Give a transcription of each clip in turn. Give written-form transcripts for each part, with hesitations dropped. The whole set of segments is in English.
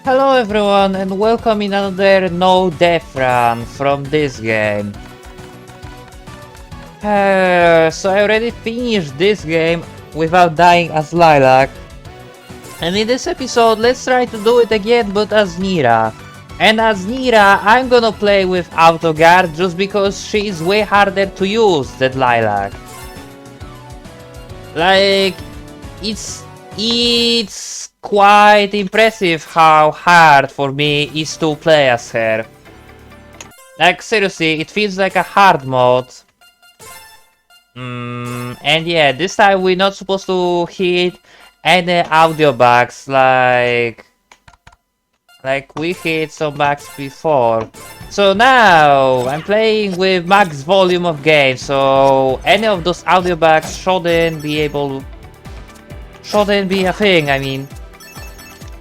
Hello everyone and welcome in another no death run from this game. So I already finished this game without dying as Lilac. And in this episode let's try to do it again but as Neera. And as Neera I'm gonna play with auto guard just because she is way harder to use than Lilac. Like it's quite impressive how hard for me is to play as her. Like seriously, it feels like a hard mode. And yeah, this time we're not supposed to hit any audio bugs like we hit some bugs before. So now I'm playing with max volume of game, so any of those audio bugs shouldn't be a thing, I mean.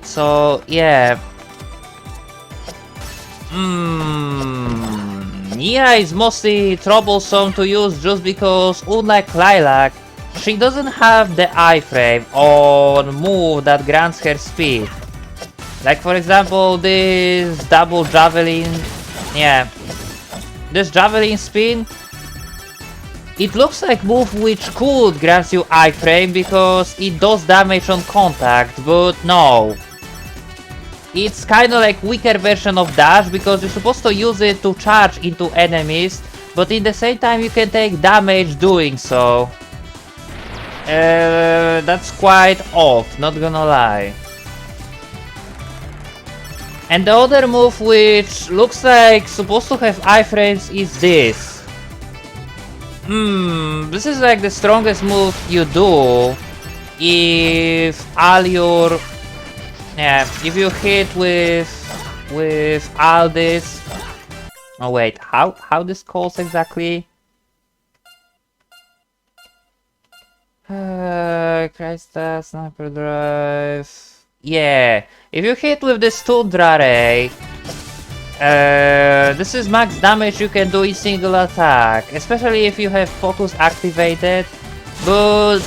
So yeah. Neera is mostly troublesome to use just because, unlike Lilac, she doesn't have the iframe on move that grants her speed. Like for example this double javelin, this javelin spin. It looks like move which could grant you iframe because it does damage on contact, but no. It's kinda like weaker version of dash because you're supposed to use it to charge into enemies, but in the same time you can take damage doing so. That's quite off, not gonna lie. And the other move which looks like supposed to have iframes is this. This is like the strongest move you do if all your if you hit with all this. Oh wait, how this calls exactly? Christa, sniper drive. Yeah, if you hit with this tundra ray, this is max damage you can do in single attack, especially if you have focus activated, but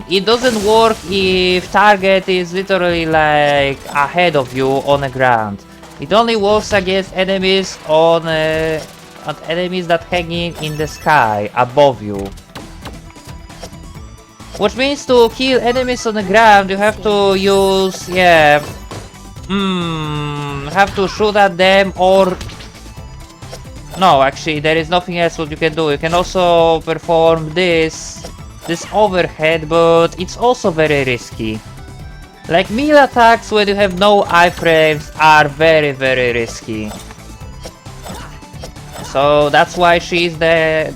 it doesn't work if target is literally like ahead of you on the ground. It only works against enemies on enemies that hanging in the sky above you. Which means to kill enemies on the ground you have to use have to shoot at them, or no, actually there is nothing else what you can do. You can also perform this overhead, but it's also very risky. Like melee attacks when you have no iframes are very risky. So that's why she's the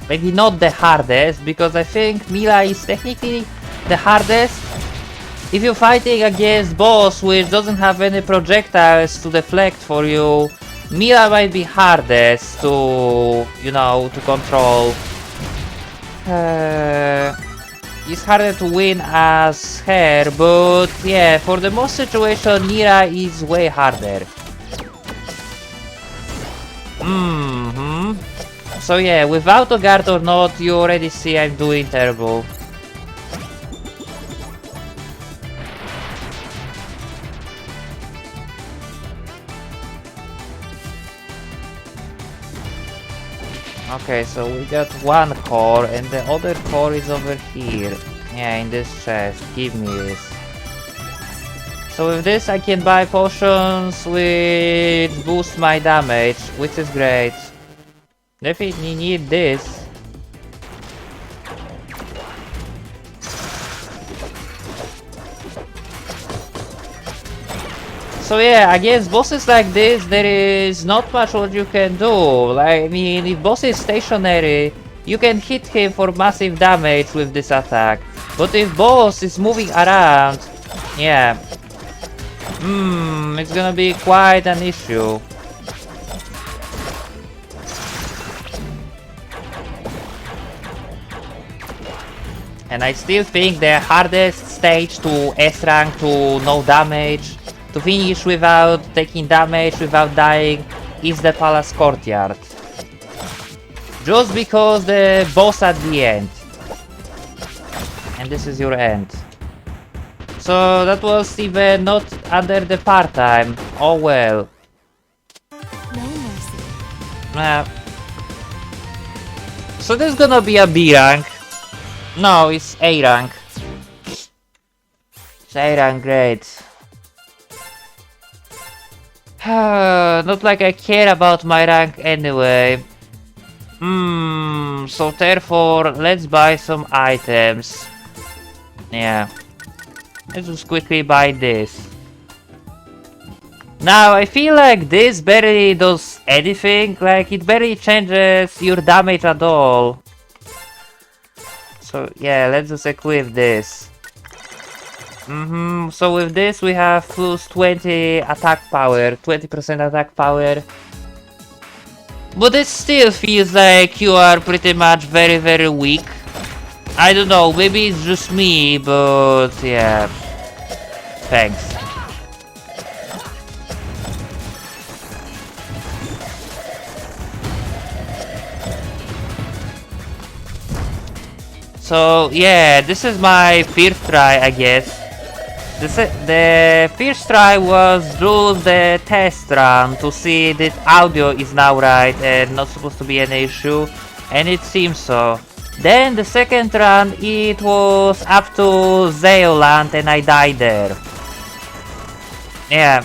maybe not the hardest, because I think melee is technically the hardest. If you're fighting against boss which doesn't have any projectiles to deflect for you, melee might be hardest to, to control. It's harder to win as her, but yeah, for the most situation, Neera is way harder. So yeah, with auto guard or not, you already see I'm doing terrible. Okay, so we got one core and the other core is over here. Yeah, in this chest. Give me this. So with this I can buy potions which boost my damage, which is great. Definitely need this. So yeah, against bosses like this, there is not much what you can do. Like, I mean, if boss is stationary, you can hit him for massive damage with this attack. But if boss is moving around, yeah, it's gonna be quite an issue. And I still think the hardest stage to S rank to no damage, to finish without taking damage, without dying, is the Palace Courtyard. Just because the boss at the end. And this is your end. So that was even not under the part-time. Oh well. No mercy. So there's gonna be a B rank. No, it's A rank. It's A rank, great. Not like I care about my rank anyway. So therefore, let's buy some items. Yeah. Let's just quickly buy this. Now, I feel like this barely does anything, like it barely changes your damage at all. So yeah, let's just equip this. So with this we have plus 20 attack power, 20% attack power. But it still feels like you are pretty much very, very weak. I don't know, maybe it's just me, but yeah. Thanks. So yeah, this is my first try, I guess. The first try was just the test run to see that audio is now right and not supposed to be an issue, and it seems so. Then the second run, it was up to Zeoland and I died there. Yeah,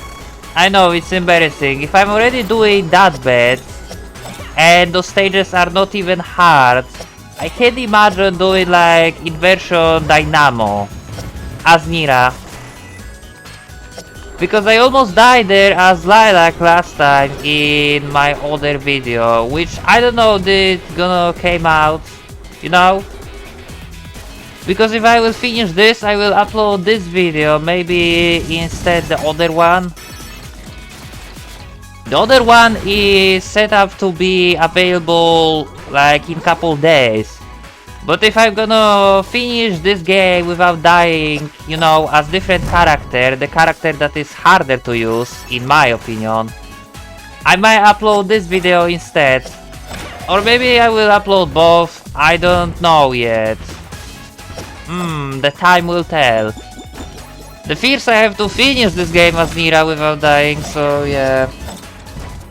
I know, it's embarrassing. If I'm already doing that bad, and those stages are not even hard, I can't imagine doing like Inversion Dynamo as Neera. Because I almost died there as Lilac last time in my other video, which I don't know did gonna came out, you know? Because if I will finish this, I will upload this video, maybe instead the other one. The other one is set up to be available like in couple days. But if I'm gonna finish this game without dying, you know, as different character, the character that is harder to use, in my opinion, I might upload this video instead. Or maybe I will upload both, I don't know yet. The time will tell. The first I have to finish this game as Neera without dying, so yeah.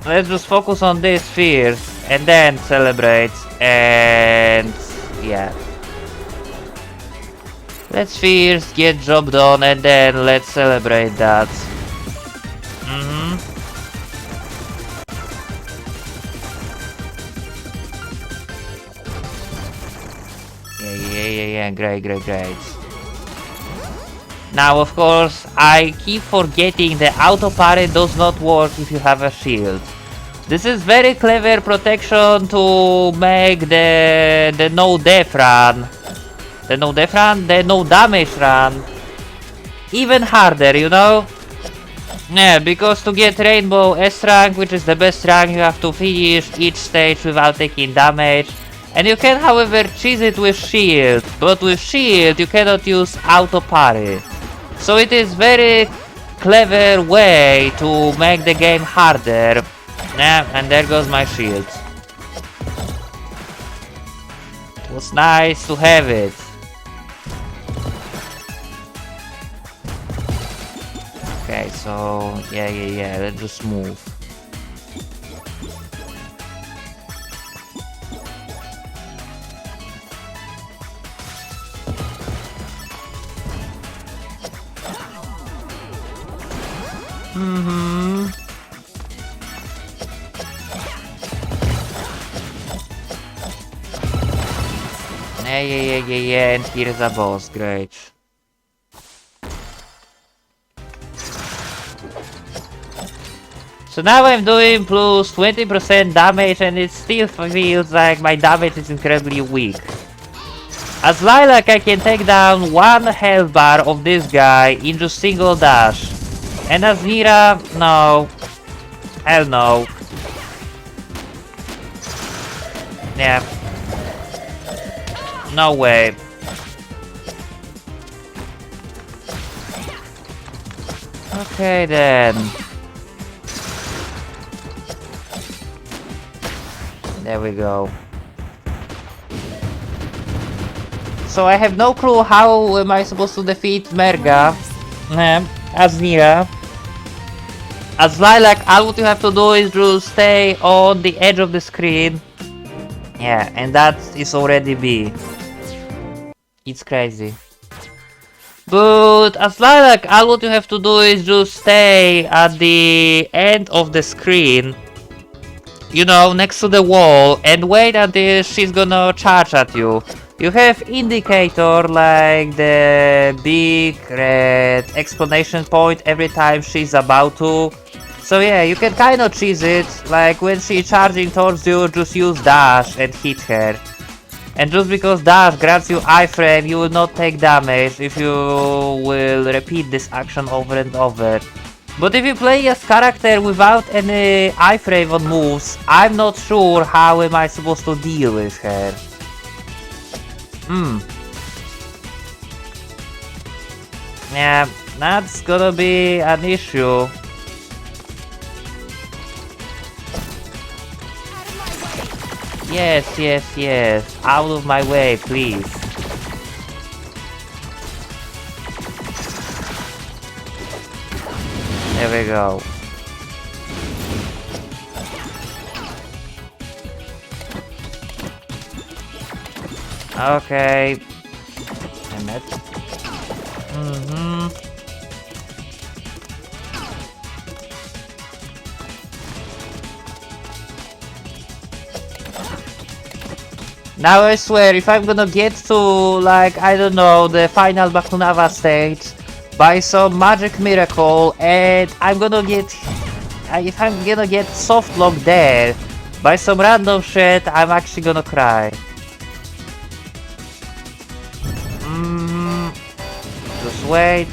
Let's just focus on this first, and then celebrate, and yeah. Let's first get job done, and then let's celebrate that. Yeah, great. Now, of course, I keep forgetting the auto parry does not work if you have a shield. This is very clever protection to make the no death run. The no damage run even harder, you know? Yeah, because to get Rainbow S rank, which is the best rank, you have to finish each stage without taking damage. And you can, however, cheese it with shield, but with shield you cannot use auto parry. So it is very clever way to make the game harder. Yeah, and there goes my shield. It was nice to have it. Okay, so yeah, let's just move. Yeah, and here's a boss, great. So now I'm doing plus 20% damage and it still feels like my damage is incredibly weak. As Lilac I can take down one health bar of this guy in just single dash. And as Neera, no. Hell no. Yeah. No way. Okay then. There we go. So I have no clue how am I supposed to defeat Merga. As Neera. As Lilac, all what you have to do is just stay on the edge of the screen. Yeah, and that is already B. It's crazy. But as Lilac, all what you have to do is just stay at the end of the screen. You know, next to the wall, and wait until she's gonna charge at you. You have indicator like the big red exclamation point every time she's about to. So yeah, you can kinda cheese it, like when she's charging towards you, just use dash and hit her. And just because dash grants you iframe, you will not take damage if you will repeat this action over and over. But if you play as character without any iframe on moves, I'm not sure how am I supposed to deal with her. Yeah, that's gonna be an issue. Yes, yes, yes. Out of my way, please. There we go. Okay. And that's... Now I swear, if I'm gonna get to, like, I don't know, the final Bakunava stage by some magic miracle, and I'm gonna get... if I'm gonna get soft lock there by some random shit, I'm actually gonna cry. Just wait.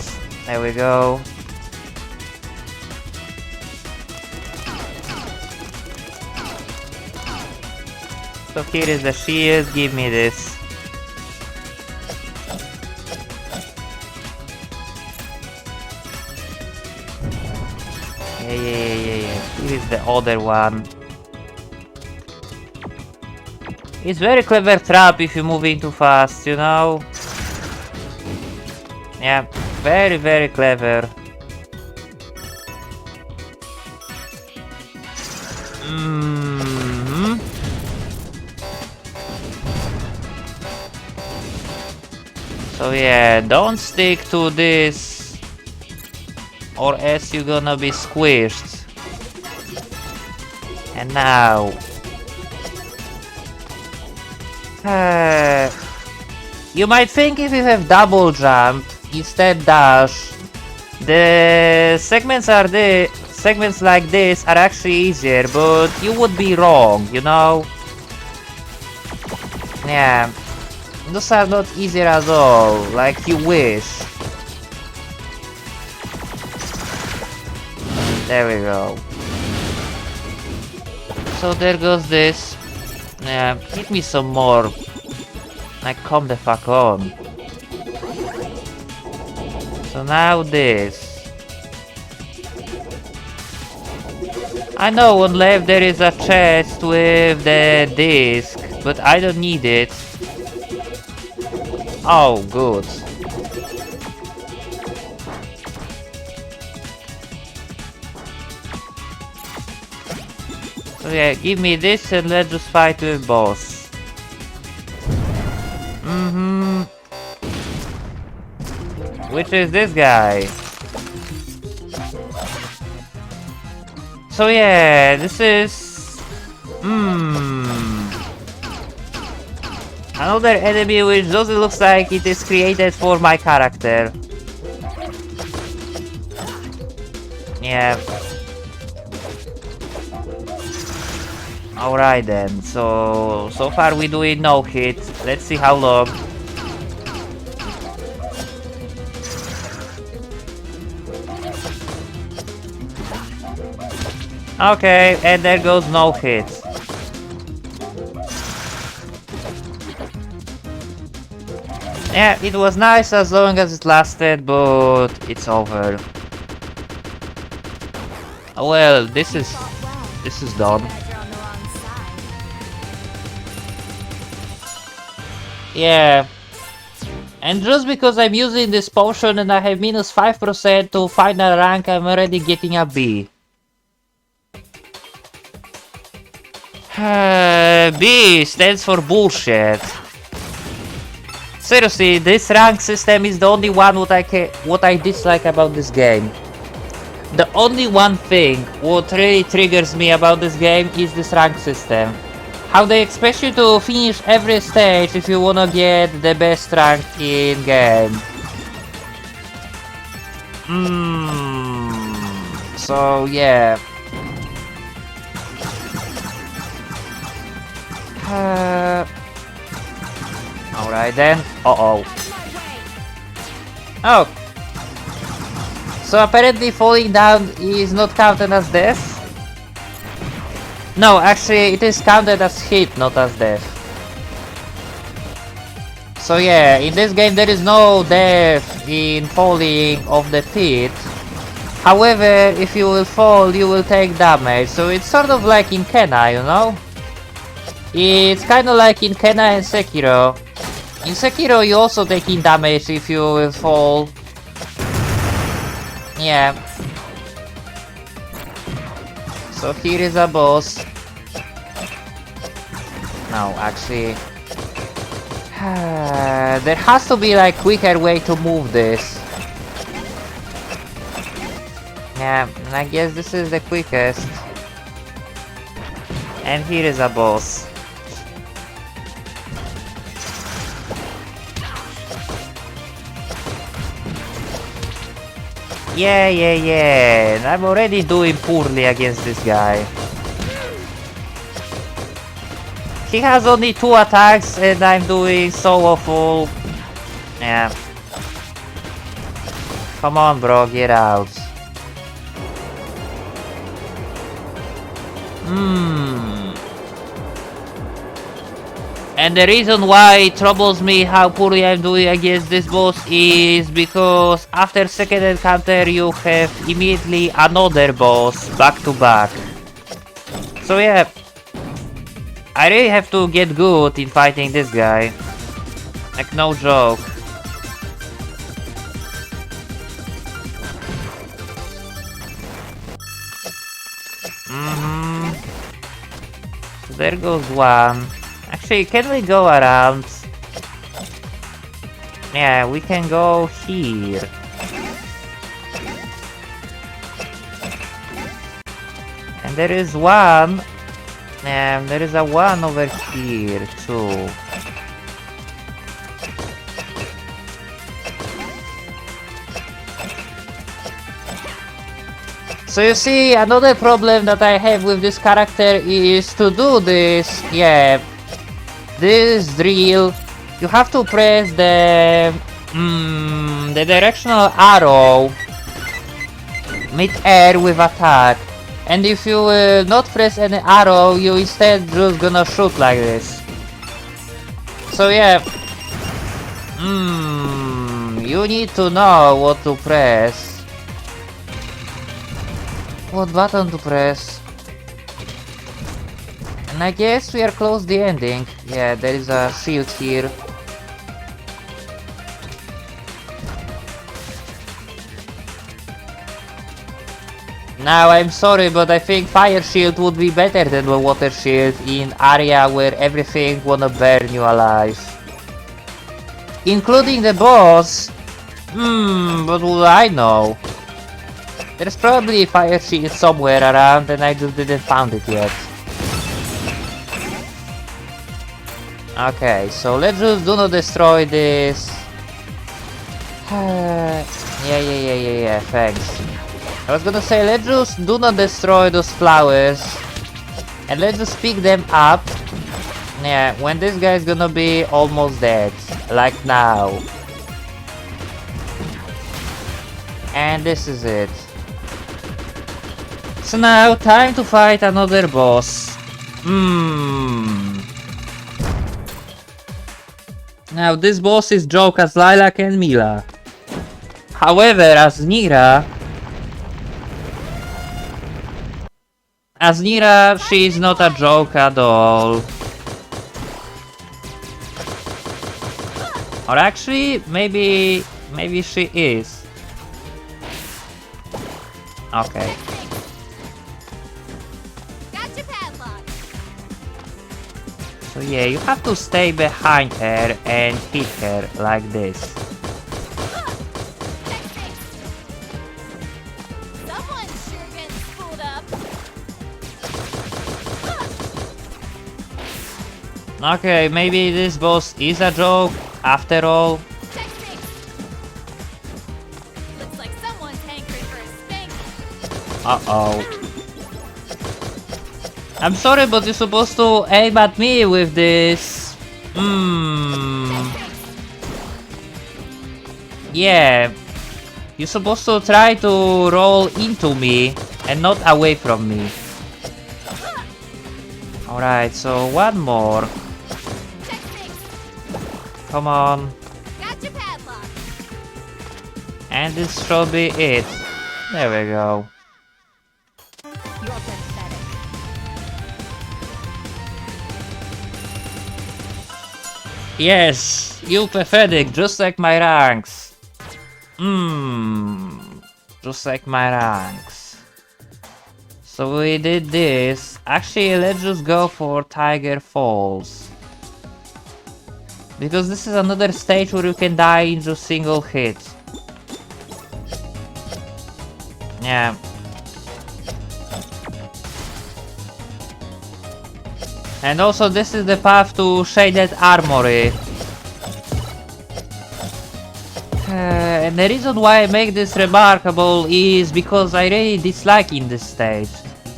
There we go. So here is the shield, give me this. Yeah. Here is the other one. It's very clever trap if you're moving too fast, you know? Yeah, very, very clever. So yeah, don't stick to this or else you're gonna be squished. And now... you might think if you have double jump instead dash, the segments like this are actually easier, but you would be wrong, you know? Yeah, those are not easier at all, like you wish. There we go. So there goes this. Yeah, hit me some more. Like, come the fuck on. So now this. I know on left there is a chest with the disc, but I don't need it. Oh, good. So yeah, give me this and let's just fight with boss. Which is this guy? So yeah, this is... another enemy which doesn't look like it is created for my character. Yeah. Alright then, so far we doing no hit. Let's see how long. Okay, and there goes no hit. Yeah, it was nice as long as it lasted, but it's over. Well, this is done. Yeah. And just because I'm using this potion and I have minus 5% to final rank, I'm already getting a B. B stands for bullshit. Seriously, this rank system is the only one what I dislike about this game. The only one thing what really triggers me about this game is this rank system. How they expect you to finish every stage if you wanna get the best rank in game. So yeah. Alright then. Uh-oh. Oh. So apparently falling down is not counted as death? No, actually it is counted as hit, not as death. So yeah, in this game there is no death in falling off the pit. However, if you will fall, you will take damage. So it's sort of like in Kenna, you know? It's kinda like in Kenna and Sekiro. In Sekiro you also taking damage if you will fall. Yeah. So here is a boss. No, actually... there has to be like quicker way to move this. Yeah, and I guess this is the quickest. And here is a boss. Yeah. And I'm already doing poorly against this guy. He has only 2 attacks and I'm doing so awful. Yeah. Come on, bro, get out. And the reason why it troubles me how poorly I'm doing against this boss is because after second encounter you have immediately another boss back to back. So yeah, I really have to get good in fighting this guy. Like no joke. So there goes one. Actually, can we go around? Yeah, we can go here. And there is one. And there is a one over here too. So you see, another problem that I have with this character is to do this, yeah, this drill, you have to press the directional arrow mid-air with attack. And if you will not press any arrow, you instead just gonna shoot like this. So yeah, you need to know what to press. What button to press? And I guess we are close the ending. Yeah, there is a shield here. Now I'm sorry, but I think fire shield would be better than the water shield in area where everything wanna burn you alive. Including the boss. But would I know? There's probably a fire shield somewhere around and I just didn't found it yet. Okay, so let's just do not destroy this. Yeah, thanks. I was gonna say, let's just do not destroy those flowers. And let's just pick them up. Yeah, when this guy's gonna be almost dead. Like now. And this is it. So now, time to fight another boss. Now this boss is joke as Lilac and Mila. However, as Neera, she is not a joke at all. Or actually, maybe she is. Okay. Gotcha padlock. So yeah, you have to stay behind her and hit her like this. Someone's sure getting spooled up. Okay, maybe this boss is a joke after all. Looks like someone's hankering for a spank. Uh-oh. I'm sorry, but you're supposed to aim at me with this. Yeah. You're supposed to try to roll into me and not away from me. Alright, so one more. Come on. Gotcha padlock. And this should be it. There we go. You're pathetic. Yes, you pathetic, just like my ranks. Just like my ranks. So we did this. Actually, let's just go for Tiger Falls. Because this is another stage where you can die in just single hit. Yeah. And also this is the path to Shaded Armory. And the reason why I make this remarkable is because I really dislike in this stage.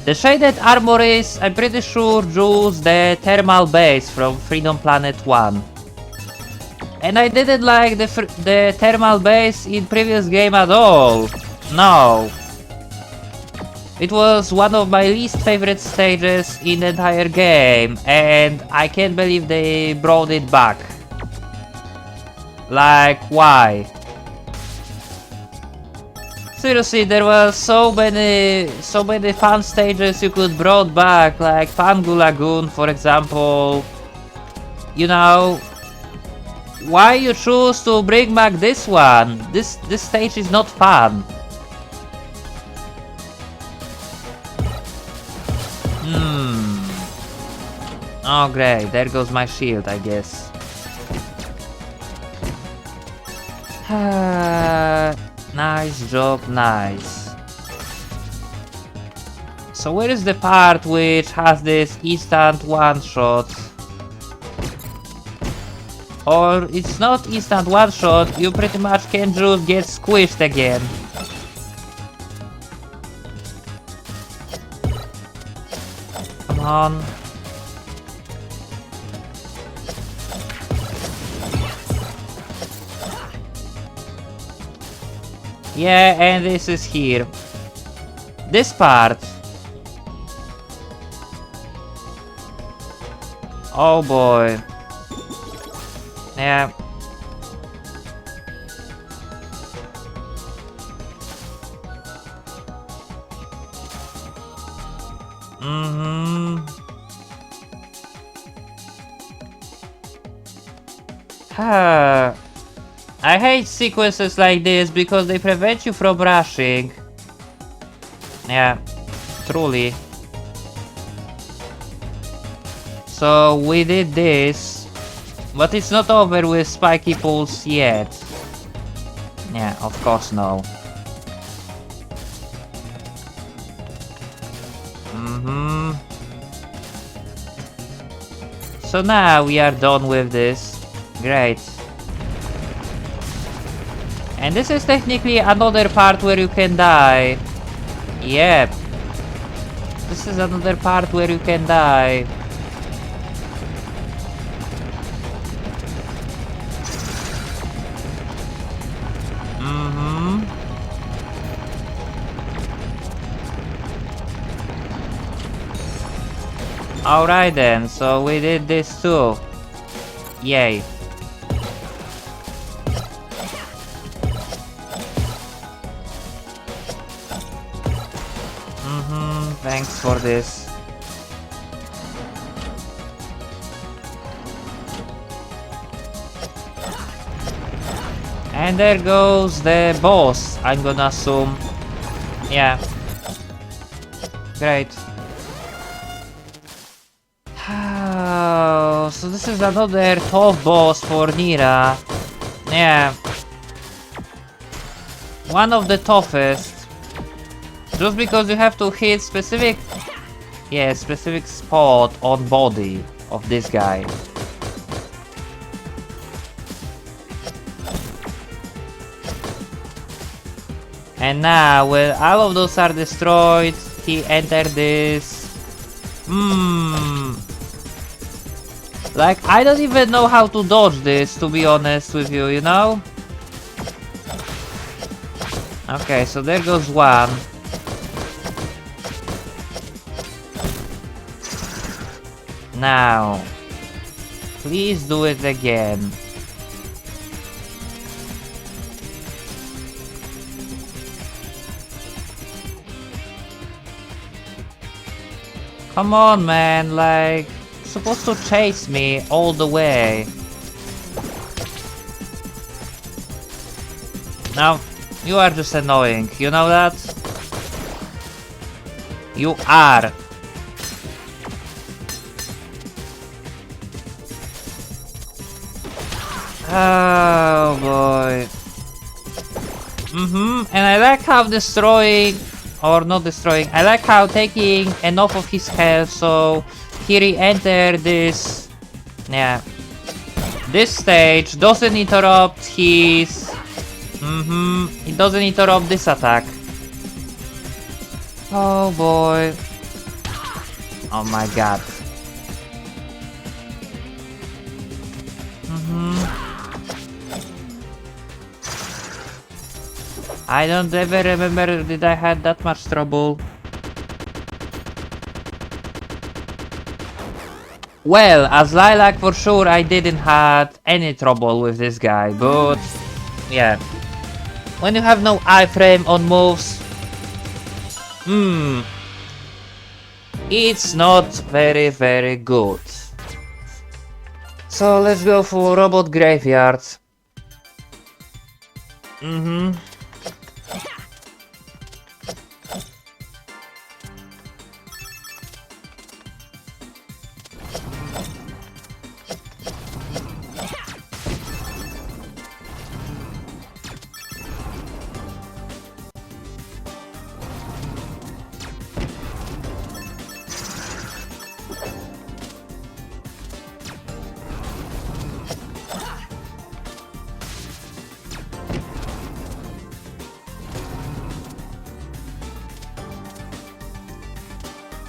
The Shaded Armories, I'm pretty sure, use the thermal base from Freedom Planet 1. And I didn't like the thermal base in previous game at all. No. It was one of my least favorite stages in the entire game, and I can't believe they brought it back. Like, why? Seriously, there were so many fun stages you could brought back, like Pangu Lagoon, for example. You know, why you choose to bring back this one? This stage is not fun. Oh great, there goes my shield, I guess. Nice job, nice. So where is the part which has this instant one-shot? Or it's not instant one-shot, you pretty much can just get squished again. Come on. Yeah, and this is here. This part. Oh boy. Yeah. I hate sequences like this because they prevent you from rushing. Yeah, truly. So we did this, but it's not over with spiky pulse yet. Yeah, of course no. So now we are done with this. Great. And this is technically another part where you can die. Yep. This is another part where you can die. Alright then, so we did this too. Yay. Thanks for this. And there goes the boss, I'm gonna assume. Yeah. Great. Oh, so this is another tough boss for Neera. Yeah. One of the toughest. Just because you have to hit specific spot on body of this guy. And now, when all of those are destroyed, he entered this... Like, I don't even know how to dodge this, to be honest with you, you know? Okay, so there goes one. Now, please do it again. Come on, man, like, you're supposed to chase me all the way. No, you are just annoying, you know that? You are. Oh boy. And I like how destroying, or not destroying, I like how taking enough of his health so he re-entered this, this stage doesn't interrupt his, it doesn't interrupt this attack. Oh boy. Oh my god. I don't ever remember did I had that much trouble. Well, as Lilac for sure I didn't had any trouble with this guy, but yeah. When you have no iframe on moves, it's not very good. So let's go for Robot Graveyard.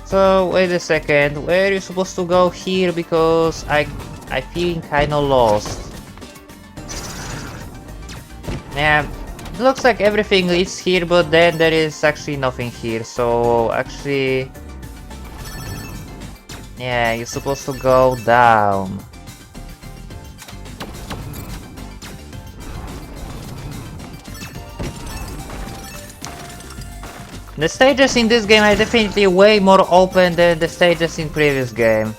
So wait a second, where are you supposed to go here, because I feel kinda lost. Yeah, it looks like everything is here, but then there is actually nothing here, so actually... Yeah, you're supposed to go down. The stages in this game are definitely way more open than the stages in previous game.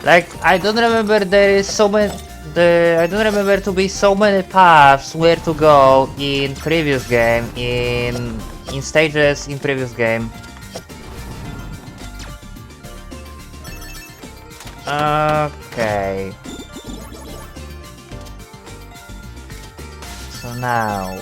Like, I don't remember there is so many... I don't remember to be so many paths where to go in previous game, in stages in previous game. Okay. So now...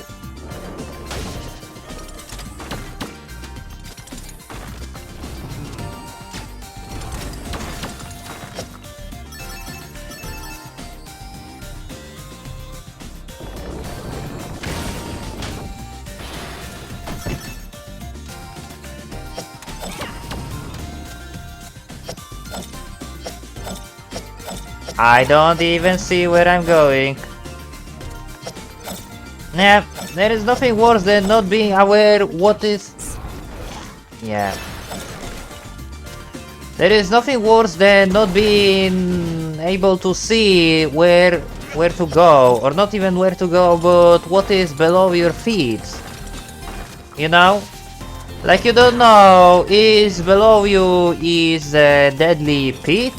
I don't even see where I'm going. Nah, there is nothing worse than not being aware what is... Yeah. There is nothing worse than not being able to see where to go, or not even where to go, but what is below your feet. You know? Like, you don't know, is below you is a deadly pit?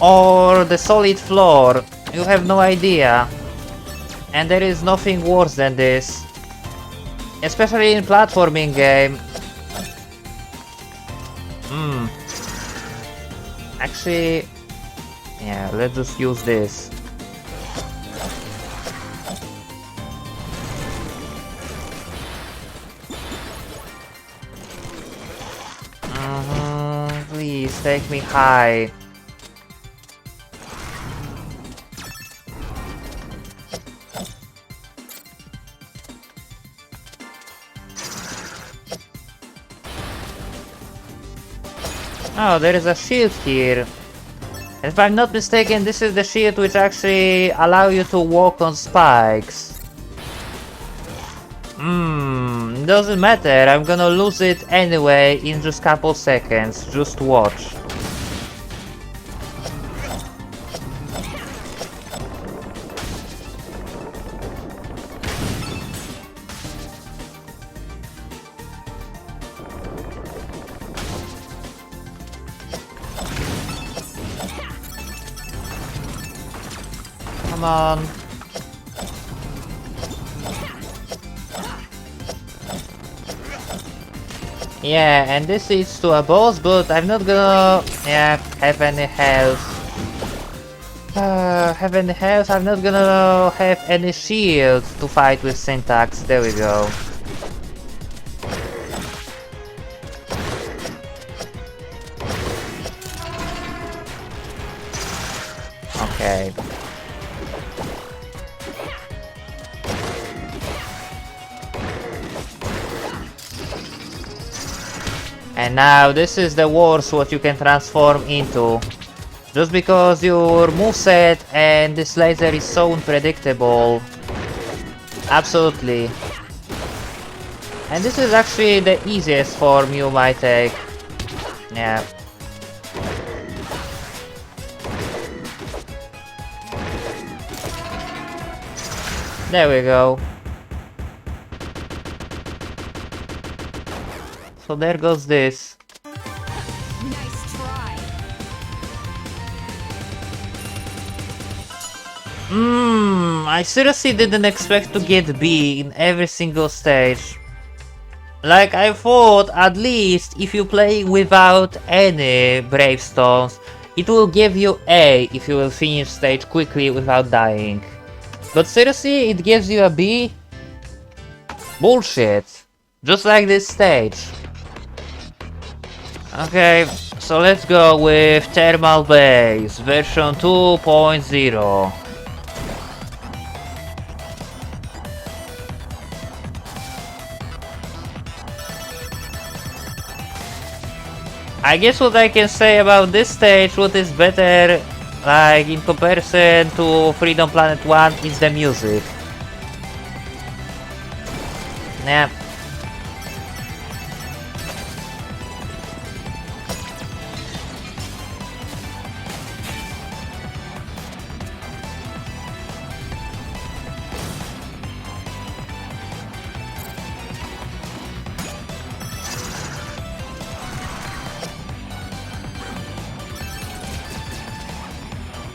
Or the solid floor? You have no idea. And there is nothing worse than this. Especially in platforming game. Actually, yeah, let's just use this. Please take me high. Oh, there is a shield here. If I'm not mistaken, this is the shield which actually allow you to walk on spikes. Doesn't matter, I'm gonna lose it anyway in just couple seconds. Just watch. Come on. Yeah, and this leads to a boss, but I'm not gonna have any health. I'm not gonna have any shield to fight with Syntax. There we go. Okay. And now this is the worst what you can transform into. Just because your moveset and this laser is so unpredictable. Absolutely. And this is actually the easiest form you might take. Yeah. There we go. So there goes this. Nice try. I seriously didn't expect to get B in every single stage. Like, I thought at least if you play without any Bravestones, it will give you A if you will finish stage quickly without dying. But seriously, it gives you a B? Bullshit. Just like this stage. Okay, so let's go with Thermal Base version 2.0. I guess what I can say about this stage, what is better, like in comparison to Freedom Planet 1, is the music. Yeah.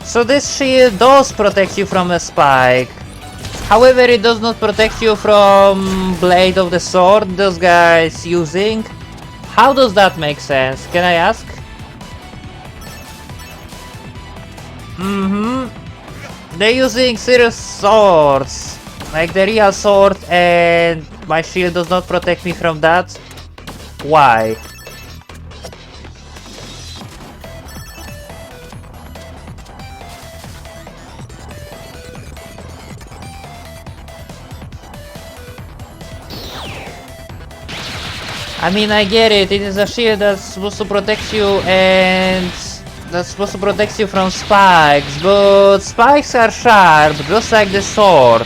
So this shield does protect you from a spike. However, it does not protect you from Blade of the Sword those guys using. How does that make sense? Can I ask? They're using serious swords. Like the real sword, and my shield does not protect me from that. Why? I mean, I get it, it is a shield that's supposed to protect you and that's supposed to protect you from spikes, but spikes are sharp, just like the sword.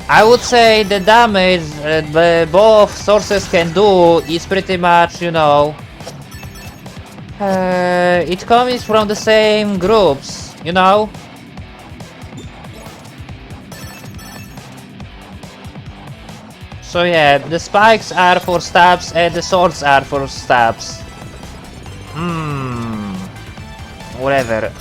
I would say the damage both sources can do is pretty much, you know, it comes from the same groups, you know? So yeah, the spikes are for stabs and the swords are for stabs. Whatever.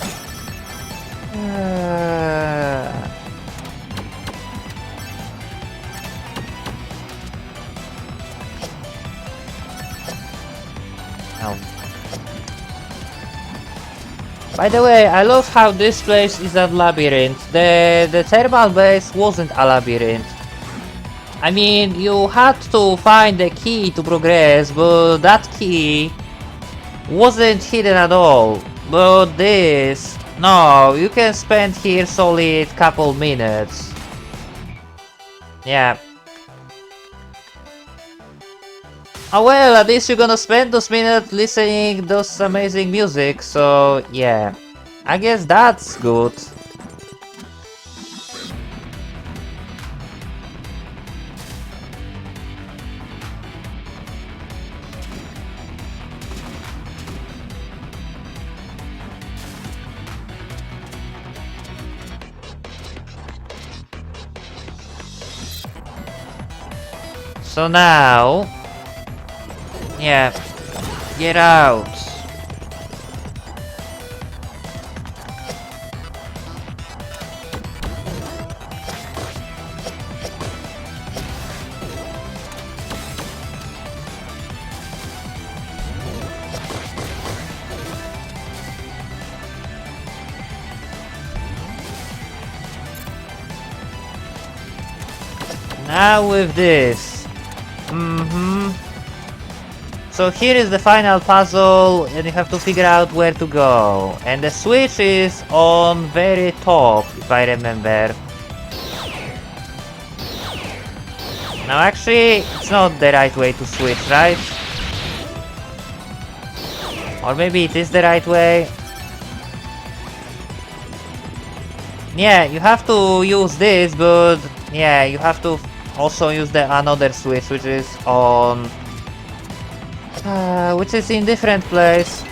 Oh. By the way, I love how this place is a labyrinth. The thermal base wasn't a labyrinth. I mean, you had to find the key to progress, but that key wasn't hidden at all. But this... No, you can spend here solid couple minutes. Yeah. Oh well, at least you're gonna spend those minutes listening those amazing music, so yeah. I guess that's good. So now... Yeah, get out. Now with this. So here is the final puzzle and you have to figure out where to go. And the switch is on very top, if I remember. Now actually, it's not the right way to switch, right? Or maybe it is the right way. Yeah, you have to use this, but yeah, you have to also use the another switch, which is on... which is in different place.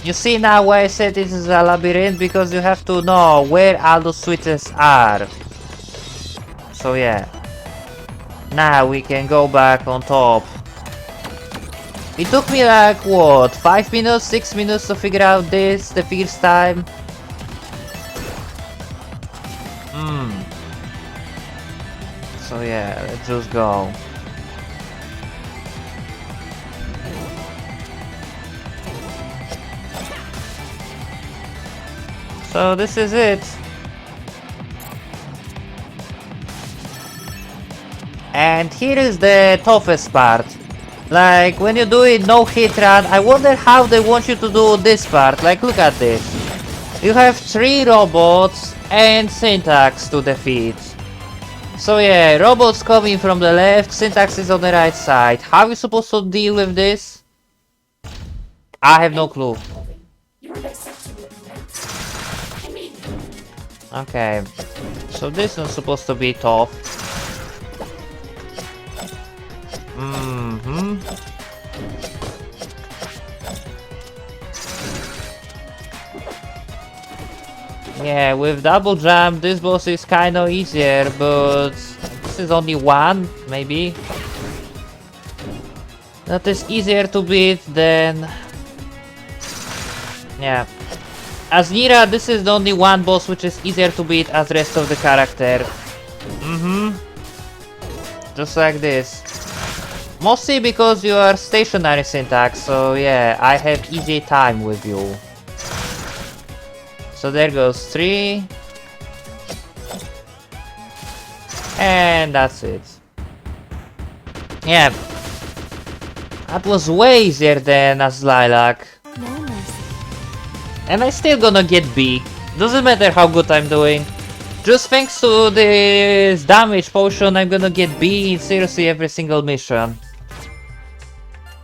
You see now why I said this is a labyrinth, because you have to know where all the switches are. So yeah. Now we can go back on top. It took me like what, 5 minutes, 6 minutes to figure out this the first time. So yeah, let's just go. So this is it. And here is the toughest part. Like, when you do it no hit run, I wonder how they want you to do this part. Like, look at this. You have 3 robots and Syntax to defeat. So yeah, robots coming from the left, Syntax is on the right side. How are you supposed to deal with this? I have no clue. Okay, so this is supposed to be tough. Yeah, with double jump this boss is kinda easier, but this is only one, maybe. That is easier to beat than... Yeah. As Neera, this is the only one boss which is easier to beat as rest of the character. Just like this. Mostly because you are stationary Syntax, so yeah, I have easy time with you. So there goes 3. And that's it. Yeah. That was way easier than as Lilac. No mercy. And I still gonna get B. Doesn't matter how good I'm doing. Just thanks to this damage potion, I'm gonna get B in seriously every single mission.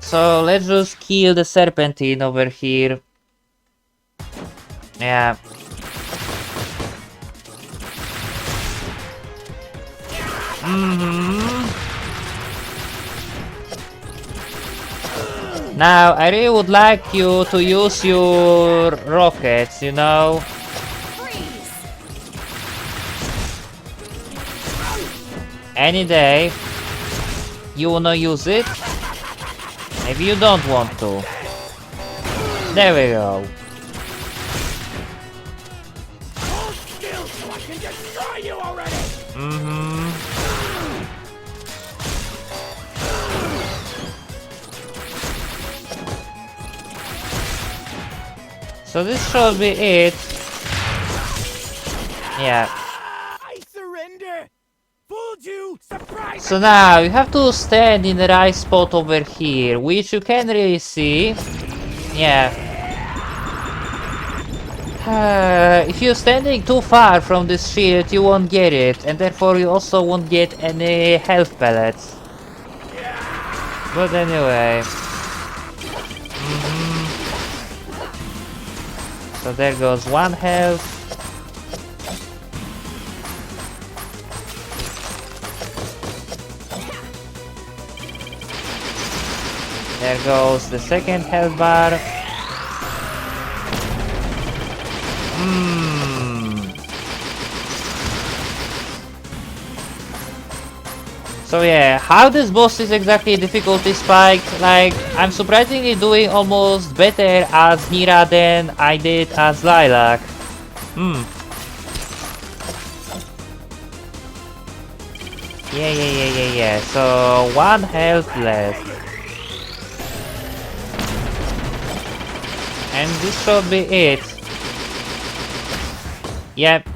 So let's just kill the Serpentine over here. Yeah. Now, I really would like you to use your rockets, you know? Freeze. Any day. You wanna use it? Maybe you don't want to. There we go. So this should be it. Yeah. I surrender. Fooled you. Surprise. So now you have to stand in the right spot over here, which you can really see. Yeah. If you're standing too far from this shield, you won't get it, and therefore you also won't get any health pellets. But anyway. So there goes one health. There goes the second health bar. So yeah, how this boss is exactly difficulty spiked, like, I'm surprisingly doing almost better as Neera than I did as Lilac. Yeah. So one health left. And this should be it. Yep.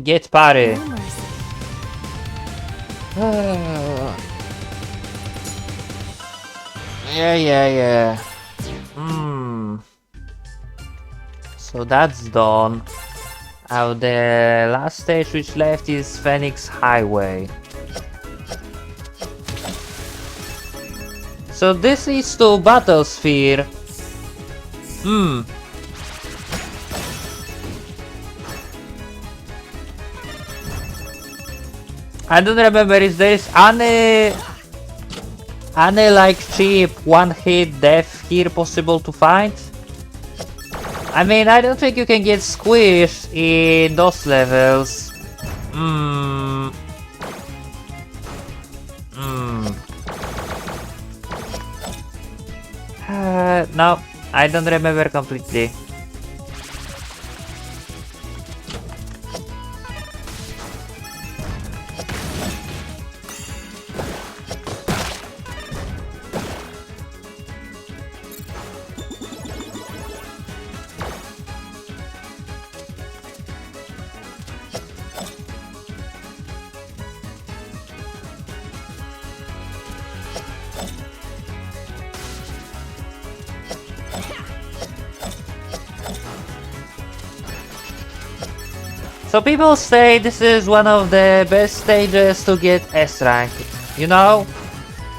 Get party. No mercy. Yeah. So that's done. Now the last stage which left is Phoenix Highway. So this is to Battlesphere. I don't remember if there is any like cheap one-hit death here possible to find. I mean, I don't think you can get squished in those levels. No, I don't remember completely. So people say this is one of the best stages to get S rank, you know?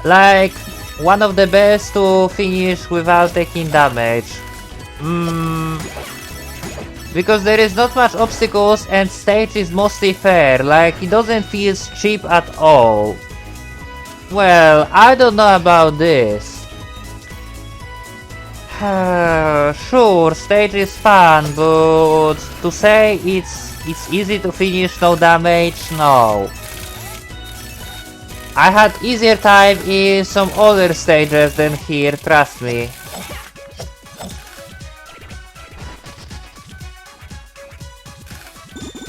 Like, one of the best to finish without taking damage. Because there is not much obstacles and stage is mostly fair, like it doesn't feel cheap at all. Well, I don't know about this. Sure, stage is fun, but to say it's easy to finish no damage, no. I had easier time in some other stages than here, trust me.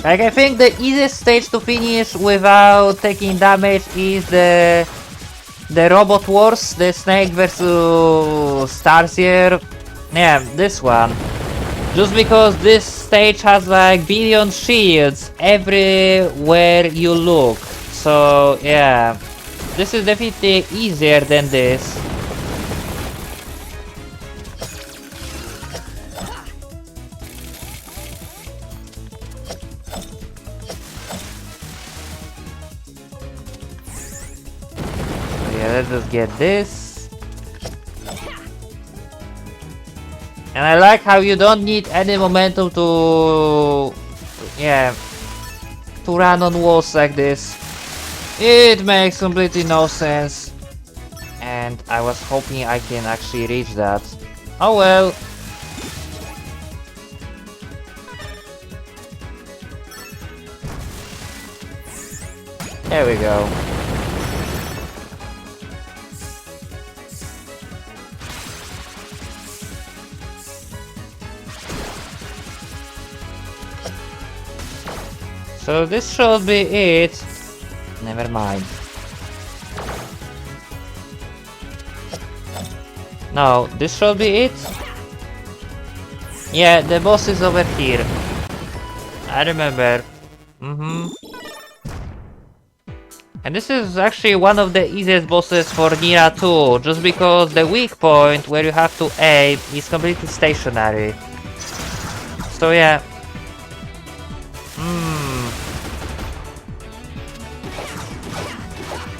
Like, I think the easiest stage to finish without taking damage is the Robot Wars, the Snake vs Starseer. Yeah, this one. Just because this stage has like billion shields everywhere you look. So yeah, this is definitely easier than this. Yeah, let's just get this. And I like how you don't need any momentum to... yeah, to run on walls like this. It makes completely no sense. And I was hoping I can actually reach that. Oh well. There we go. So this should be it. Never mind. No, this should be it. Yeah, the boss is over here. I remember. And this is actually one of the easiest bosses for Neera too, just because the weak point where you have to aim is completely stationary. So yeah.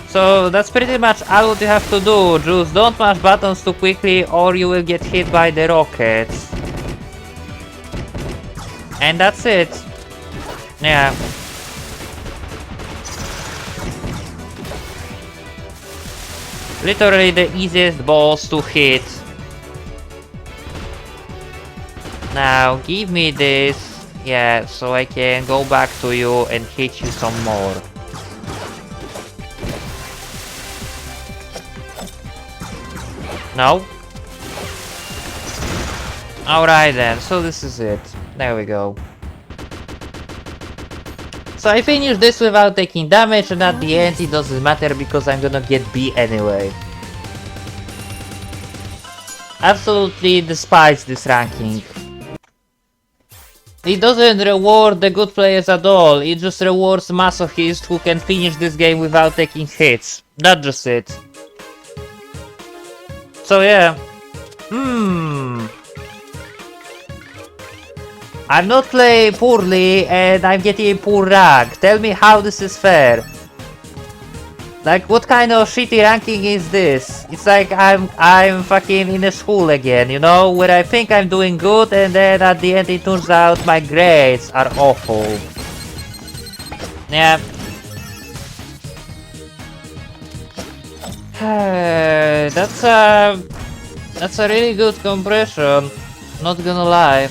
So that's pretty much all what you have to do, just don't mash buttons too quickly or you will get hit by the rockets. And that's it. Yeah. Literally the easiest boss to hit. Now give me this. Yeah, so I can go back to you and hit you some more. No? Alright then, so this is it. There we go. So I finished this without taking damage, and at the end it doesn't matter because I'm gonna get B anyway. Absolutely despise this ranking. It doesn't reward the good players at all, it just rewards masochists who can finish this game without taking hits. That's just it. So yeah. I'm not playing poorly and I'm getting a poor rank. Tell me how this is fair. Like, what kind of shitty ranking is this? It's like I'm fucking in a school again, you know, where I think I'm doing good and then at the end it turns out my grades are awful. Yeah. That's a really good compression, not gonna lie.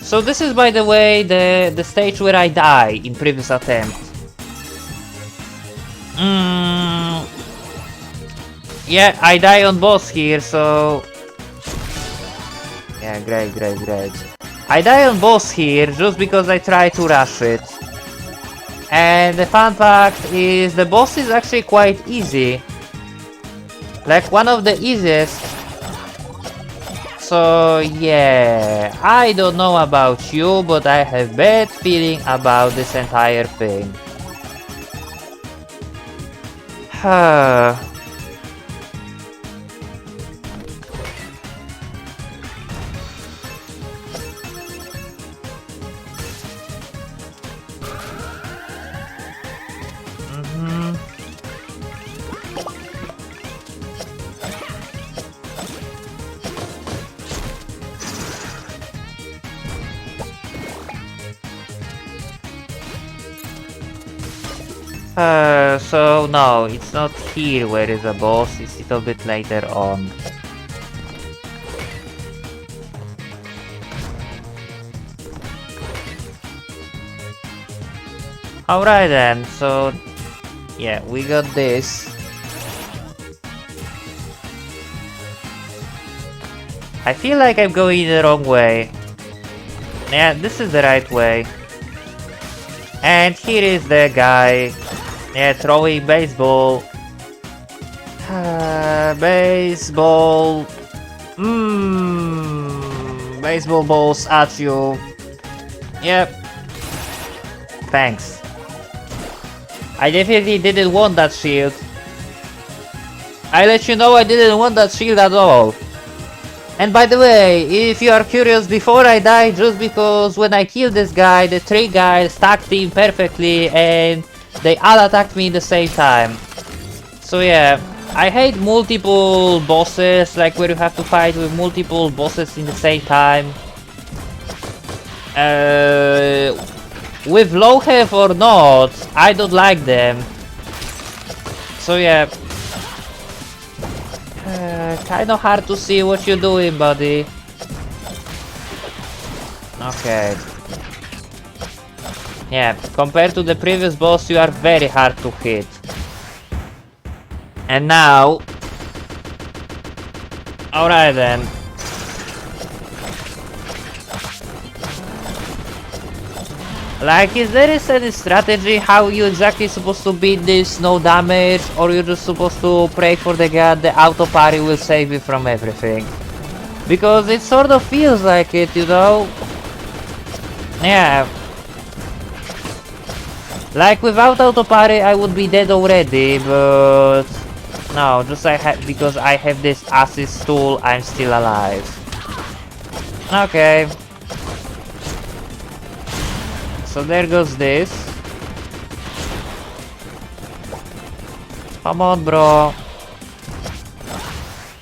So this is, by the way, the stage where I die in previous attempt. Yeah, I die on boss here, so... Yeah, great. I die on boss here just because I try to rush it. And the fun fact is the boss is actually quite easy. Like one of the easiest. So yeah, I don't know about you, but I have bad feeling about this entire thing. So no, it's not here where is a boss, it's a little bit later on. Alright then, so yeah, we got this. I feel like I'm going the wrong way. Yeah, this is the right way. And here is the guy. Yeah, throwing baseball. Baseball. Baseball balls at you. Yep. Thanks. I definitely didn't want that shield. I let you know I didn't want that shield at all. And by the way, if you are curious, before I died, just because when I killed this guy, the three guys stacked him perfectly and they all attacked me at the same time. So yeah, I hate multiple bosses, like where you have to fight with multiple bosses in the same time. With low health or not, I don't like them. So yeah. Kinda hard to see what you're doing, buddy. Okay. Yeah, compared to the previous boss, you are very hard to hit. And now... Alright then. Like, is there any strategy how you exactly supposed to beat this no damage, or you just supposed to pray for the god the auto parry will save you from everything? Because it sort of feels like it, you know? Yeah. Like, without auto parry I would be dead already, but... No, just because I have this assist tool, I'm still alive. Okay. So there goes this. Come on, bro.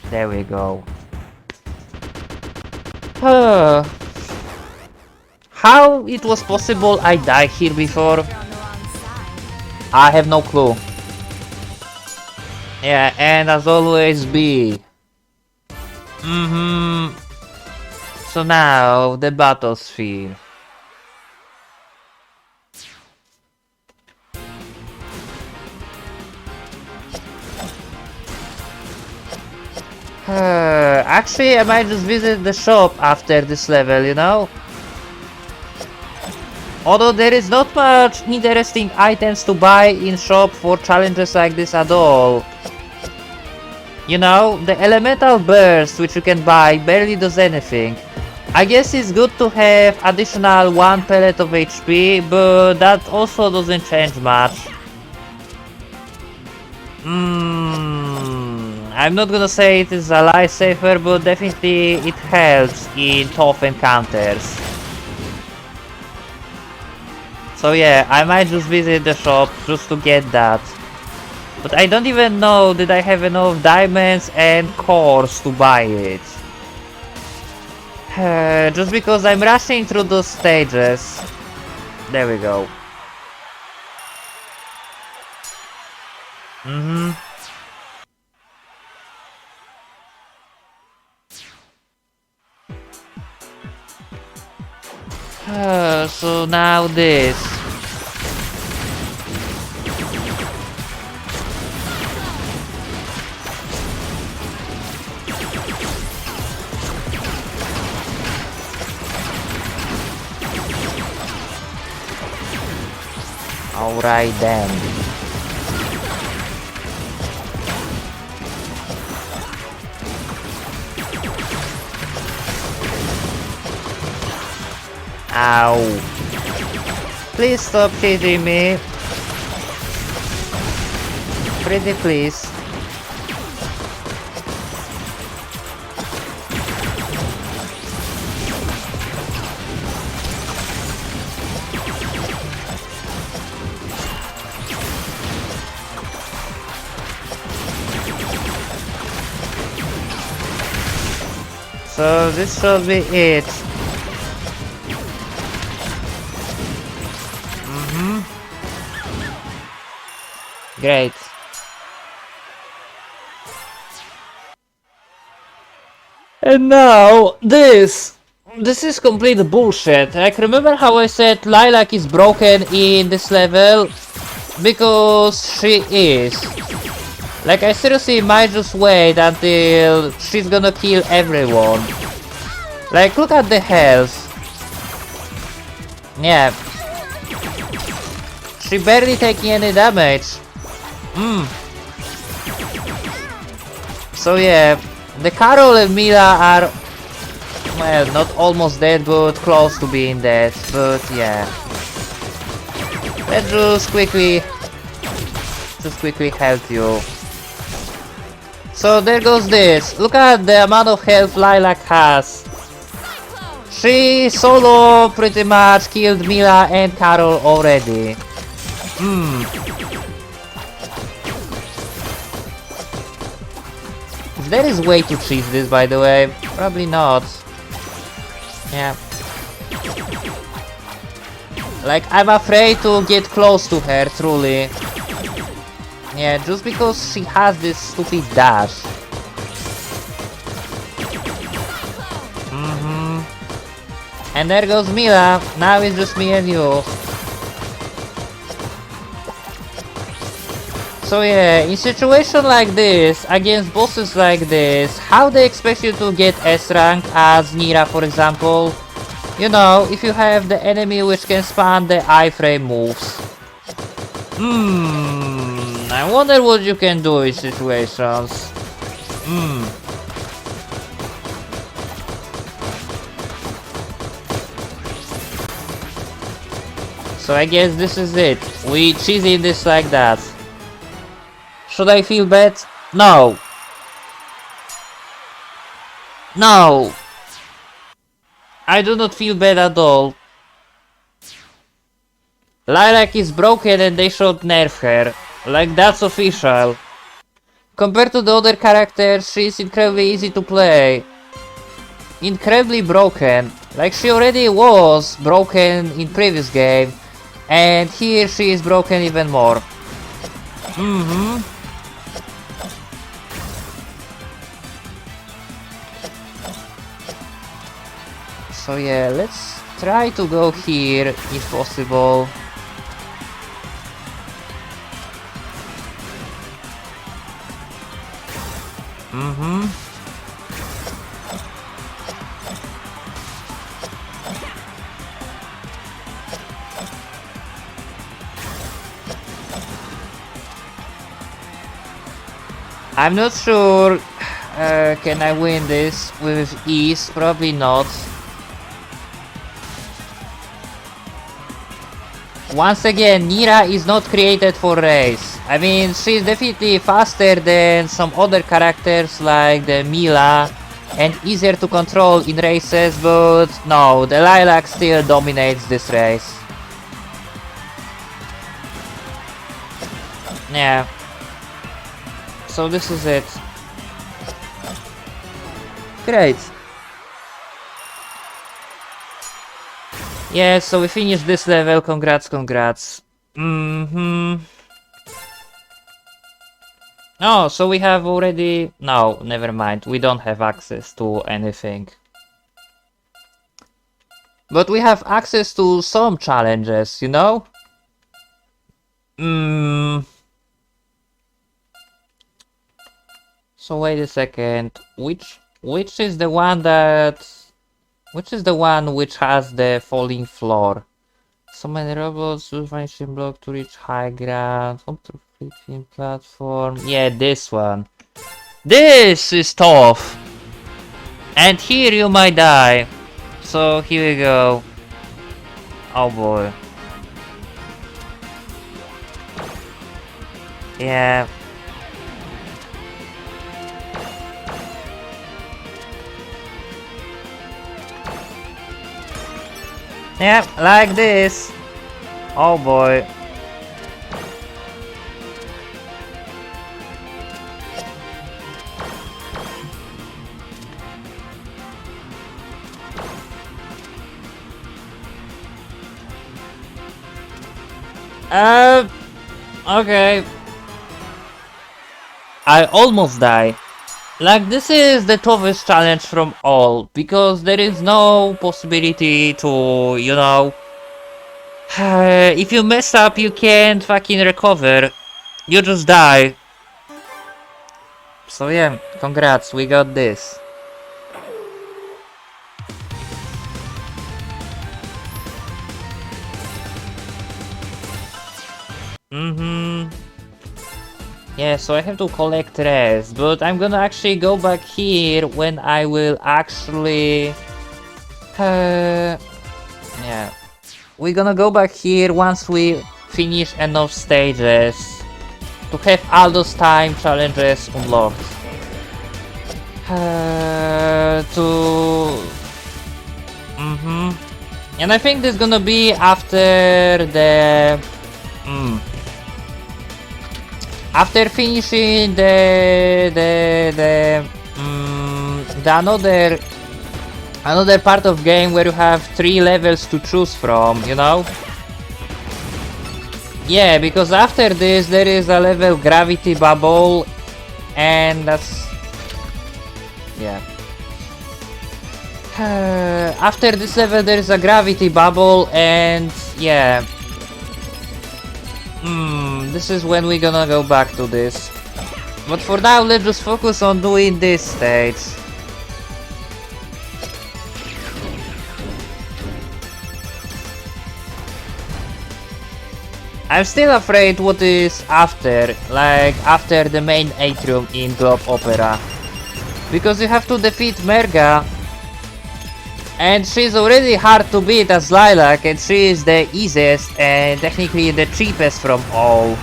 There we go. How it was possible I died here before? You're on the wrong side. I have no clue. Yeah, and as always B. So now, the battlefield. Actually, I might just visit the shop after this level, you know? Although there is not much interesting items to buy in shop for challenges like this at all. You know, the elemental burst which you can buy barely does anything. I guess it's good to have additional 1 pellet of HP, but that also doesn't change much. I'm not gonna say it is a lifesaver, but definitely it helps in tough encounters. So yeah, I might just visit the shop just to get that. But I don't even know that I have enough diamonds and cores to buy it. Just because I'm rushing through those stages. There we go. So now this. Alright then. Ow. Please stop hitting me. Pretty please. So this should be it. Great. And now this. This is complete bullshit. Like, remember how I said Lilac is broken in this level? Because she is. Like, I seriously might just wait until she's gonna kill everyone. Like, look at the health. Yeah. She barely taking any damage. So yeah, the Carol and Mila are, well, not almost dead, but close to being dead. But yeah. Let's just quickly help you. So there goes this. Look at the amount of health Lilac has. She solo pretty much killed Mila and Carol already. There is way to cheat this, by the way. Probably not. Yeah. Like, I'm afraid to get close to her, truly. Yeah, just because she has this stupid dash. And there goes Mila. Now it's just me and you. So yeah, in situation like this, against bosses like this, how they expect you to get S rank as Neera, for example? You know, if you have the enemy which can spam the iframe moves. I wonder what you can do in situations. So I guess this is it. We cheesy this like that. Should I feel bad? No. No. I do not feel bad at all. Lilac is broken and they should nerf her. Like, that's official. Compared to the other characters, she is incredibly easy to play. Incredibly broken. Like, she already was broken in previous game. And here she is broken even more. So yeah, let's try to go here if possible. I'm not sure, can I win this with ease? Probably not. Once again, Neera is not created for race. I mean, she's definitely faster than some other characters like the Mila and easier to control in races, but no, the Lilac still dominates this race. Yeah. So this is it. Great. Yeah, so we finished this level, congrats. Oh, so we have already... No, never mind, we don't have access to anything. But we have access to some challenges, you know? So wait a second, which is the one that... Which is the one which has the falling floor? So many robots use vanishing block to reach high ground. Home to flipping platform. Yeah, this one. This is tough. And here you might die. So here we go. Oh boy. Yeah. Yep, like this. Oh boy. Okay. I almost die. Like, this is the toughest challenge from all, because there is no possibility to, you know... if you mess up, you can't fucking recover. You just die. So yeah, congrats, we got this. Yeah, so I have to collect rest, but I'm gonna actually go back here when I will actually... yeah. We're gonna go back here once we finish enough stages to have all those time challenges unlocked. And I think this is gonna be after the... After finishing the another part of game where you have 3 levels to choose from, you know? Yeah, because after this there is a level Gravity Bubble, and that's... yeah. After this level there is a Gravity Bubble, and yeah. This is when we're gonna go back to this. But for now, let's just focus on doing this stage. I'm still afraid what is after, like after the main atrium in Globe Opera. Because you have to defeat Merga. And she's already hard to beat as Lilac, and she is the easiest and technically the cheapest from all.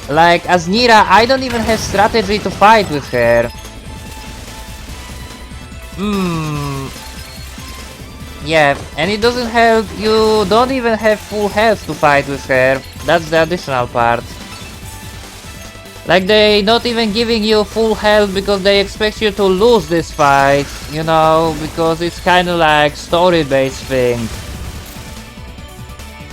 Like, as Neera, I don't even have strategy to fight with her. Yeah, and it doesn't help, you don't even have full health to fight with her. That's the additional part. Like, they not even giving you full health because they expect you to lose this fight, you know, because it's kinda like story-based thing.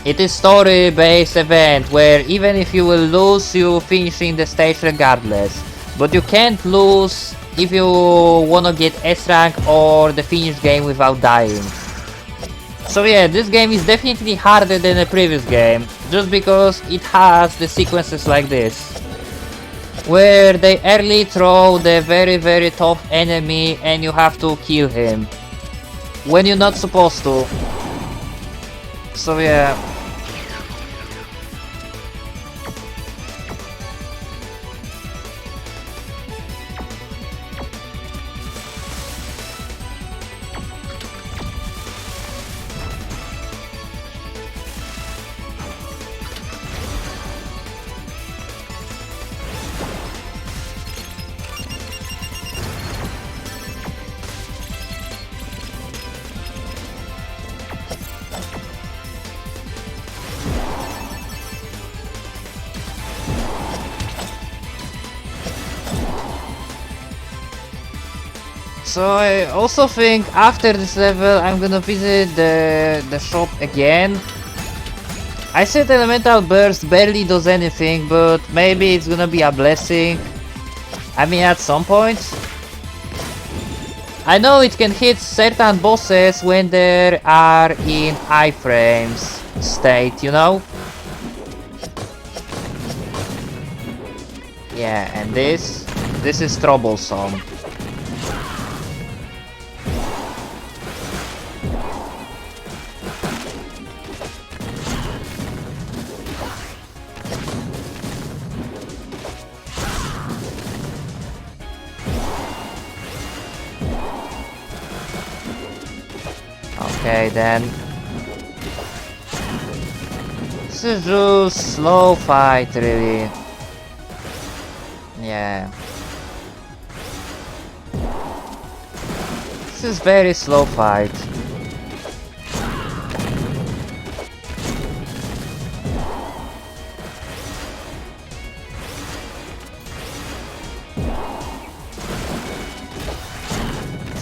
It is story-based event where even if you will lose, you finishing the stage regardless. But you can't lose if you wanna get S rank or the finish game without dying. So yeah, this game is definitely harder than the previous game, just because it has the sequences like this. Where they early throw the very tough enemy and you have to kill him. When you're not supposed to. So yeah. So I also think after this level I'm gonna visit the shop again. I said Elemental Burst barely does anything, but maybe it's gonna be a blessing. I mean, at some point. I know it can hit certain bosses when they are in iframes state, you know? Yeah, and this is troublesome. Okay, then. This is just slow fight, really. Yeah. This is very slow fight.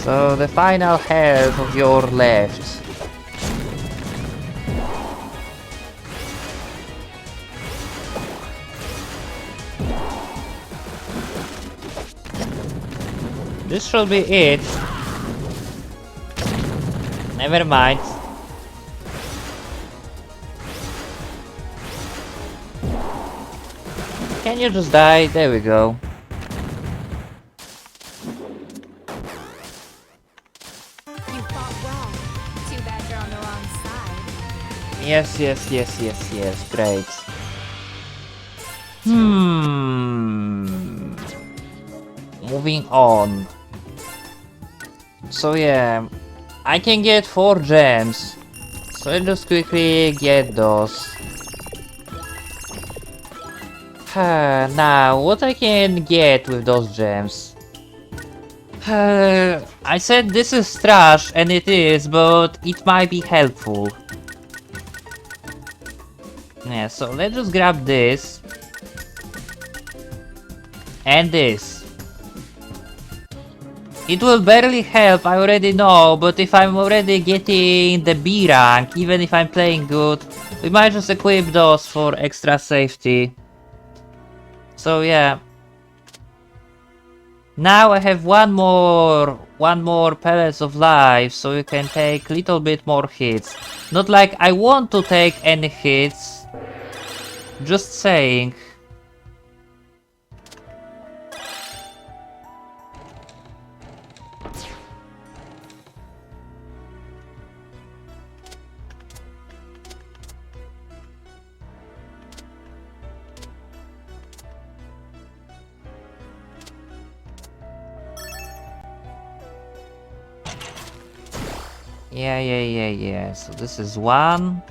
So the final health of your left. This should be it. Never mind. Can you just die? There we go. You fought well. Too bad you're on the wrong side. Yes, great. Moving on. So yeah, I can get 4 gems. So I'll just quickly get those. Now, what I can get with those gems? I said this is trash, and it is, but it might be helpful. Yeah, so let's just grab this. And this. It will barely help, I already know, but if I'm already getting the B rank, even if I'm playing good, we might just equip those for extra safety. So yeah. Now I have one more pellets of life, so you can take little bit more hits. Not like I want to take any hits, just saying. Yeah. So this is one.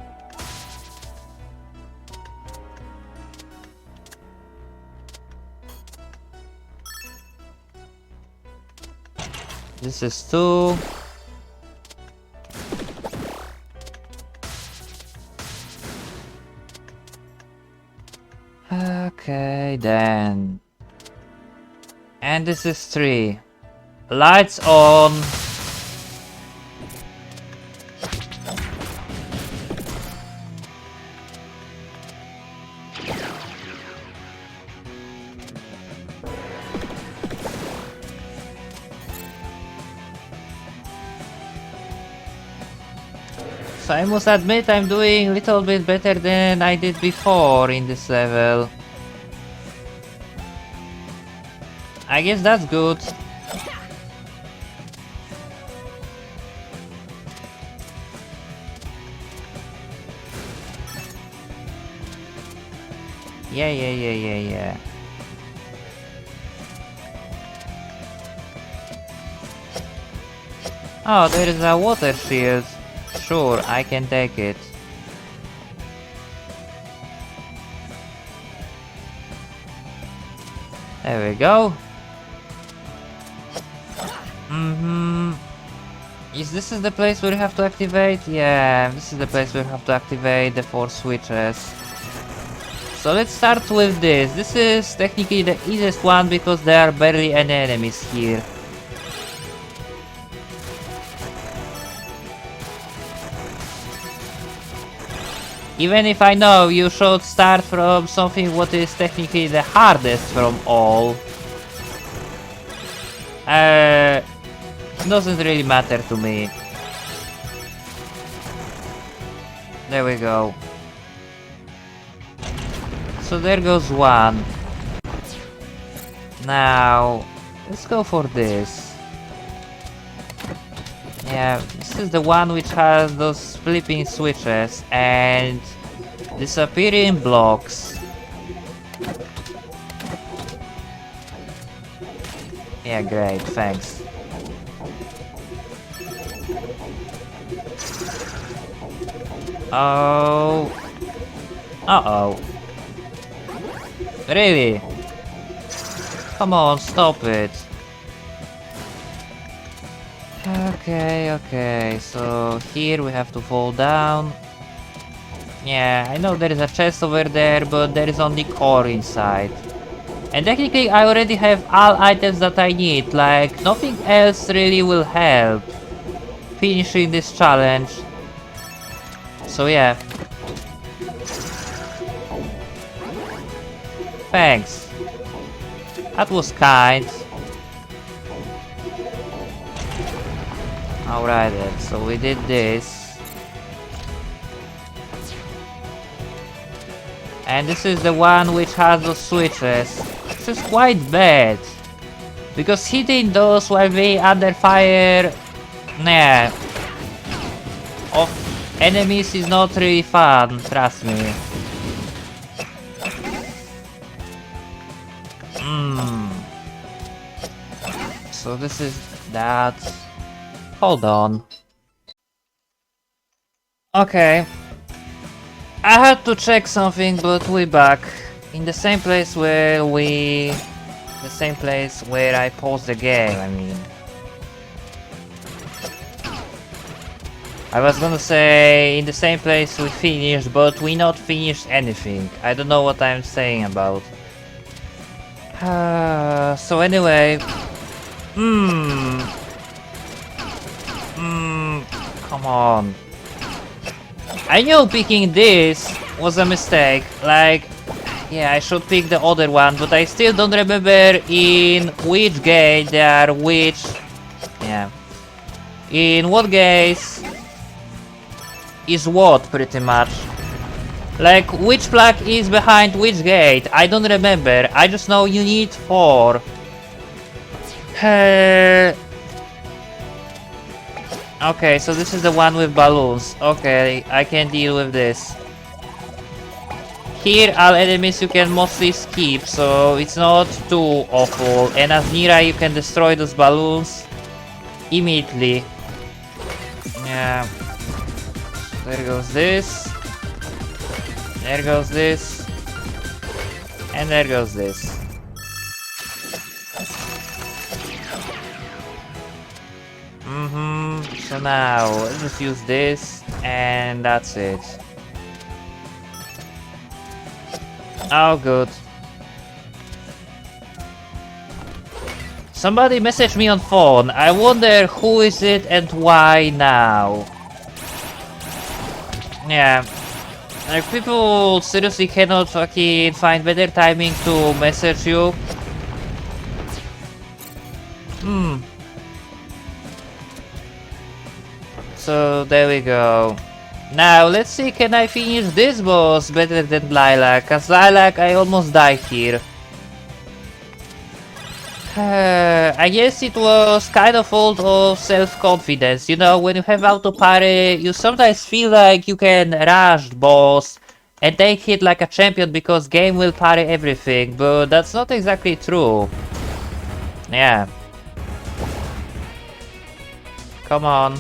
This is two. Okay, then. And this is three. Lights on. So I must admit I'm doing a little bit better than I did before in this level. I guess that's good. Yeah. Oh, there is a water shield. Sure, I can take it. There we go. Is this the place where you have to activate? Yeah, this is the place where you have to activate the 4 switches. So let's start with this. This is technically the easiest one because there are barely any enemies here. Even if I know you should start from something what is technically the hardest from all. Doesn't really matter to me. There we go. So there goes one. Now, let's go for this. Yeah, this is the one which has those flipping switches and disappearing blocks. Yeah, great, thanks. Oh. Uh-oh. Really? Come on, stop it. Okay, so here we have to fall down. Yeah, I know there is a chest over there, but there is only core inside. And technically I already have all items that I need, like nothing else really will help finishing this challenge. So yeah. Thanks. That was kind. Alright then, so we did this. And this is the one which has those switches. This is quite bad. Because hitting those while being under fire... Nah. Of enemies is not really fun, trust me. So this is that. Hold on. Okay. I had to check something, but we're back. In the same place where the same place where I paused the game, I mean. I was gonna say in the same place we finished, but we not finished anything. I don't know what I'm saying about. So anyway. Come on. I knew picking this was a mistake. Like, yeah, I should pick the other one, but I still don't remember in which gate there are which. Yeah. In what gates is what, pretty much. Like, which flag is behind which gate? I don't remember. I just know you need 4. Okay, so this is the one with balloons. Okay, I can deal with this. Here, all enemies you can mostly skip, so it's not too awful. And as Neera, you can destroy those balloons immediately. Yeah. There goes this. There goes this. And there goes this. So now, let's just use this, and that's it. Oh, good. Somebody messaged me on phone. I wonder who is it and why now. Yeah. Like, people seriously cannot fucking find better timing to message you. So there we go. Now let's see, can I finish this boss better than Lilac? Cause Lilac, I almost died here. I guess it was kind of fault of self-confidence. You know, when you have auto parry, you sometimes feel like you can rush the boss and take hit like a champion because game will parry everything, but that's not exactly true. Yeah. Come on.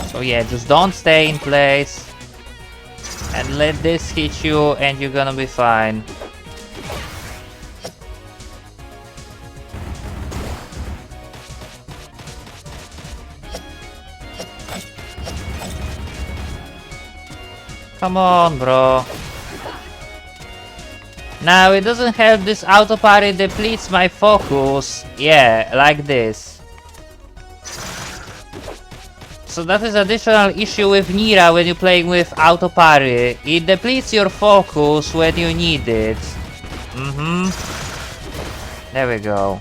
So yeah, just don't stay in place and let this hit you and you're gonna be fine. Come on, bro. Now it doesn't help this auto parry depletes my focus. Yeah, like this. So that is additional issue with Neera when you're playing with auto parry. It depletes your focus when you need it. There we go.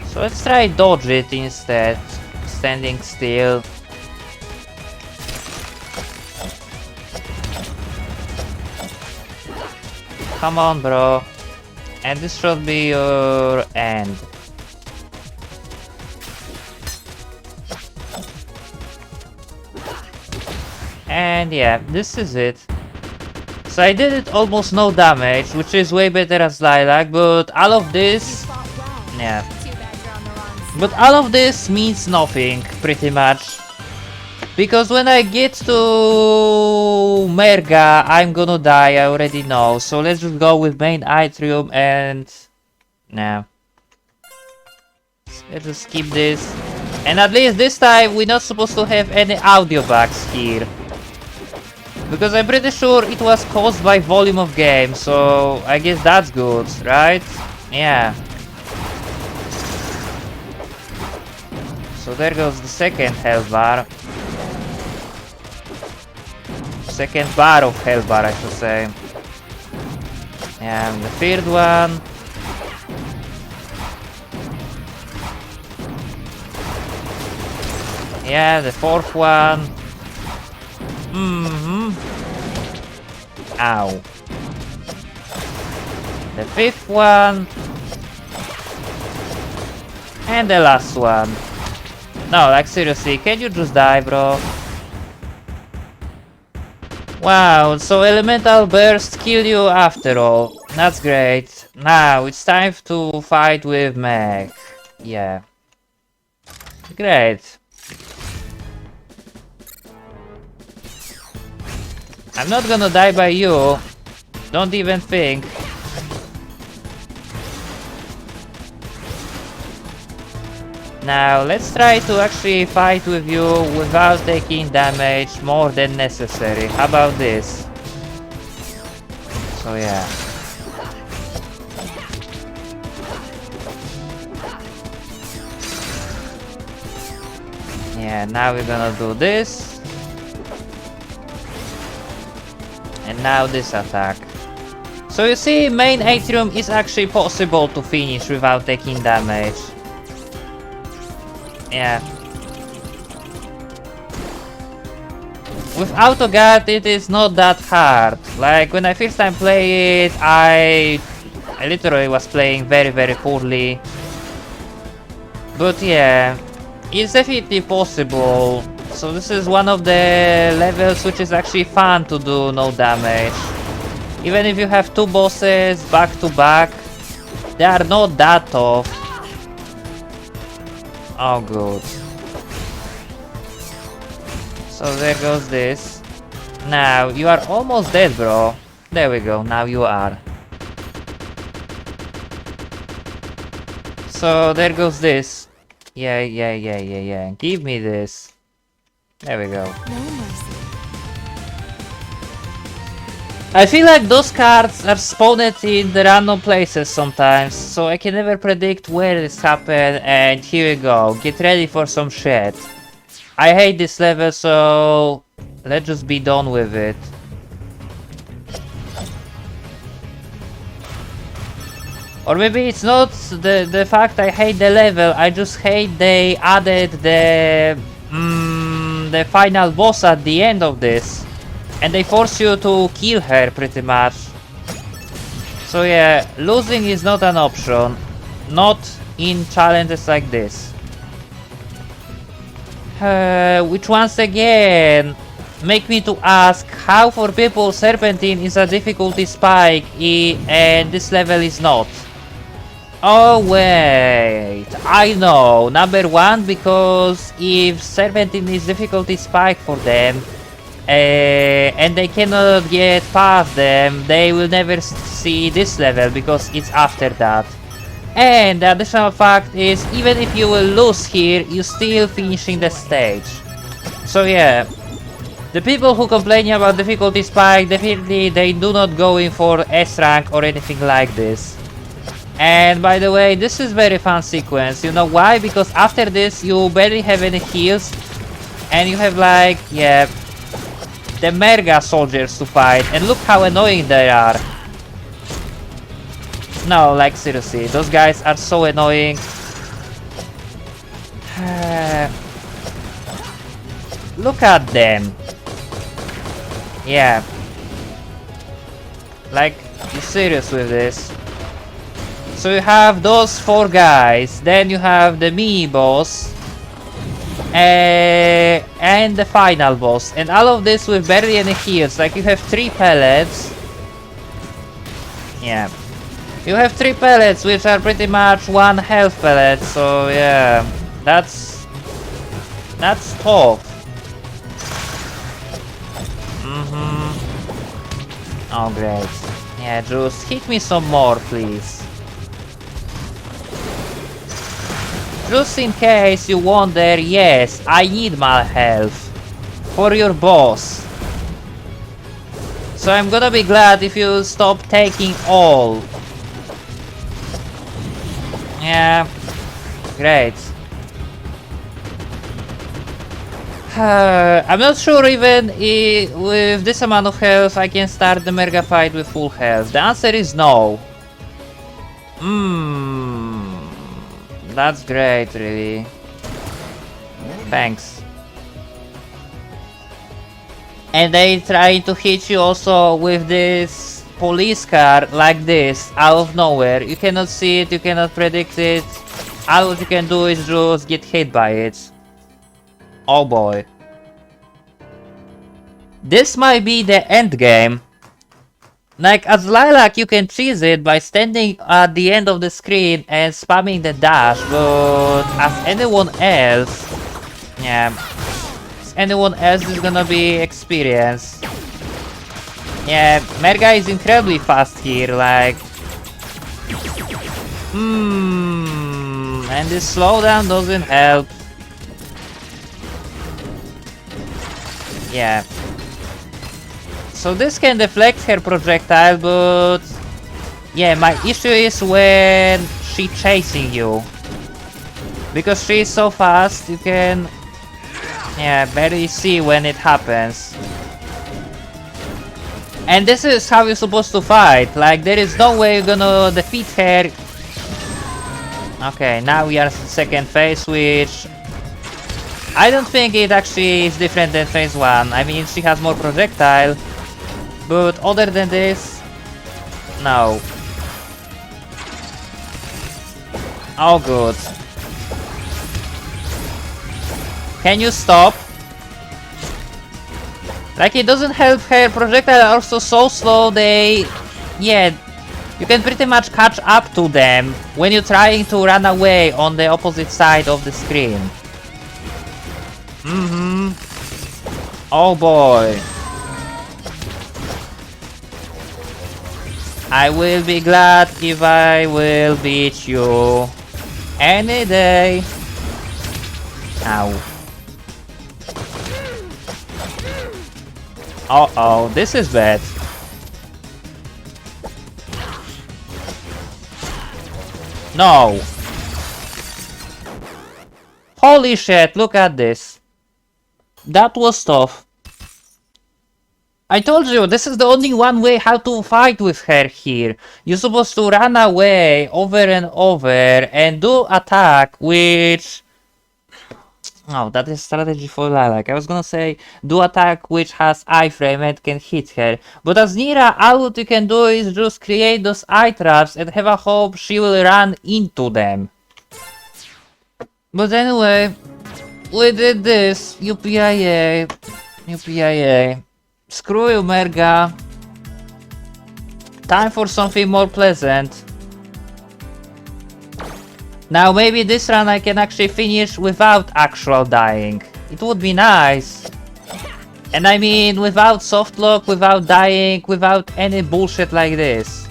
So let's try dodge it instead. Standing still. Come on, bro. And this should be your end. And yeah, this is it. So I did it almost no damage, which is way better as Lilac, but all of this... Fought well. Yeah. Too bad you're on the wrong side. But all of this means nothing, pretty much. Because when I get to Merga, I'm gonna die, I already know. So let's just go with main atrium and... Nah. Let's just skip this. And at least this time, we're not supposed to have any audio bugs here. Because I'm pretty sure it was caused by volume of game, so I guess that's good, right? Yeah. So there goes the second health bar. Second bar of health bar, I should say. And the third one. Yeah, the fourth one. Ow. The fifth one. And the last one. No, like seriously, can you just die, bro? Wow, so elemental bursts kill you after all. That's great. Now it's time to fight with Meg. Yeah. Great. I'm not gonna die by you. Don't even think. Now let's try to actually fight with you without taking damage more than necessary. How about this? So yeah. Yeah, now we're gonna do this. And now this attack. So you see, main atrium is actually possible to finish without taking damage. Yeah. With auto guard it is not that hard. Like when I first time play it, I literally was playing very poorly. But yeah, it's definitely possible. So this is one of the levels which is actually fun to do no damage. Even if you have two bosses back to back, they are not that tough. Oh, good. So there goes this. Now, you are almost dead, bro. There we go, now you are. So there goes this. Yeah. Give me this. There we go. No mercy. I feel like those cards are spawned in the random places sometimes, so I can never predict where this happened, and here we go. Get ready for some shit. I hate this level, so let's just be done with it. Or maybe it's not the fact I hate the level, I just hate they added the final boss at the end of this. And they force you to kill her pretty much. So yeah, losing is not an option. Not in challenges like this. Which once again make me to ask how for people Serpentine is a difficulty spike and this level is not. Oh wait, I know. Number one, because if Serpentine is difficulty spike for them, and they cannot get past them, they will never see this level because it's after that. And the additional fact is, even if you will lose here, you still finishing the stage. So yeah, the people who complain about difficulty spike, definitely they do not go in for S rank or anything like this. And by the way, this is very fun sequence. You know why? Because after this you barely have any heals, and you have like, yeah, the Merga soldiers to fight, and look how annoying they are. No, like seriously, those guys are so annoying. Look at them. Yeah. Like, you serious with this? So you have those 4 guys, then you have the mini boss, and the final boss, and all of this with barely any heals. Like, you have 3 pellets. Yeah, you have 3 pellets, which are pretty much 1 health pellet. So yeah, that's tough. Oh great. Yeah, just hit me some more, please. Just in case you wonder, yes, I need my health for your boss. So I'm gonna be glad if you stop taking all. Yeah, great. I'm not sure even with this amount of health I can start the Merga fight with full health. The answer is no. That's great, really. Thanks. And they try to hit you also with this police car like this, out of nowhere. You cannot see it, you cannot predict it. All what you can do is just get hit by it. Oh boy. This might be the end game. Like, as Lilac you can cheese it by standing at the end of the screen and spamming the dash, but as anyone else, yeah, anyone else is gonna be experienced. Yeah, Merga is incredibly fast here, like, and this slowdown doesn't help. Yeah. So this can deflect her projectile, but yeah, my issue is when she's chasing you. Because she's so fast, you can, yeah, barely see when it happens. And this is how you're supposed to fight. Like, there is no way you're gonna defeat her. Okay, now we are in the second phase, which I don't think it actually is different than phase 1. I mean, she has more projectile. But other than this, no. Oh good. Can you stop? Like, it doesn't help her projectile are also so slow, they... Yeah, You can pretty much catch up to them when you're trying to run away on the opposite side of the screen. Oh boy. I will be glad if I will beat you any day. Ow. Uh-oh, this is bad. No. Holy shit, look at this. That was tough. I told you, this is the only one way how to fight with her here. You're supposed to run away over and over and do attack which... Oh, that is strategy for Lilac. I was gonna say do attack which has iframe and can hit her. But as Neera, all what you can do is just create those eye traps and have a hope she will run into them. But anyway, we did this. UPIA. UPIA. Screw you, Merga. Time for something more pleasant. Now maybe this run I can actually finish without actual dying. It would be nice. And I mean without softlock, without dying, without any bullshit like this.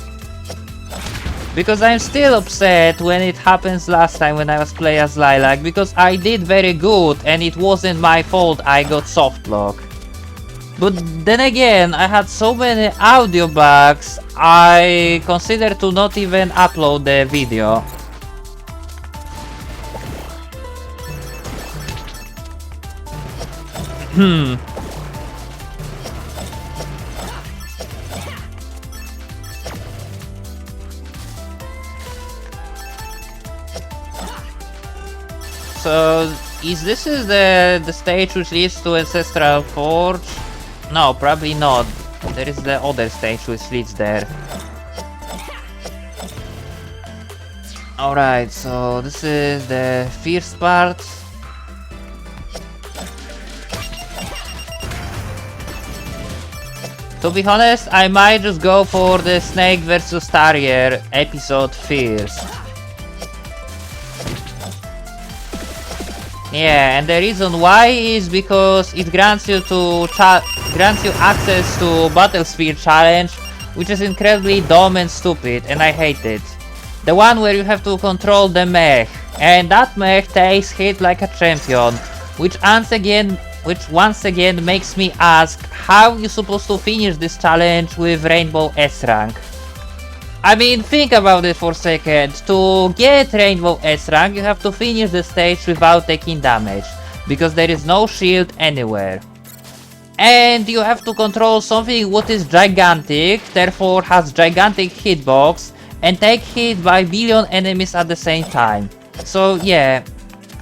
Because I'm still upset when it happens last time when I was playing as Lilac, because I did very good and it wasn't my fault I got softlock. But then again, I had so many audio bugs, I considered to not even upload the video. So, this is the stage which leads to Ancestral Forge? No, probably not. There is the other stage which leads there. Alright, so this is the first part. To be honest, I might just go for the Snake vs Terrier episode first. Yeah, and the reason why is because it grants you access to Battle Sphere challenge, which is incredibly dumb and stupid, and I hate it. The one where you have to control the mech, and that mech takes hit like a champion, which once again makes me ask how you're supposed to finish this challenge with Rainbow S rank. I mean, think about it for a second. To get Rainbow S rank, you have to finish the stage without taking damage, because there is no shield anywhere. And you have to control something what is gigantic, therefore has gigantic hitbox, and take hit by billion enemies at the same time. So yeah,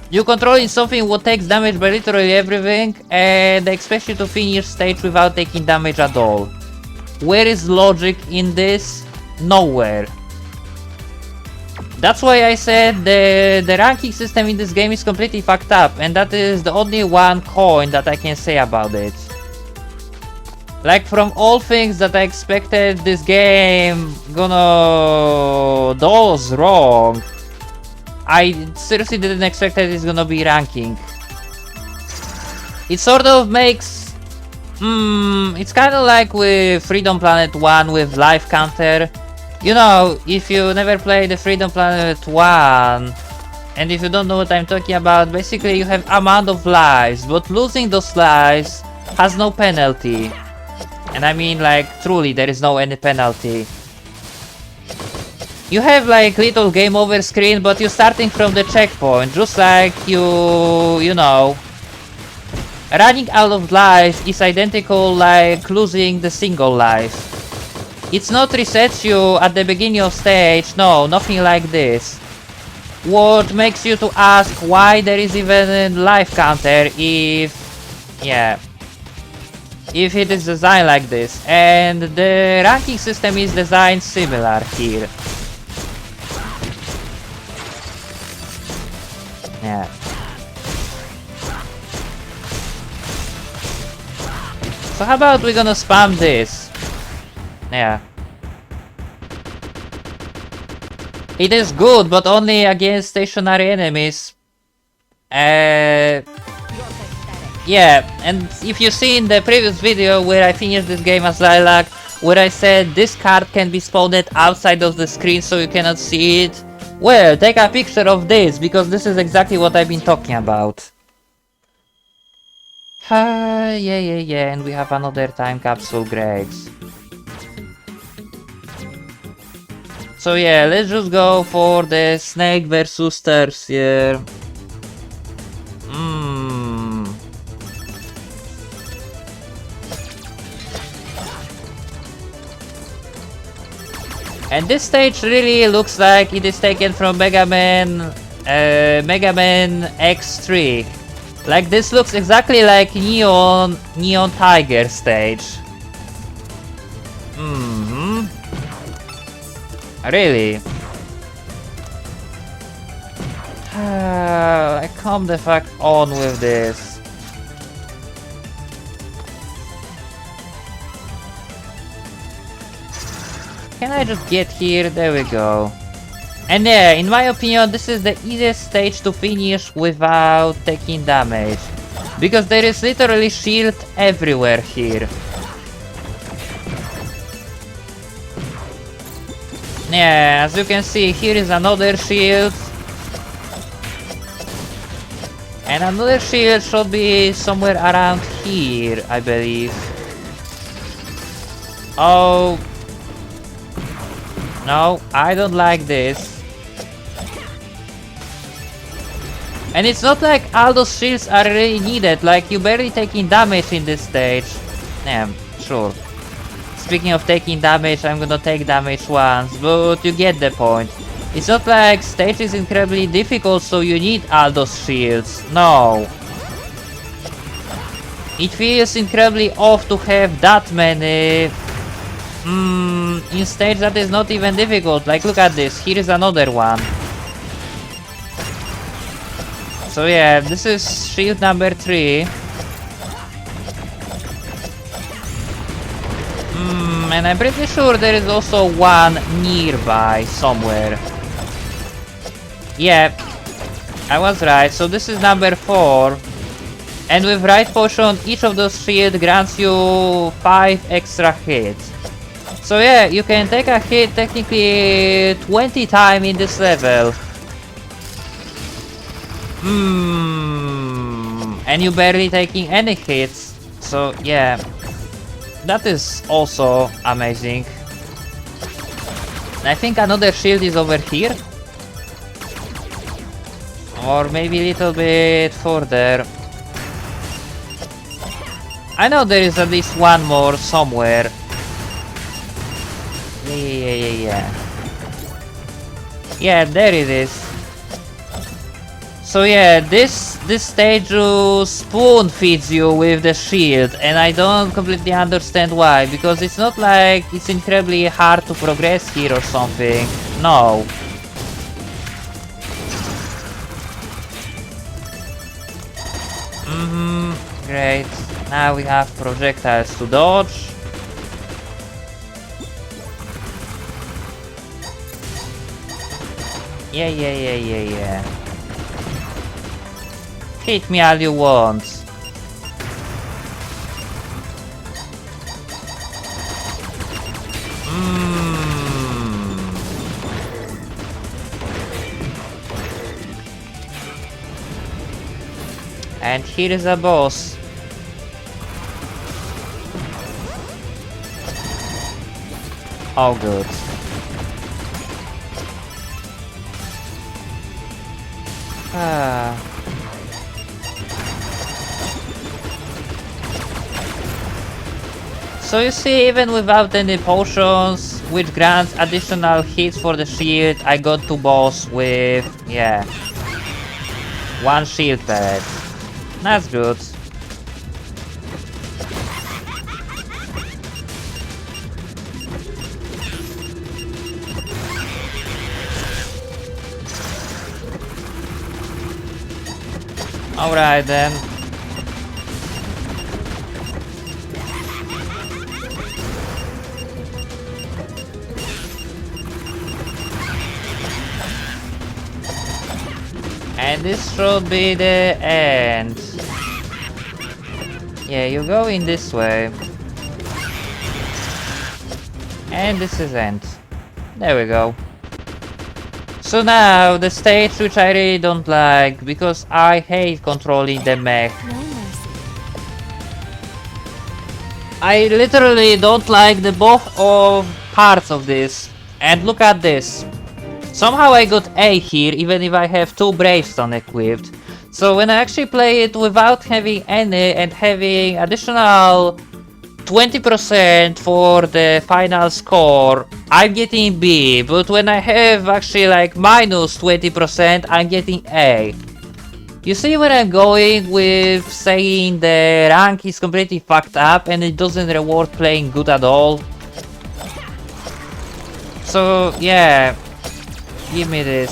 you're controlling something what takes damage by literally everything, and they expect you to finish stage without taking damage at all. Where is logic in this? Nowhere. That's why I said the ranking system in this game is completely fucked up, and that is the only one coin that I can say about it. Like, from all things that I expected this game gonna does wrong, I seriously didn't expect that it's gonna be ranking. It sort of makes... it's kinda like with Freedom Planet 1 with life counter. You know, if you never played the Freedom Planet 1, and if you don't know what I'm talking about, basically you have amount of lives, but losing those lives has no penalty. And I mean, like, truly, there is no any penalty. You have like little game over screen, but you're starting from the checkpoint, just like you know. Running out of life is identical like losing the single life. It's not resets you at the beginning of stage, no, nothing like this. What makes you to ask why there is even a life counter if... yeah. If it is designed like this. And the ranking system is designed similar here. Yeah. So how about we're gonna spam this? Yeah. It is good, but only against stationary enemies. You're pathetic. Yeah, and if you see in the previous video where I finished this game as Lilac, where I said this card can be spawned outside of the screen so you cannot see it, well, take a picture of this, because this is exactly what I've been talking about. Yeah, and we have another time capsule, great. So yeah, let's just go for the snake versus tertiary. And this stage really looks like it is taken from Mega Man X3. Like this looks exactly like Neon Tiger stage. Really? Like, come the fuck on with this. Can I just get here? There we go. And yeah, in my opinion, this is the easiest stage to finish without taking damage. Because there is literally shield everywhere here. Yeah, as you can see, here is another shield. And another shield should be somewhere around here, I believe. Oh. No, I don't like this. And it's not like all those shields are really needed, like you barely taking damage in this stage. Yeah, sure. Speaking of taking damage, I'm gonna take damage once, but you get the point. It's not like stage is incredibly difficult so you need all those shields, no. It feels incredibly off to have that many in stage that is not even difficult. Like, look at this, here is another one. So yeah, this is shield number 3. And I'm pretty sure there is also one nearby somewhere. Yeah, I was right, so this is number 4. And with right potion, each of those shields grants you 5 extra hits. So yeah, you can take a hit technically 20 times in this level. And you barely taking any hits. So yeah, that is also amazing. I think another shield is over here. Or maybe a little bit further. I know there is at least one more somewhere. Yeah. Yeah, there it is. So yeah, this stage spoon feeds you with the shield, and I don't completely understand why, because it's not like it's incredibly hard to progress here or something. No. Great. Now we have projectiles to dodge. Yeah. Hit me all you want. And here is a boss. Oh good. So you see, even without any potions, which grants additional hits for the shield, I got to boss with, yeah, 1 shield pad. That's good. Alright then. And this should be the end. Yeah, you go in this way. And this is end. There we go. So now, the stage which I really don't like, because I hate controlling the mech. No mercy. I literally don't like the both of parts of this. And look at this. Somehow I got A here, even if I have 2 Bravestone equipped. So when I actually play it without having any and having additional 20% for the final score, I'm getting B, but when I have actually like minus 20%, I'm getting A. You see where I'm going with saying the rank is completely fucked up and it doesn't reward playing good at all? So yeah, give me this.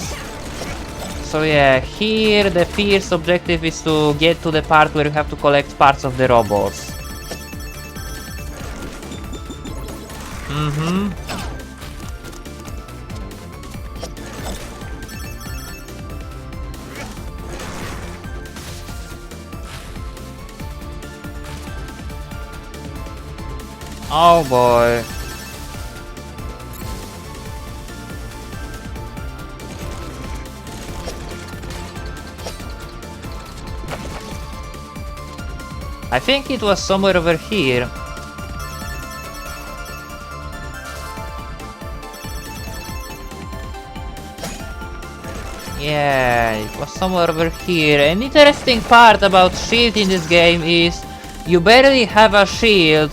So yeah, here the first objective is to get to the part where you have to collect parts of the robots. Oh boy. I think it was somewhere over here. Yeah, it was somewhere over here. An interesting part about shield in this game is you barely have a shield.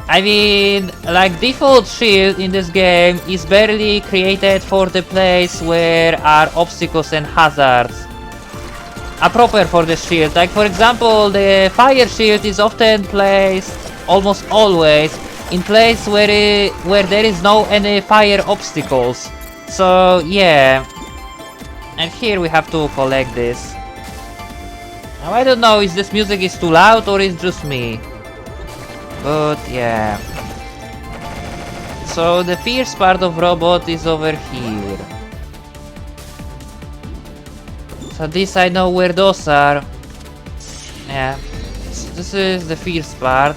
I mean, like default shield in this game is barely created for the place where are obstacles and hazards. Are proper for the shield. Like for example, the fire shield is often placed, almost always, in place where there is no any fire obstacles. So yeah. And here we have to collect this. Now I don't know if this music is too loud or it's just me. But yeah. So the first part of robot is over here. So this I know where those are. Yeah. So this is the first part.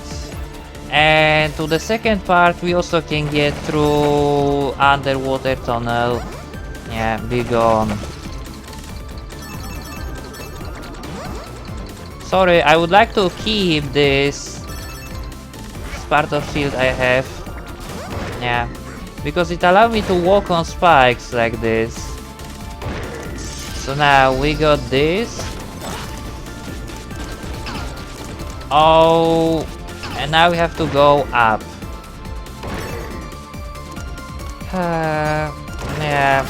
And to the second part we also can get through underwater tunnel. Yeah, be gone. Sorry, I would like to keep this part of shield I have. Yeah, because it allows me to walk on spikes like this. So now we got this. Oh, and now we have to go up. Yeah.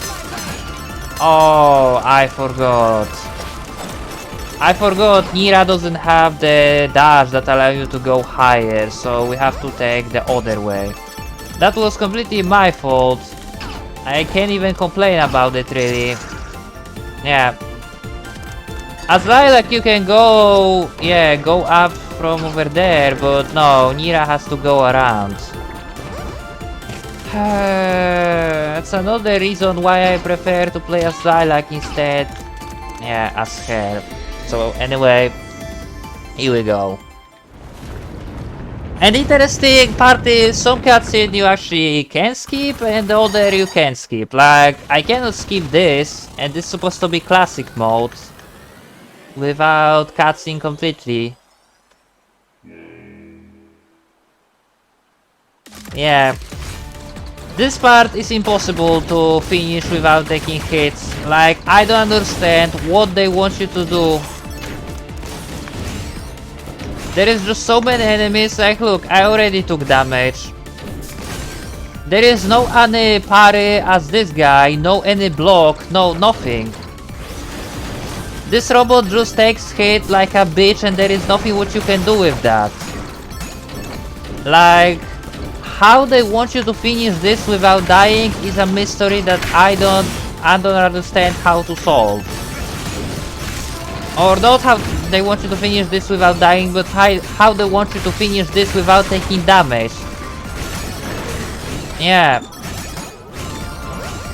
Oh, I forgot. Neera doesn't have the dash that allows you to go higher, so we have to take the other way. That was completely my fault. I can't even complain about it really. Yeah. As like you can go, yeah, go up from over there, but no, Neera has to go around. That's another reason why I prefer to play as Lilac instead. Yeah, as her. So anyway, here we go. And interesting part is some cutscene you actually can skip and the other you can skip. Like, I cannot skip this, and this is supposed to be classic mode without cutscene completely. Yeah. This part is impossible to finish without taking hits. Like, I don't understand what they want you to do. There is just so many enemies, like look, I already took damage. There is no any parry as this guy, no any block, no nothing. This robot just takes hit like a bitch and there is nothing what you can do with that. Like, how they want you to finish this without dying is a mystery that I don't understand how to solve. Or not how they want you to finish this without dying, but how they want you to finish this without taking damage. Yeah.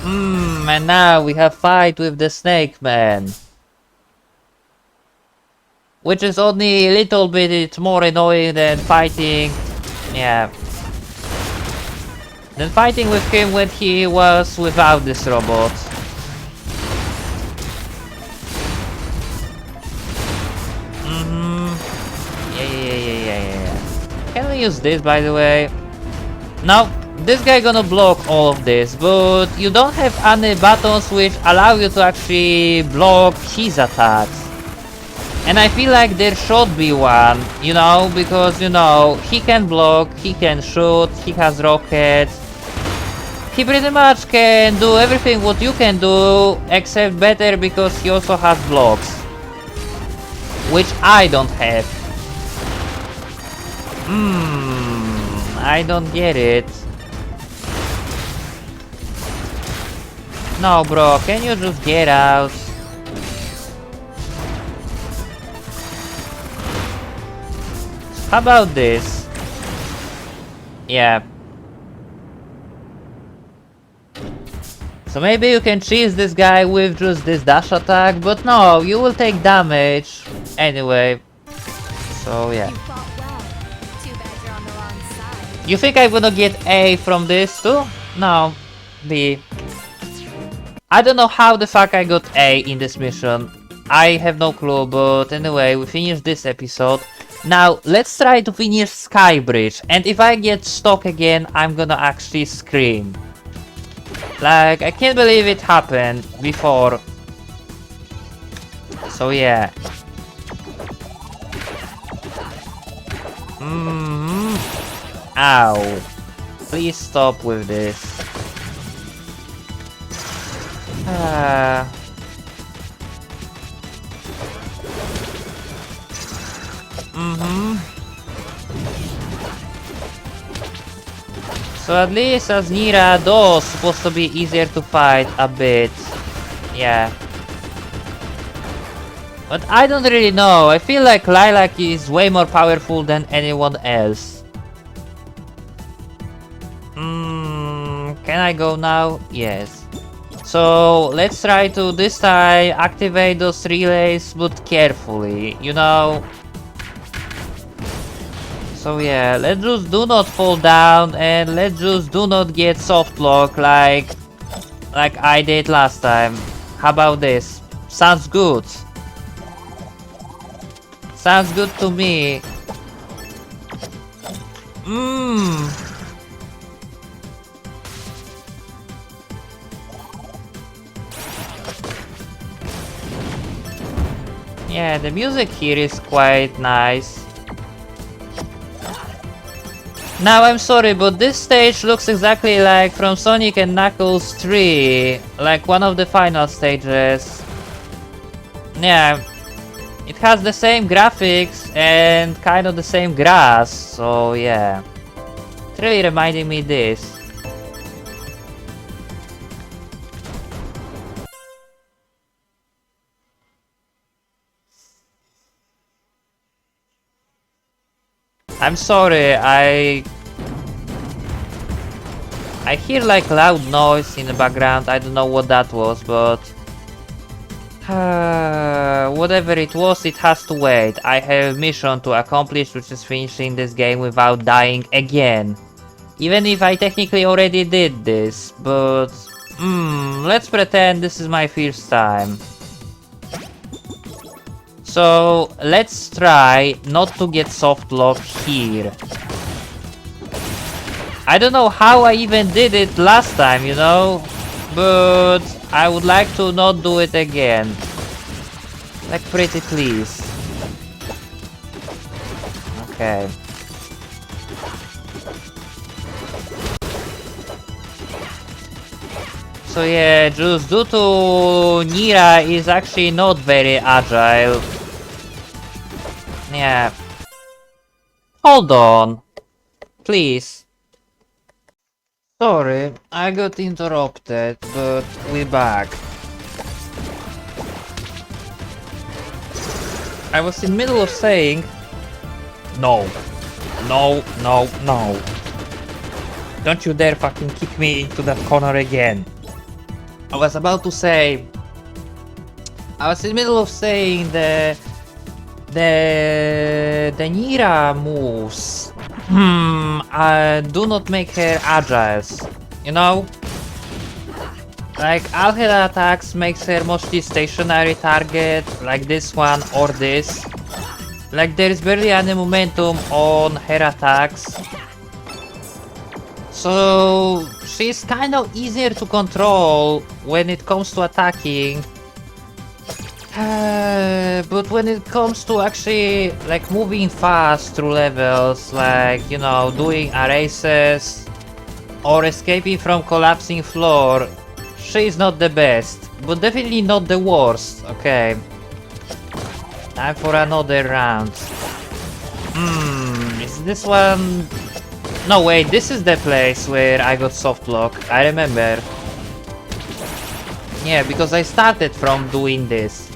And now we have fight with the snake man. which is only a little bit more annoying than fighting, yeah, than fighting with him when he was without this robot. Yeah. Can we use this, by the way? Now, this guy gonna block all of this, but you don't have any buttons which allow you to actually block his attacks. And I feel like there should be one, you know, because, you know, he can block, he can shoot, he has rockets. He pretty much can do everything what you can do, except better because he also has blocks. Which I don't have. I don't get it. No, bro, can you just get out? How about this? Yeah. So maybe you can cheese this guy with just this dash attack, but no, you will take damage anyway. So yeah. You fought well. Too bad you're on the wrong side. You think I'm gonna get A from this too? No, B. I don't know how the fuck I got A in this mission. I have no clue, but anyway, we finished this episode. Now, let's try to finish Skybridge, and if I get stuck again, I'm gonna actually scream. Like, I can't believe it happened before. So yeah. Ow. Please stop with this. So at least as Neera, those supposed to be easier to fight a bit. Yeah. But I don't really know. I feel like Lilac is way more powerful than anyone else. Can I go now? Yes. So let's try to this time activate those relays, but carefully, you know. So yeah, let's just do not fall down and let's just do not get soft lock like I did last time. How about this? Sounds good. Sounds good to me. Yeah, the music here is quite nice. Now I'm sorry, but this stage looks exactly like from Sonic and Knuckles 3, like one of the final stages. Yeah, it has the same graphics and kind of the same grass, so yeah. It's really reminding me this. I'm sorry, I hear like loud noise in the background. I don't know what that was, but whatever it was, it has to wait. I have a mission to accomplish, which is finishing this game without dying again. Even if I technically already did this, but let's pretend this is my first time. So let's try not to get soft lock here. I don't know how I even did it last time, you know, but I would like to not do it again. Like pretty please. Okay. So yeah, just due to Neera is actually not very agile. Yeah. Hold on. Please. Sorry, I got interrupted, but we're back. I was in the middle of saying... No. No, no, no. Don't you dare fucking kick me into that corner again. I was about to say... I was in the middle of saying The Neera moves do not make her agile, you know? Like, all her attacks makes her mostly stationary target, like this one or this. Like, there is barely any momentum on her attacks. So, she's kind of easier to control when it comes to attacking. But when it comes to actually, like, moving fast through levels, like, you know, doing races or escaping from collapsing floor, she's not the best, but definitely not the worst. Okay. Time for another round. Is this one... No, wait, this is the place where I got soft lock. I remember. Yeah, because I started from doing this.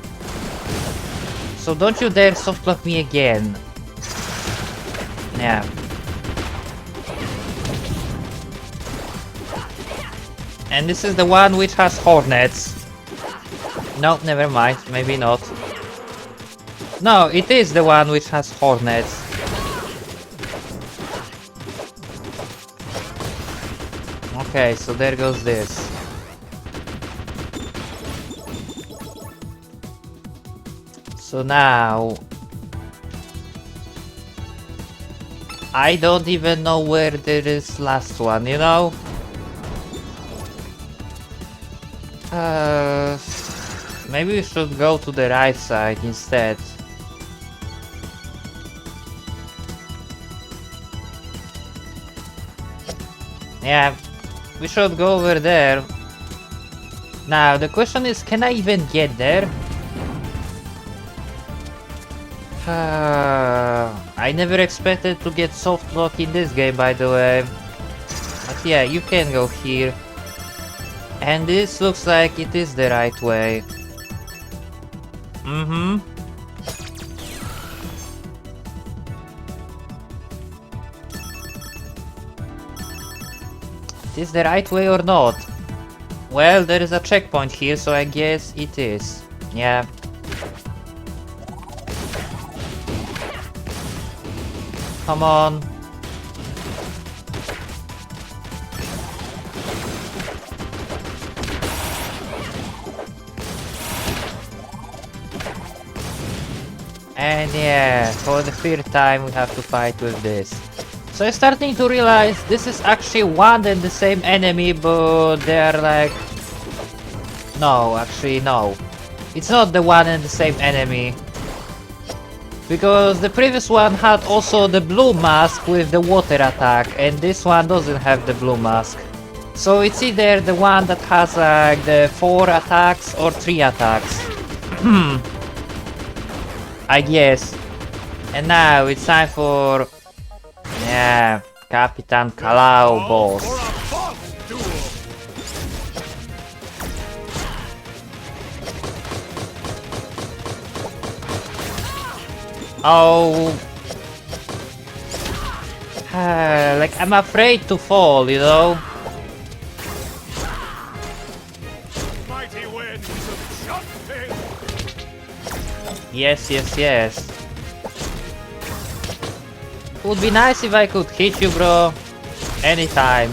So don't you dare soft lock me again. Yeah. And this is the one which has hornets. No, never mind, maybe not. No, it is the one which has hornets. Okay, so there goes this. So now... I don't even know where there is last one, you know? Maybe we should go to the right side instead. Yeah, we should go over there. Now, the question is, can I even get there? I never expected to get soft lock in this game, by the way. But yeah, you can go here. And this looks like it is the right way. It is the right way or not? Well, there is a checkpoint here, so I guess it is. Yeah. Come on. And yeah, for the third time we have to fight with this. So I'm starting to realize this is actually one and the same enemy, but they are like... No, actually no. It's not the one and the same enemy. Because the previous one had also the blue mask with the water attack, and this one doesn't have the blue mask. So it's either the one that has like the 4 attacks or 3 attacks. I guess. And now it's time for... Yeah, Capitan Kalau boss. Oh... like, I'm afraid to fall, you know? Mighty winds of justice. Yes, yes, yes. Would be nice if I could hit you, bro. Anytime.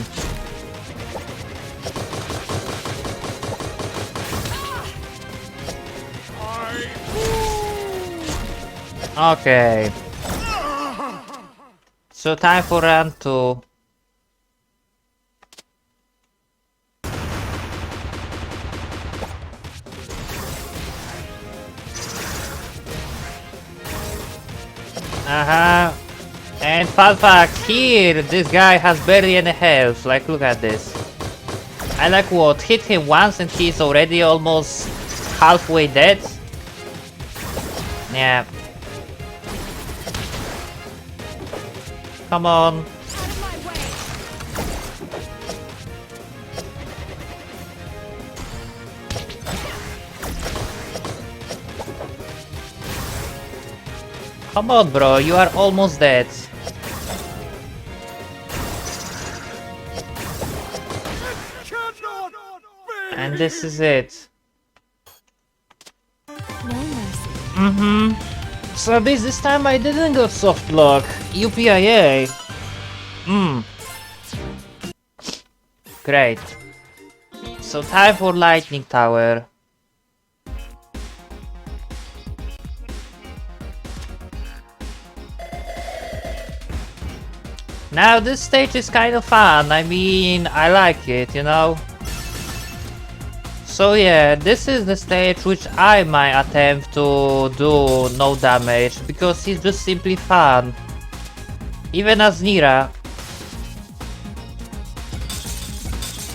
Okay. So time for round 2. And fun fact, here, this guy has barely any health. Like, look at this. I like what, hit him once and he's already almost halfway dead? Yeah. Come on. Come on, bro, you are almost dead. And this is it. No mercy. So this time I didn't go soft lock. UPIA. Great. So time for lightning tower. Now this stage is kind of fun, I mean, I like it, you know? So yeah, this is the stage which I might attempt to do no damage, because it's just simply fun. Even as Neera.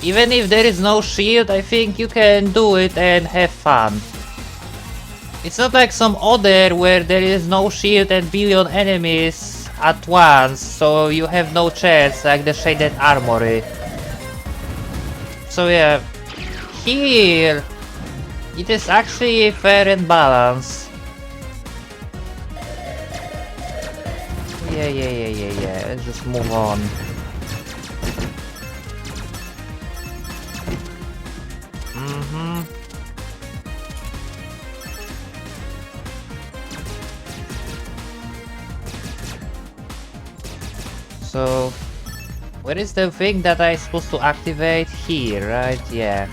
Even if there is no shield, I think you can do it and have fun. It's not like some other where there is no shield and billion enemies at once, so you have no chance, like the Shaded Armory. So yeah, here it is actually fair and balanced. Yeah, let's just move on. So, where is the thing that I'm supposed to activate? Here, right? Yeah.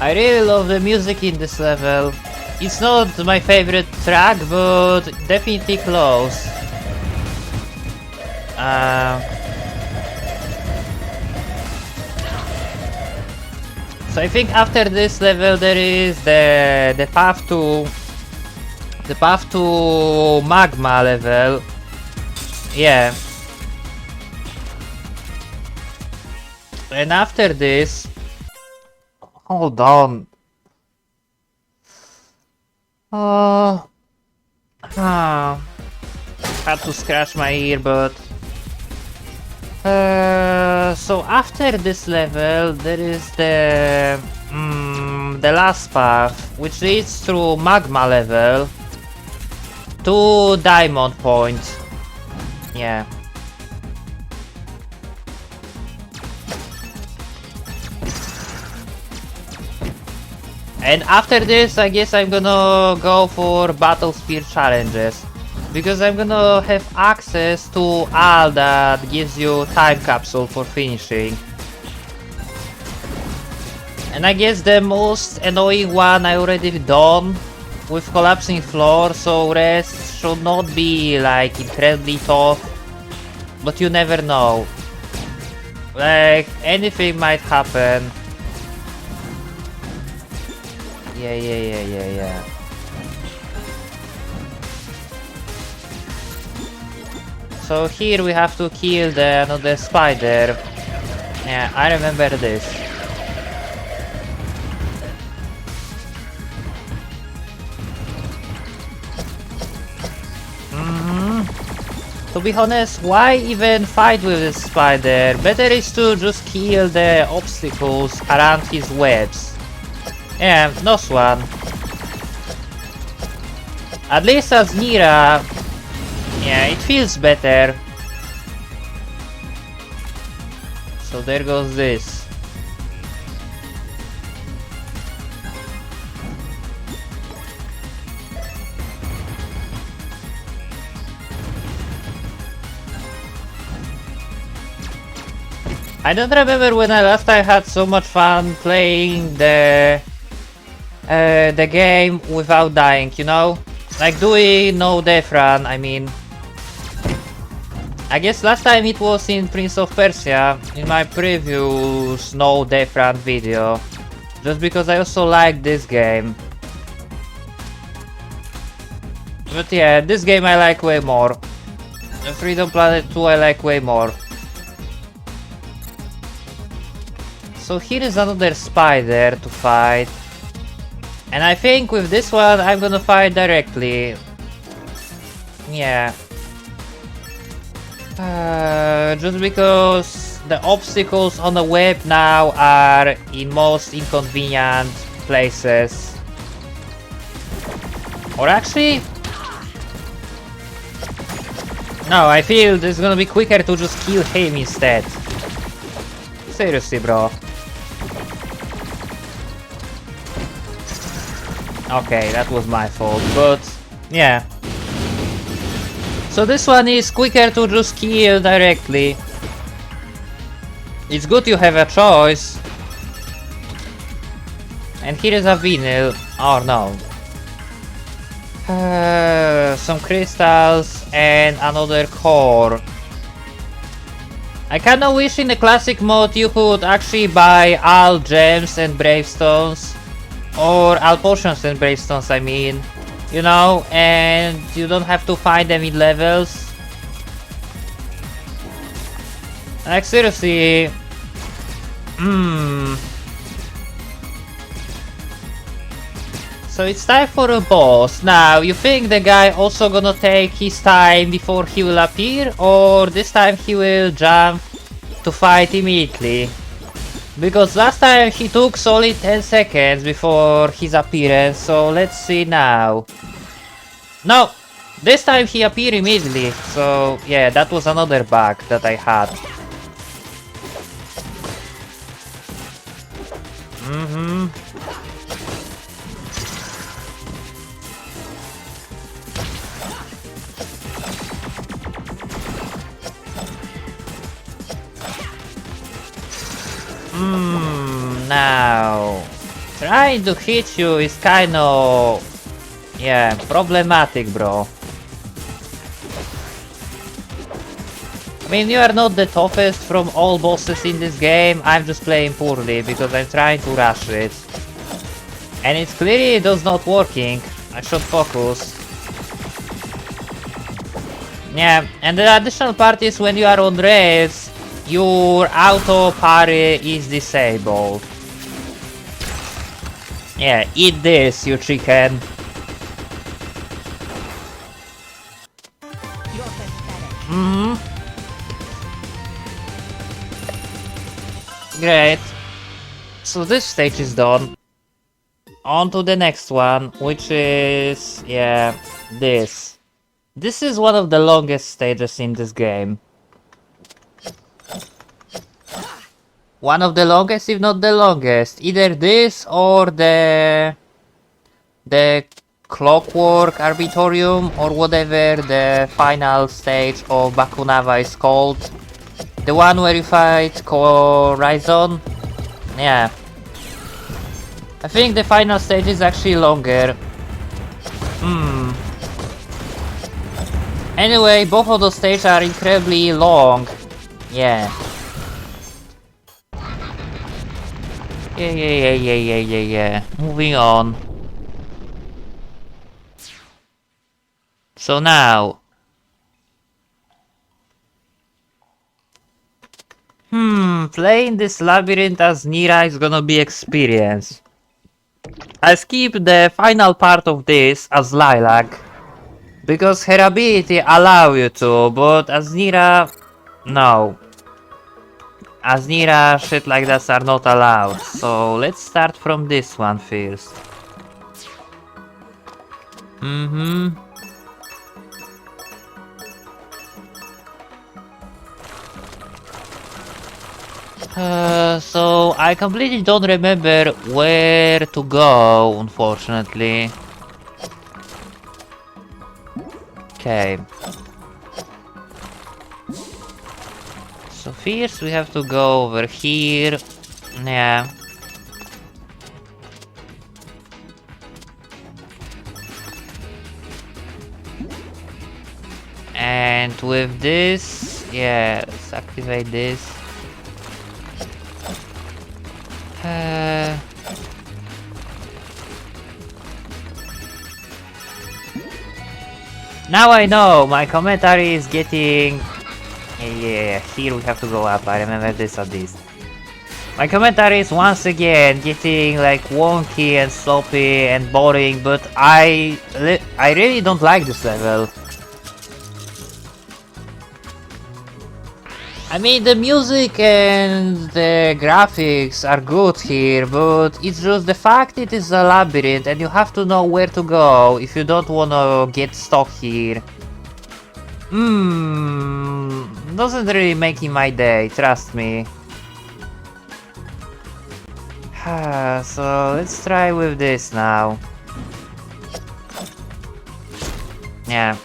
I really love the music in this level. It's not my favorite track, but definitely close. So I think after this level there is the path to magma level. Yeah. And after this, hold on. Had to scratch my ear, but so after this level there is the last path, which leads through magma level to diamond point. Yeah. And after this, I guess I'm gonna go for battle spear challenges, because I'm gonna have access to all that gives you time capsule for finishing. And I guess the most annoying one I already done with collapsing floor, so rest should not be like incredibly tough, but you never know. Like, anything might happen. Yeah. So here we have to kill another spider. Yeah, I remember this. To be honest, why even fight with this spider? Better is to just kill the obstacles around his webs. Yeah, nice one. At least as Neera, yeah, it feels better. So there goes this. I don't remember when I last time had so much fun playing the game without dying, you know? Like doing no death run, I mean. I guess last time it was in Prince of Persia, in my previous no death run video. Just because I also like this game. But yeah, this game I like way more. Freedom Planet 2 I like way more. So here is another spider to fight. And I think with this one I'm gonna fight directly. Yeah. Just because the obstacles on the web now are in most inconvenient places. Or actually, No, I feel it's gonna be quicker to just kill him instead. Seriously, bro. Okay, that was my fault, but yeah. So this one is quicker to just kill directly. It's good you have a choice. And here is a vinyl. Oh no. Some crystals and another core. I kinda wish in the classic mode you could actually buy all gems and bravestones. Or all potions and bravestones, I mean. You know, and you don't have to find them in levels. Like seriously. So it's time for a boss. Now, you think the guy also gonna take his time before he will appear? Or this time he will jump to fight immediately? Because last time he took solid 10 seconds before his appearance, so let's see now. No! This time he appeared immediately, so yeah, that was another bug that I had. Now, trying to hit you is kind of, yeah, problematic, bro. I mean, you are not the toughest from all bosses in this game. I'm just playing poorly because I'm trying to rush it. And it's clearly does not working. I should focus. Yeah, and the additional part is when you are on rails, your auto parry is disabled. Yeah, eat this, you chicken. You're pathetic. Great. So this stage is done. On to the next one, which is, yeah, this. This is one of the longest stages in this game. One of the longest, if not the longest. Either this or the Clockwork Arbitorium, or whatever the final stage of Bakunava is called. The one where you fight Horizon. Yeah. I think the final stage is actually longer. Anyway, both of those stages are incredibly long. Yeah. Yeah. Moving on. So now. Playing this labyrinth as Neera is gonna be experience. I skipped the final part of this as Lilac. Because her ability allow you to, but as Neera, no. As Neera, shit like that are not allowed. So let's start from this one first. So I completely don't remember where to go, unfortunately. Okay. So first we have to go over here. Yeah. And with this, yeah, let's activate this. Now I know, my commentary is getting... Yeah, here we have to go up, I remember this at least. My commentary is once again getting like wonky and sloppy and boring, but I really don't like this level. I mean, the music and the graphics are good here, but it's just the fact it is a labyrinth and you have to know where to go if you don't wanna get stuck here. Doesn't really make my day, trust me. So let's try with this now. Yeah.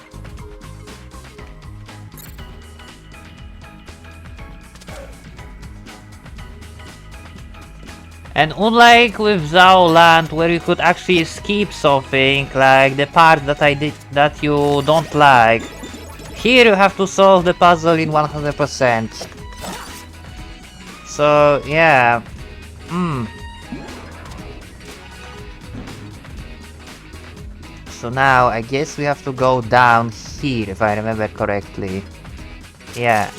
And unlike with Zao Land, where you could actually skip something, like the part that you don't like, here you have to solve the puzzle in 100%. So yeah. So now I guess we have to go down here, if I remember correctly. Yeah.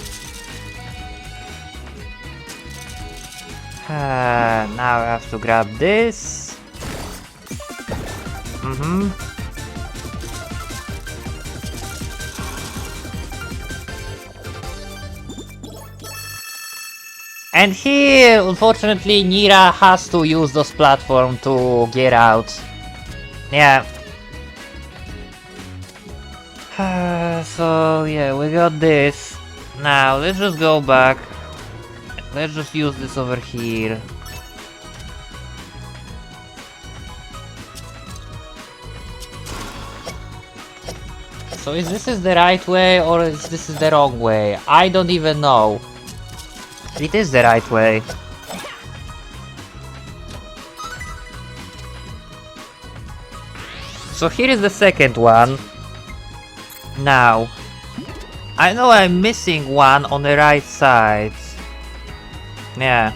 Now I have to grab this. And here, unfortunately, Neera has to use those platforms to get out. Yeah. So yeah, we got this. Now let's just go back. Let's just use this over here. So is this the right way or is this the wrong way? I don't even know. It is the right way. So here is the second one. Now, I know I'm missing one on the right side. Yeah.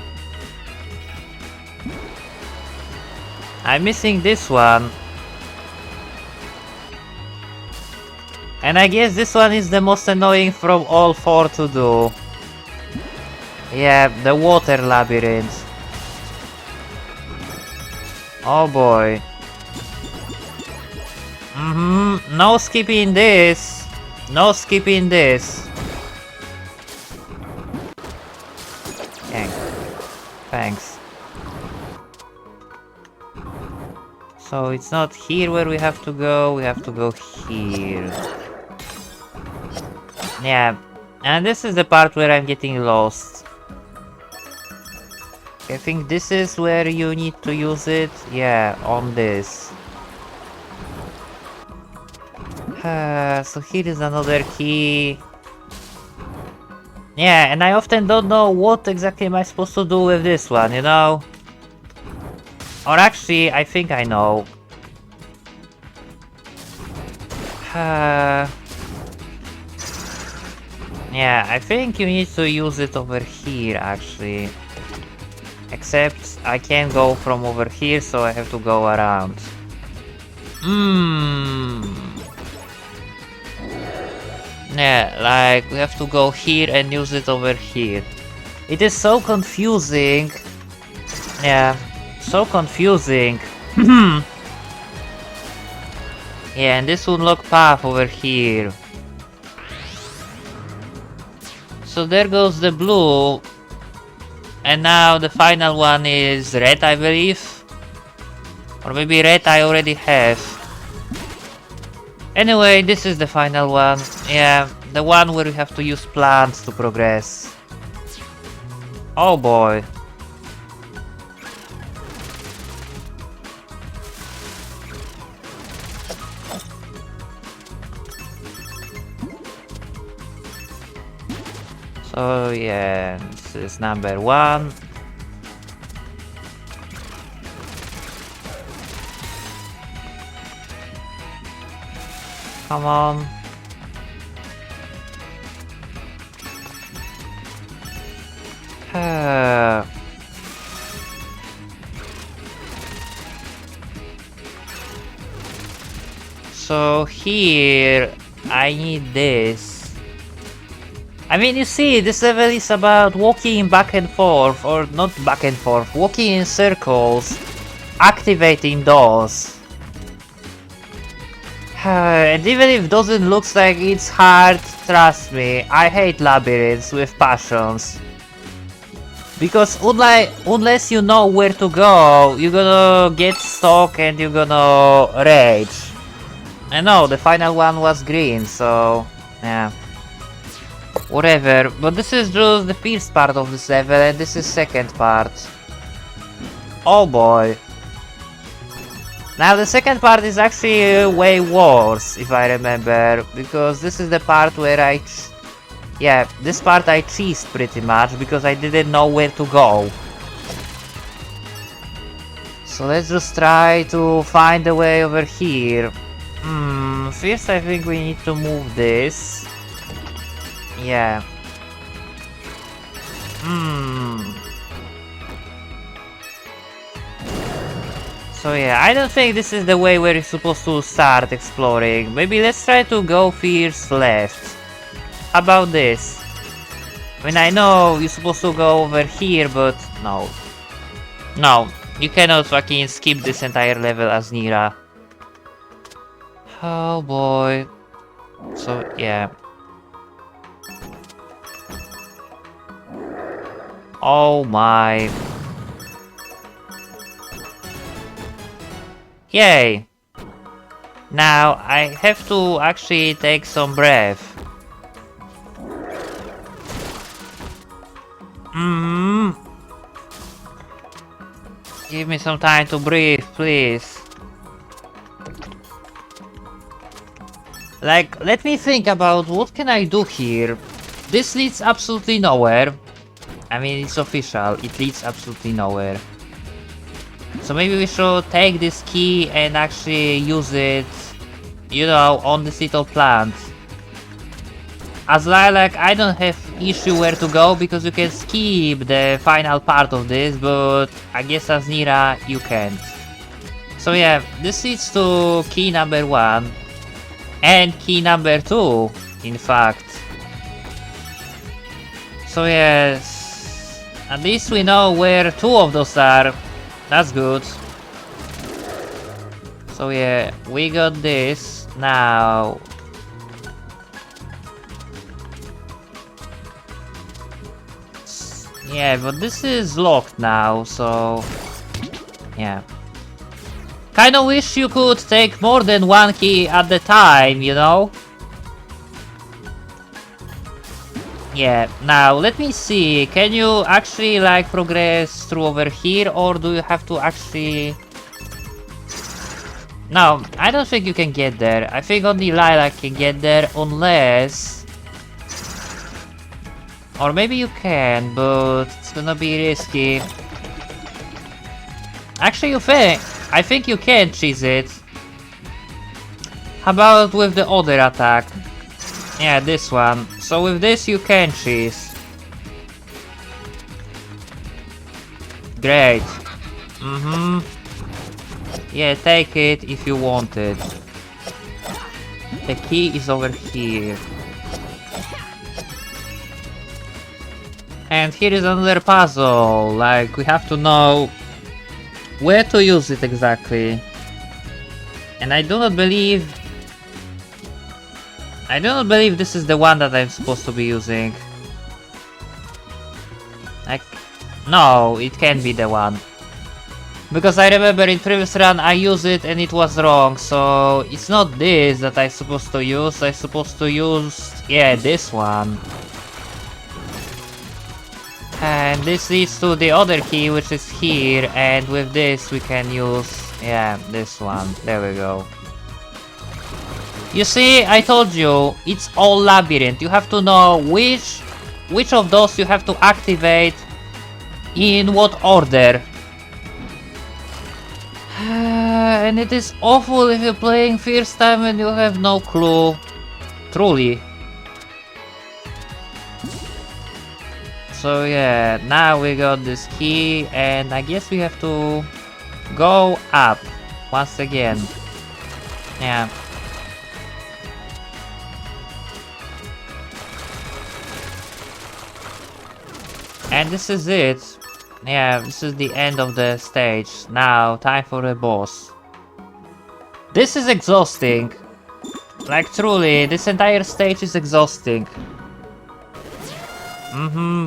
I'm missing this one. And I guess this one is the most annoying from all four to do. Yeah, the water labyrinth. Oh boy. No skipping this. No skipping this. Thanks. So it's not here where we have to go here. Yeah, and this is the part where I'm getting lost. I think this is where you need to use it. Yeah, on this. So here is another key. Yeah, and I often don't know what exactly am I supposed to do with this one, you know? Or actually, I think I know. Yeah, I think you need to use it over here, actually. Except I can't go from over here, so I have to go around. Yeah, like we have to go here and use it over here. It is so confusing. Yeah, so confusing. Yeah, and this will unlock path over here. So there goes the blue. And now the final one is red, I believe. Or maybe red I already have. Anyway, this is the final one. Yeah, the one where we have to use plants to progress. Oh boy. So yeah, this is number 1. Come on. So here I need this. I mean, you see, this level is about walking back and forth, or not back and forth, walking in circles, activating those. And even if it doesn't look like it's hard, trust me, I hate labyrinths with passions. Because unless you know where to go, you're gonna get stuck and you're gonna rage. I know, the final one was green, so yeah. Whatever, but this is just the first part of this level and this is second part. Oh boy. Now the second part is actually way worse, if I remember, because this is the part where yeah, this part I cheesed pretty much, because I didn't know where to go. So let's just try to find a way over here. First I think we need to move this. Yeah. So yeah, I don't think this is the way where you're supposed to start exploring. Maybe let's try to go first left. How about this? I mean, I know you're supposed to go over here, but no. No, you cannot fucking skip this entire level as Neera. Oh boy. So yeah. Oh my. Yay! Now I have to actually take some breath. Give me some time to breathe, please. Like, let me think about what can I do here. This leads absolutely nowhere. I mean, it's official, it leads absolutely nowhere. So maybe we should take this key and actually use it, you know, on this little plant. As Lilac, I don't have issue where to go because you can skip the final part of this, but I guess as Neera, you can't. So yeah, this leads to key number 1 and key number 2, in fact. So yes, at least we know where 2 of those are. That's good. So yeah, we got this. Now yeah, but this is locked now, so yeah. Kinda wish you could take more than 1 key at the time, you know? Yeah, now let me see, can you actually like progress through over here, or do you have to actually... No, I don't think you can get there. I think only Lilac can get there, unless... Or maybe you can, but it's gonna be risky. Actually, I think you can cheese it. How about with the other attack? Yeah, this one. So with this you can cheese. Great. Yeah, take it if you want it. The key is over here. And here is another puzzle. Like, we have to know where to use it exactly. And I do not believe this is the one that I'm supposed to be using. Like, no, it can't be the one. Because I remember in previous run I used it and it was wrong, so it's not this that I'm supposed to use. I'm supposed to use, yeah, this one. And this leads to the other key, which is here, and with this we can use, yeah, this one. There we go. You see, I told you, it's all labyrinth. You have to know which of those you have to activate in what order. And it is awful if you're playing first time and you have no clue. Truly. So yeah, now we got this key and I guess we have to go up once again. Yeah. And this is it. Yeah, this is the end of the stage. Now, time for a boss. This is exhausting. Like, truly, this entire stage is exhausting.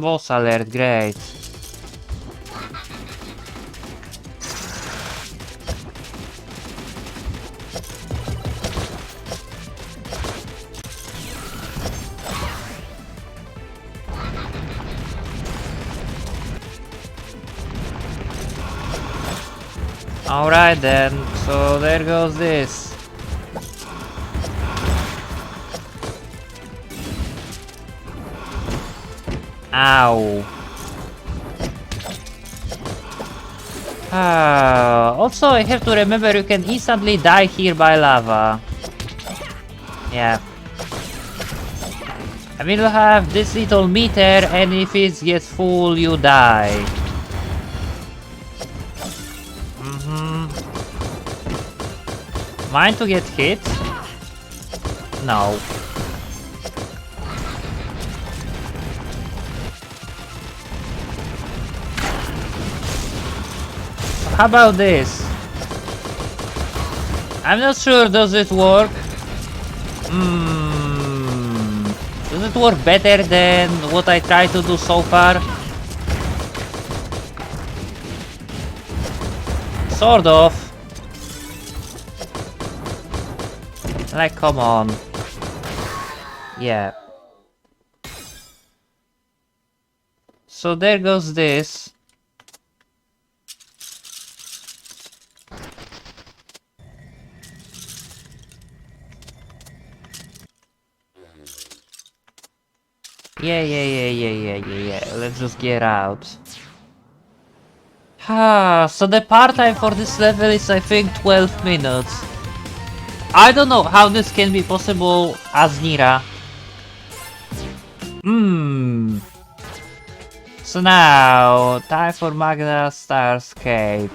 Boss alert, great. Alright then, so there goes this. Ow. Also, I have to remember you can instantly die here by lava. Yeah. I mean, you have this little meter, and if it gets full, you die. Mine to get hit? No. How about this? I'm not sure, does it work? Does it work better than what I tried to do so far? Sort of. Like, come on. Yeah. So there goes this. Yeah. Let's just get out. So the part time for this level is I think 12 minutes. I don't know how this can be possible as Neera. So now, time for Magda Starscape.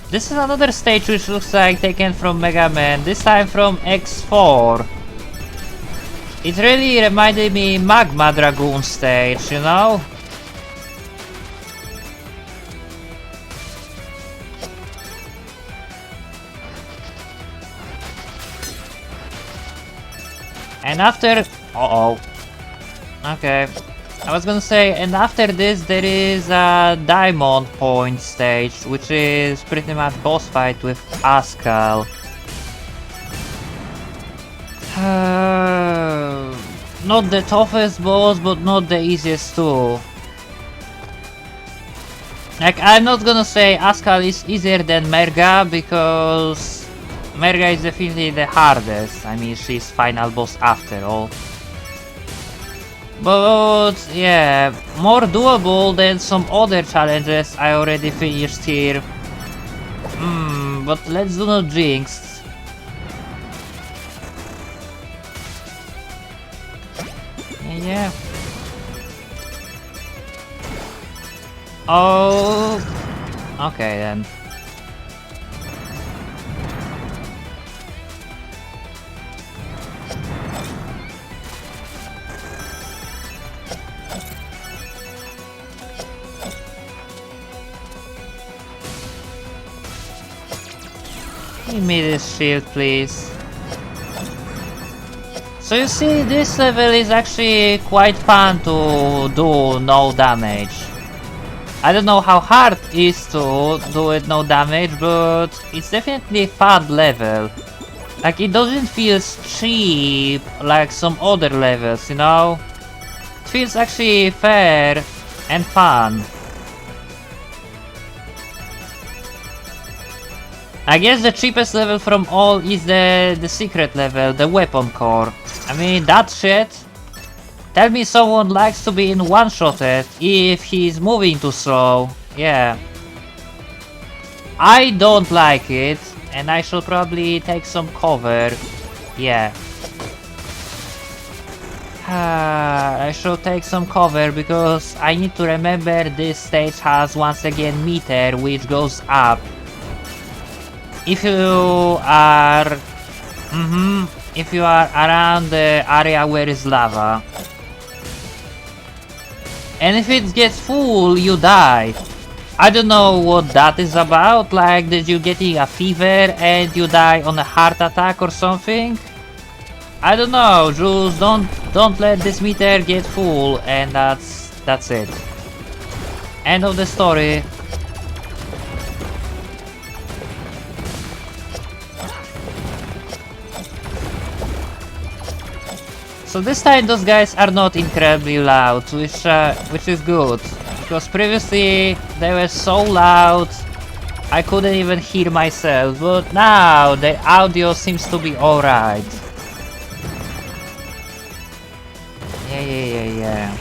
This is another stage which looks like taken from Mega Man, this time from X4. It really reminded me Magma Dragoon stage, you know? And after... Uh-oh. Okay. I was gonna say, and after this there is a Diamond Point stage, which is pretty much boss fight with Ascal. Not the toughest boss, but not the easiest too. Like, I'm not gonna say Ascal is easier than Merga, because Merga is definitely the hardest. I mean, she's final boss after all. But yeah, more doable than some other challenges I already finished here. But let's do not jinx. Yeah. Oh. Okay then. Give me this shield, please. So you see, this level is actually quite fun to do no damage. I don't know how hard it is to do it no damage, but it's definitely a fun level. Like, it doesn't feel cheap like some other levels, you know? It feels actually fair and fun. I guess the cheapest level from all is the secret level, the weapon core. I mean, that shit. Tell me someone likes to be in one-shotted if he's moving too slow. Yeah. I don't like it, and I should probably take some cover. Yeah. I should take some cover because I need to remember this stage has once again meter which goes up. If you are around the area where is lava. And if it gets full, you die. I don't know what that is about, like did you getting a fever and you die on a heart attack or something? I don't know, just don't let this meter get full, and that's it. End of the story. So this time those guys are not incredibly loud, which is good. Because previously they were so loud I couldn't even hear myself, but now the audio seems to be alright. Yeah.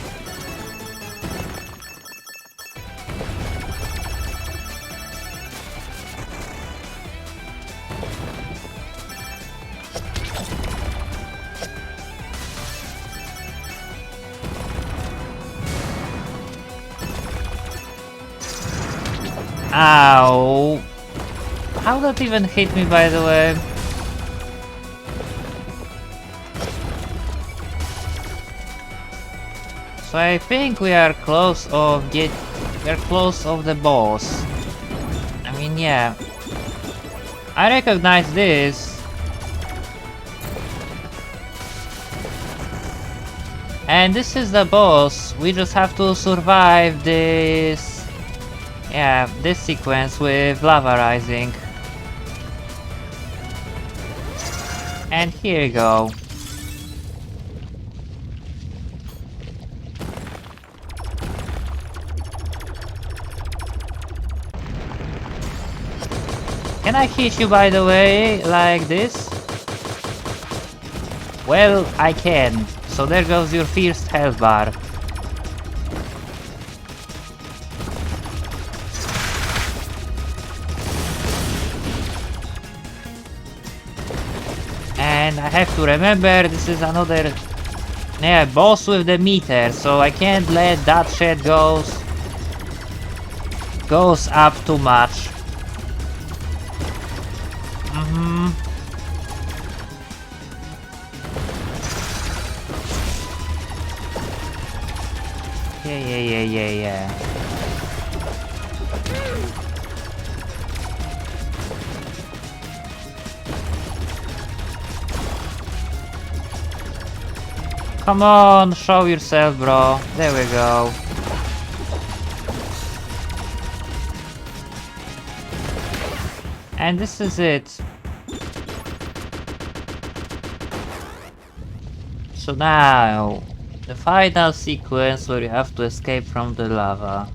Ow! How that even hit me, by the way? So I think we are close of the boss. I mean, yeah. I recognize this. And this is the boss. We just have to survive this. Yeah, this sequence with lava rising. And here you go. Can I hit you, by the way, like this? Well, I can. So there goes your first health bar. And I have to remember this is another boss with the meter, so I can't let that shit goes up too much. Yeah. Come on, show yourself, bro. There we go. And this is it. So now, the final sequence where you have to escape from the lava.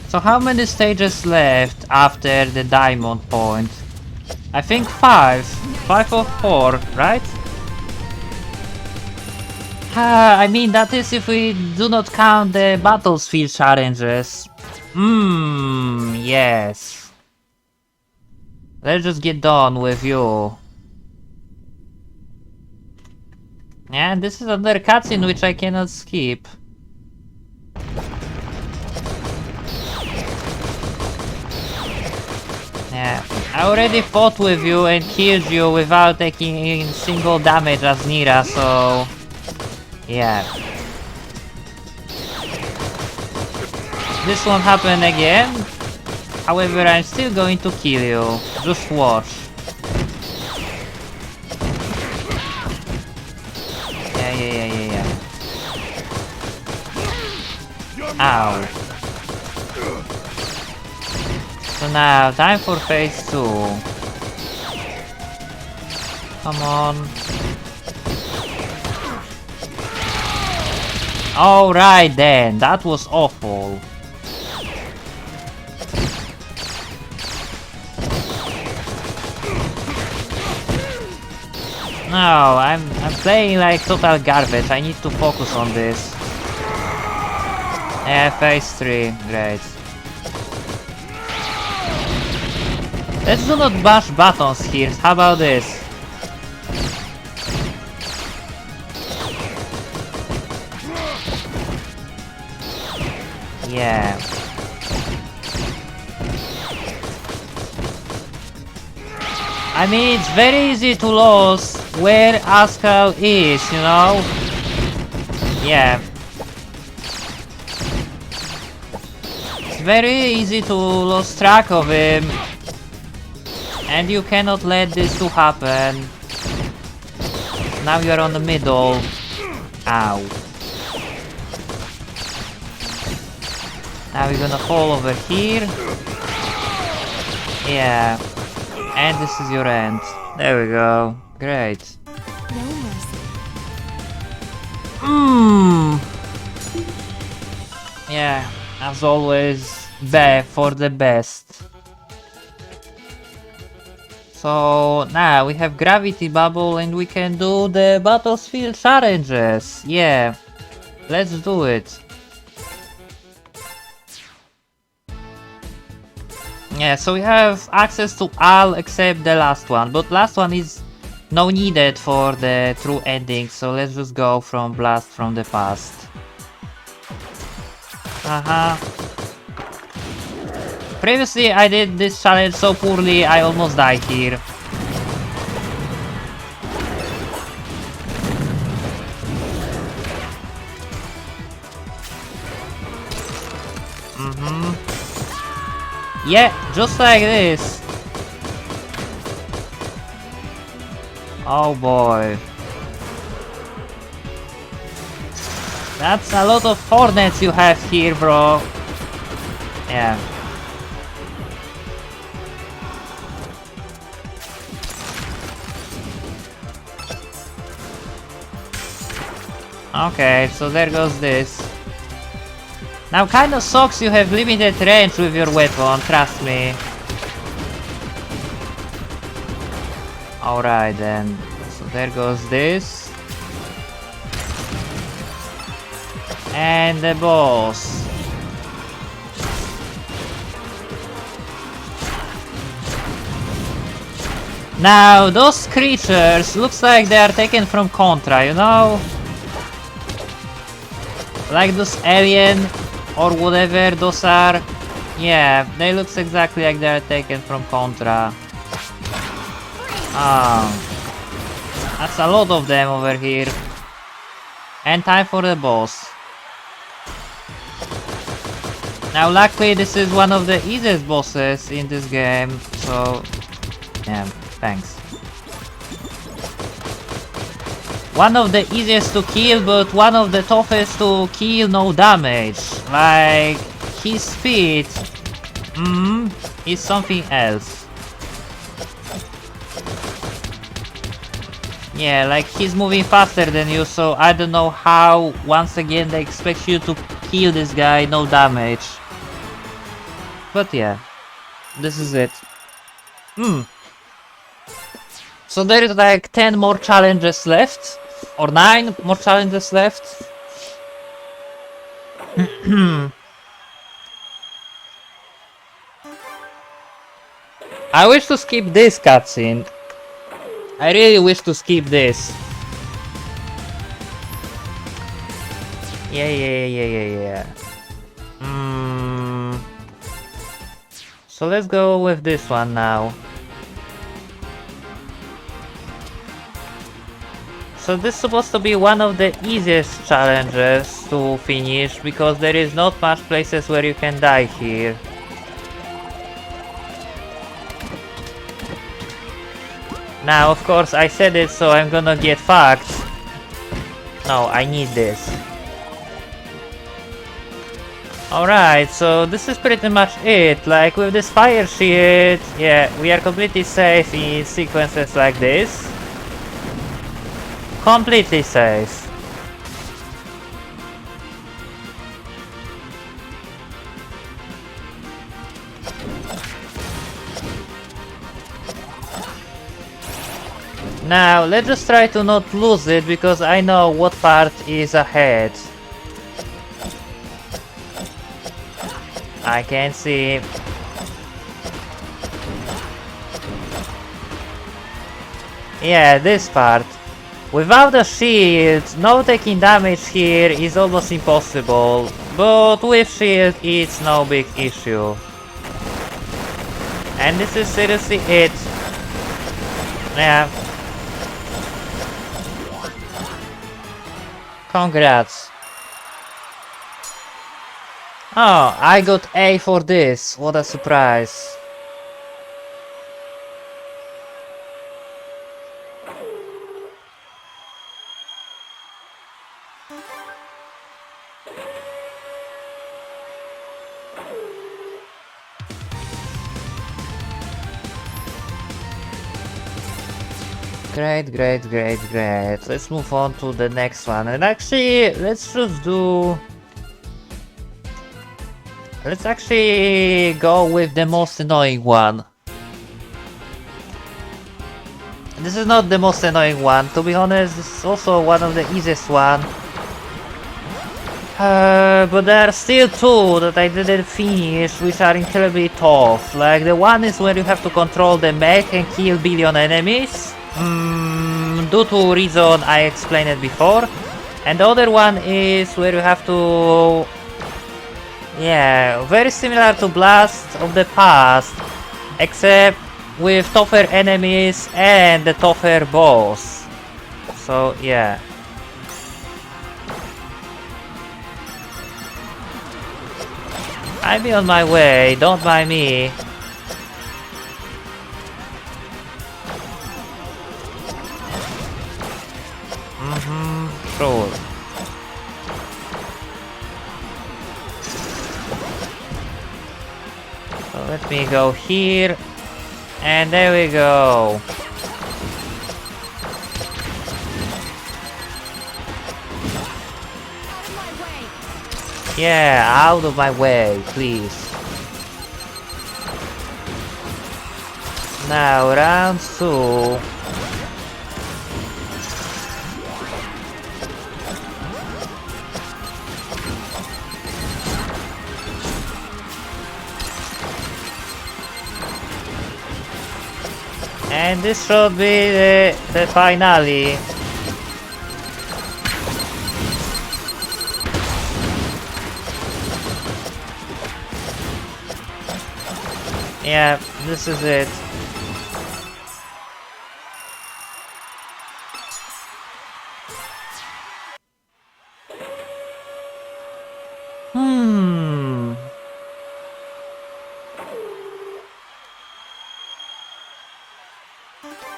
So how many stages left after the diamond point? I think 5. 5 or 4, right? I mean, that is if we do not count the battlefield challenges. Yes. Let's just get done with you. And this is another cutscene which I cannot skip. Yeah, I already fought with you and killed you without taking single damage as Neera, so... yeah. This won't happen again. However, I'm still going to kill you. Just watch. Yeah. Ow. So now, time for phase 2. Come on. Alright then, that was awful. No, I'm playing like total garbage. I need to focus on this. Yeah, phase 3, great. Let's do not bash buttons here, how about this? Yeah. I mean, it's very easy to lose where Askal is, you know? Yeah. It's very easy to lose track of him. And you cannot let this to happen. Now you're on the middle. Ow. Now we're gonna fall over here. Yeah. And this is your end. There we go. Great. No mercy. Mmm. Yeah, as always, for the best. So now we have gravity bubble and we can do the battlefield challenges. Yeah, let's do it. Yeah, so we have access to all except the last one, but last one is no needed for the true ending, so let's just go from Blast from the Past. Previously I did this challenge so poorly I almost died here. Yeah, just like this. Oh boy. That's a lot of hornets you have here, bro. Yeah. Okay, so there goes this. Now kinda sucks you have limited range with your weapon, trust me. Alright then, so there goes this. And the boss. Now those creatures looks like they are taken from Contra, you know? Like those alien or whatever those are. Yeah, they looks exactly like they are taken from Contra. That's a lot of them over here. And time for the boss. Now luckily this is one of the easiest bosses in this game, so yeah, thanks. One of the easiest to kill, but one of the toughest to kill no damage. Like, his speed is something else. Yeah, like he's moving faster than you, so I don't know how once again they expect you to kill this guy no damage. But yeah, this is it. So there is like 10 more challenges left, or 9 more challenges left. I wish to skip this cutscene. I really wish to skip this. Yeah. So let's go with this one now. So this is supposed to be one of the easiest challenges to finish because there is not much places where you can die here. Now of course I said it, so I'm gonna get fucked. No, I need this. Alright, so this is pretty much it. Like with this fire shield, yeah, we are completely safe in sequences like this. Completely safe. Now, let's just try to not lose it, because I know what part is ahead. I can see. Yeah, this part. Without a shield, no taking damage here is almost impossible, but with shield it's no big issue. And this is seriously it. Yeah. Congrats. Oh, I got A for this. What a surprise. Great, great, great, great. Let's move on to the next one. And actually, let's just do... Let's actually go with the most annoying one. This is not the most annoying one, to be honest, this is also one of the easiest one. But there are still two that I didn't finish, which are incredibly tough. Like, the one is where you have to control the mech and kill billion enemies. Due to reason I explained it before. And the other one is where you have to... Yeah, very similar to Blast of the Past, except with tougher enemies and the tougher boss. So, yeah. I'll be on my way, don't mind me. Sure. So let me go here. And there we go. Yeah, out of my way, please. Now, round 2. And this should be the finale. Yeah, this is it.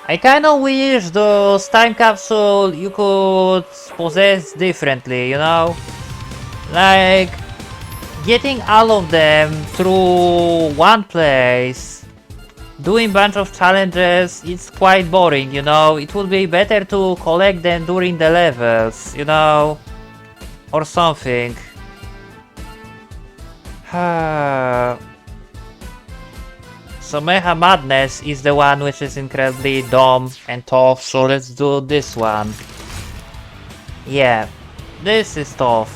I kinda wish those time capsule you could possess differently, you know? Like, getting all of them through one place, doing bunch of challenges, it's quite boring, you know? It would be better to collect them during the levels, you know? Or something. So Mecha Madness is the one which is incredibly dumb and tough, so let's do this one. Yeah, this is tough.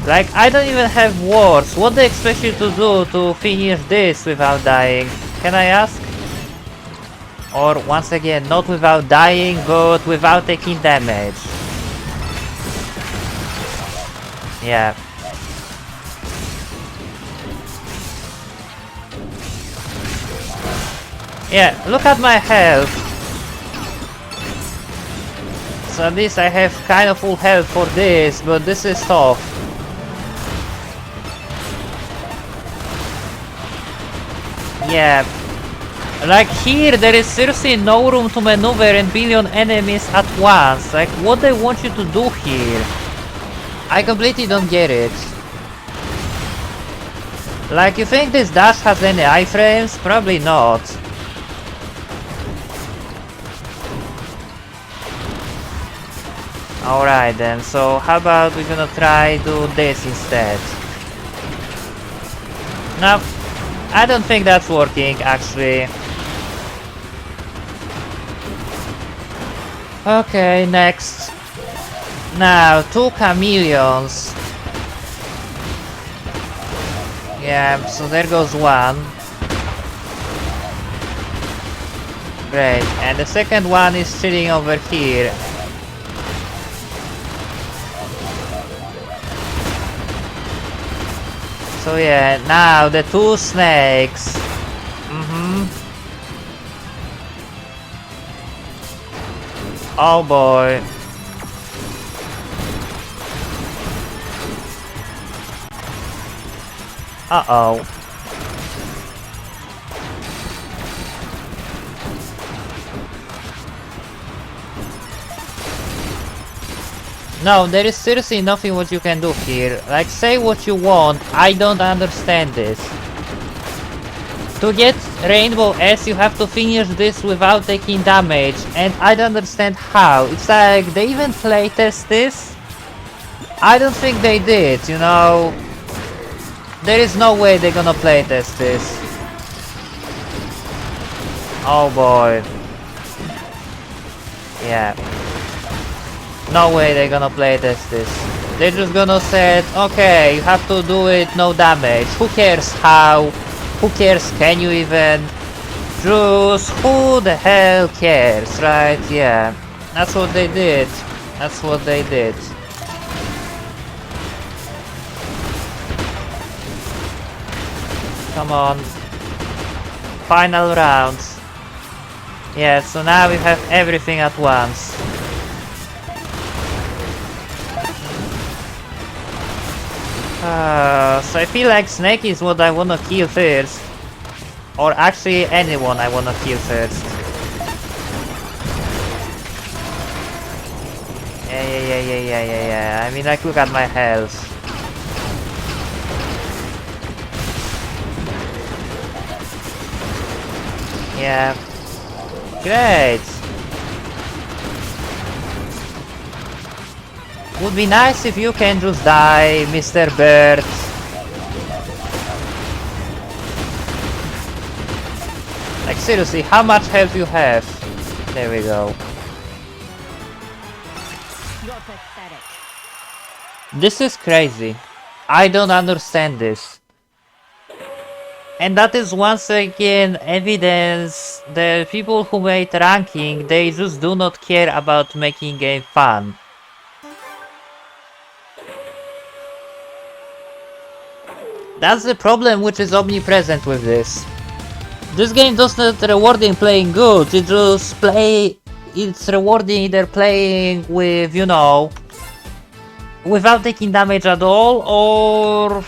Like, I don't even have words. What do they expect you to do to finish this without dying? Can I ask? Or, once again, not without dying, but without taking damage. Yeah. Yeah, look at my health. So at least I have kind of full health for this, but this is tough. Yeah. Like here, there is seriously no room to maneuver and billion enemies at once. Like, what they want you to do here? I completely don't get it. Like, you think this dash has any iframes? Probably not. Alright then, so how about we're gonna try do this instead? No, I don't think that's working actually. Okay, next. Now, 2 chameleons. Yeah, so there goes one. Great, and the second one is sitting over here. So yeah, now the 2 snakes. Oh boy. Uh-oh. No, there is seriously nothing what you can do here. Like, say what you want, I don't understand this. To get Rainbow S, you have to finish this without taking damage, and I don't understand how. It's like, they even playtest this? I don't think they did, you know. There is no way they're gonna playtest this. Oh boy. Yeah. No way they're gonna playtest this. They're just gonna say, okay, you have to do it no damage. Who cares how? Who cares, can you even? Just who the hell cares, right? Yeah. That's what they did. That's what they did. Come on. Final rounds. Yeah, so now we have everything at once. So I feel like Snake is what I wanna kill first. Or actually anyone I wanna kill first. Yeah. I mean, like, look at my health. Yeah. Great. Would be nice if you can just die, Mr. Bird. Like, seriously, how much health you have? There we go. You're pathetic. This is crazy. I don't understand this. And that is once again evidence that people who made ranking, they just do not care about making game fun. That's the problem which is omnipresent with this. This game does not rewarding playing good, it just it's rewarding either playing with, you know, without taking damage at all, or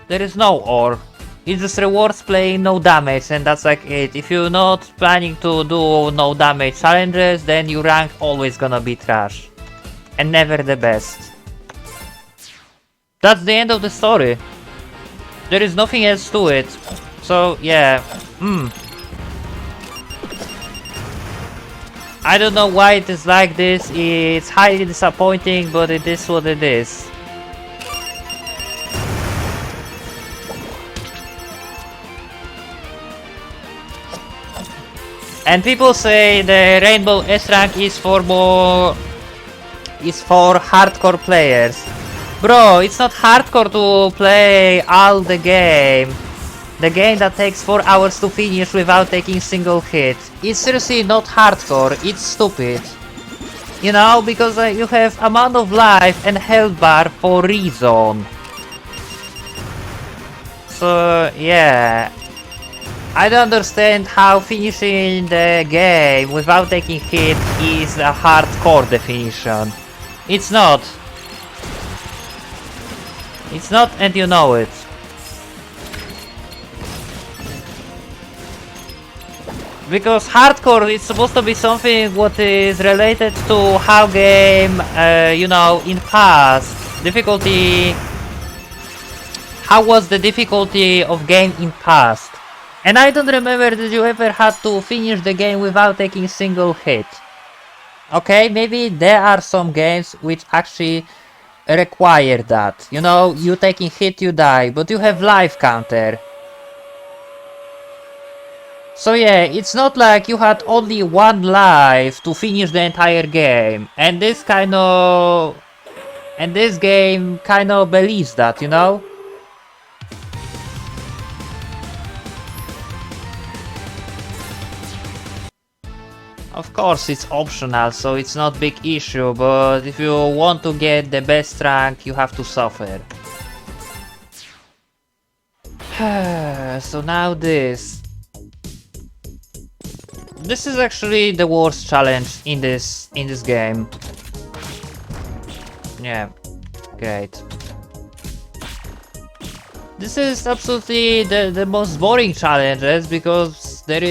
there is no or. It just rewards playing no damage, and that's like it. If you're not planning to do no damage challenges, then your rank always gonna be trash. And never the best. That's the end of the story. There is nothing else to it. So, yeah. I don't know why it is like this. It's highly disappointing, but it is what it is. And people say the Rainbow S rank is for hardcore players. Bro, it's not hardcore to play all the game. The game that takes 4 hours to finish without taking single hit. It's seriously not hardcore, it's stupid. You know, because you have amount of life and health bar for reason. So, yeah. I don't understand how finishing the game without taking hit is a hardcore definition. It's not. It's not, and you know it. Because hardcore is supposed to be something what is related to how game, you know, in past, difficulty. How was the difficulty of game in past? And I don't remember that you ever had to finish the game without taking single hit. Okay, maybe there are some games which actually require that. You know, you taking hit, you die, but you have life counter. So yeah, it's not like you had only one life to finish the entire game. And this game kind of believes that, you know? Of course it's optional, so it's not big issue, but if you want to get the best rank, you have to suffer. So now this. This is actually the worst challenge in this game. Yeah, great. This is absolutely the most boring challenges because there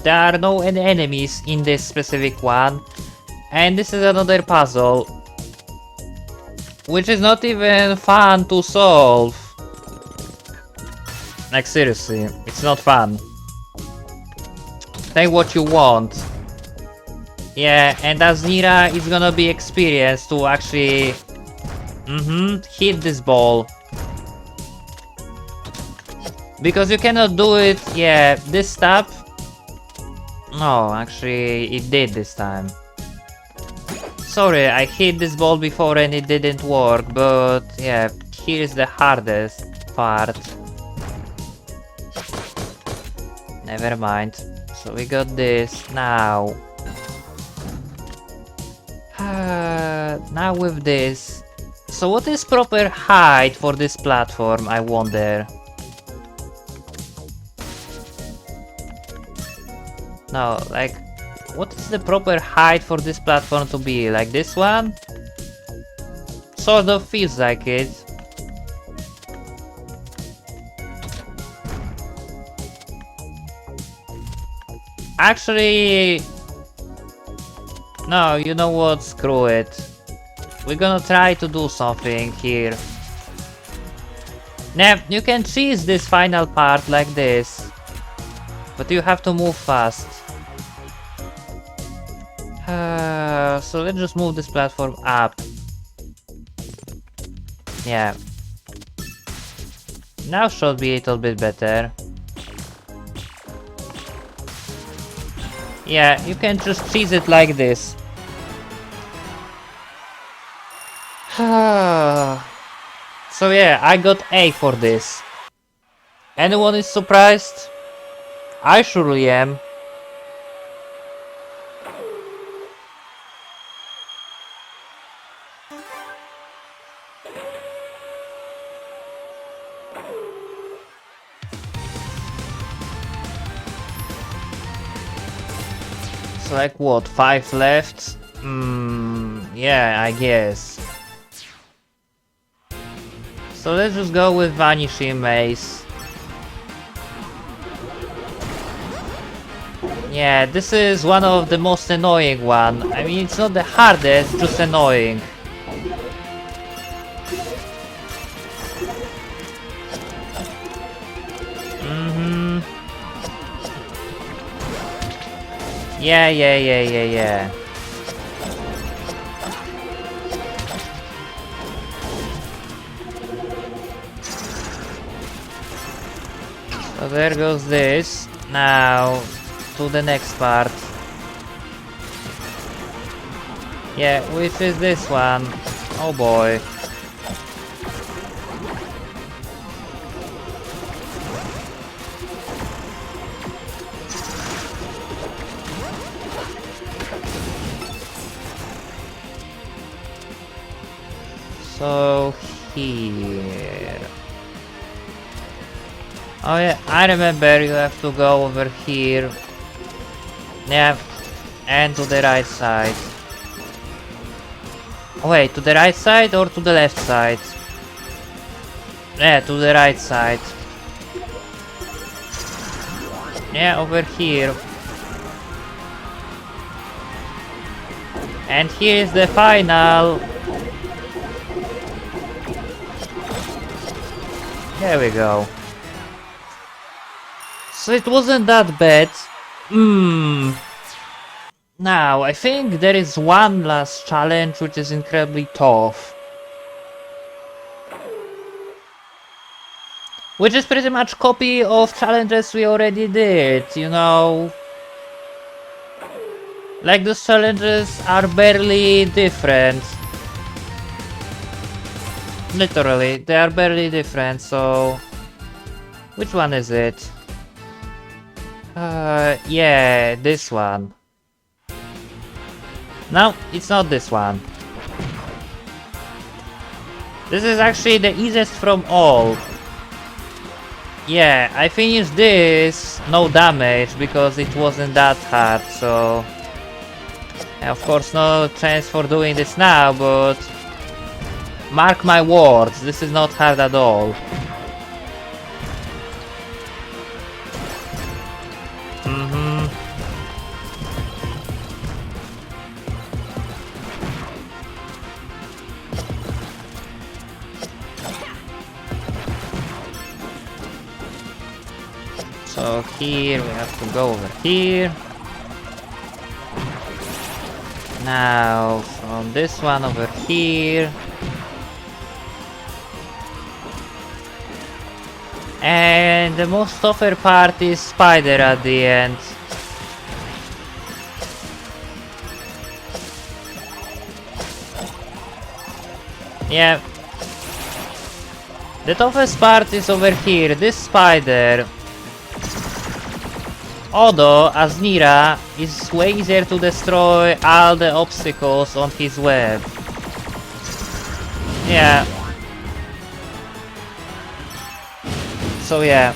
are no enemies in this specific one, and this is another puzzle which is not even fun to solve. Like seriously, it's not fun. Take what you want. Yeah, and as Neera, it's gonna be experienced to actually hit this ball. Because you cannot do it, yeah, this step. No, actually, it did this time. Sorry, I hit this ball before and it didn't work, but yeah, here's the hardest part. Never mind. So we got this now. Now with this. So what is proper height for this platform, I wonder? No, like, what is the proper height for this platform to be? Like this one? Sort of feels like it. Actually... No, you know what? Screw it. We're gonna try to do something here. Nah, you can cheese this final part like this. But you have to move fast. So let's just move this platform up. Yeah. Now should be a little bit better. Yeah, you can just cheese it like this. So yeah, I got A for this. Anyone is surprised? I surely am. So like what, 5 left? Yeah, I guess. So let's just go with Vanishing Maze. Yeah, this is one of the most annoying one. I mean, it's not the hardest, just annoying. Yeah. So there goes this. Now to the next part. Yeah, which is this one. Oh boy. So here. Oh yeah, I remember you have to go over here. Yeah, and to the right side. Oh, wait, to the right side or to the left side? Yeah, to the right side. Yeah, over here. And here is the final. There we go. So it wasn't that bad. Now, I think there is one last challenge which is incredibly tough. Which is pretty much copy of challenges we already did, you know. Like those challenges are barely different. Literally, they are barely different, so... Which one is it? Yeah, this one. No, it's not this one. This is actually the easiest from all. Yeah, I finished this, no damage, because it wasn't that hard, so... Of course, no chance for doing this now, but... Mark my words, this is not hard at all. So here we have to go over here. Now from this one over here. And the most tougher part is spider at the end. Yeah. The toughest part is over here, this spider. Although, as Neera, is way easier to destroy all the obstacles on his web. Yeah. So yeah.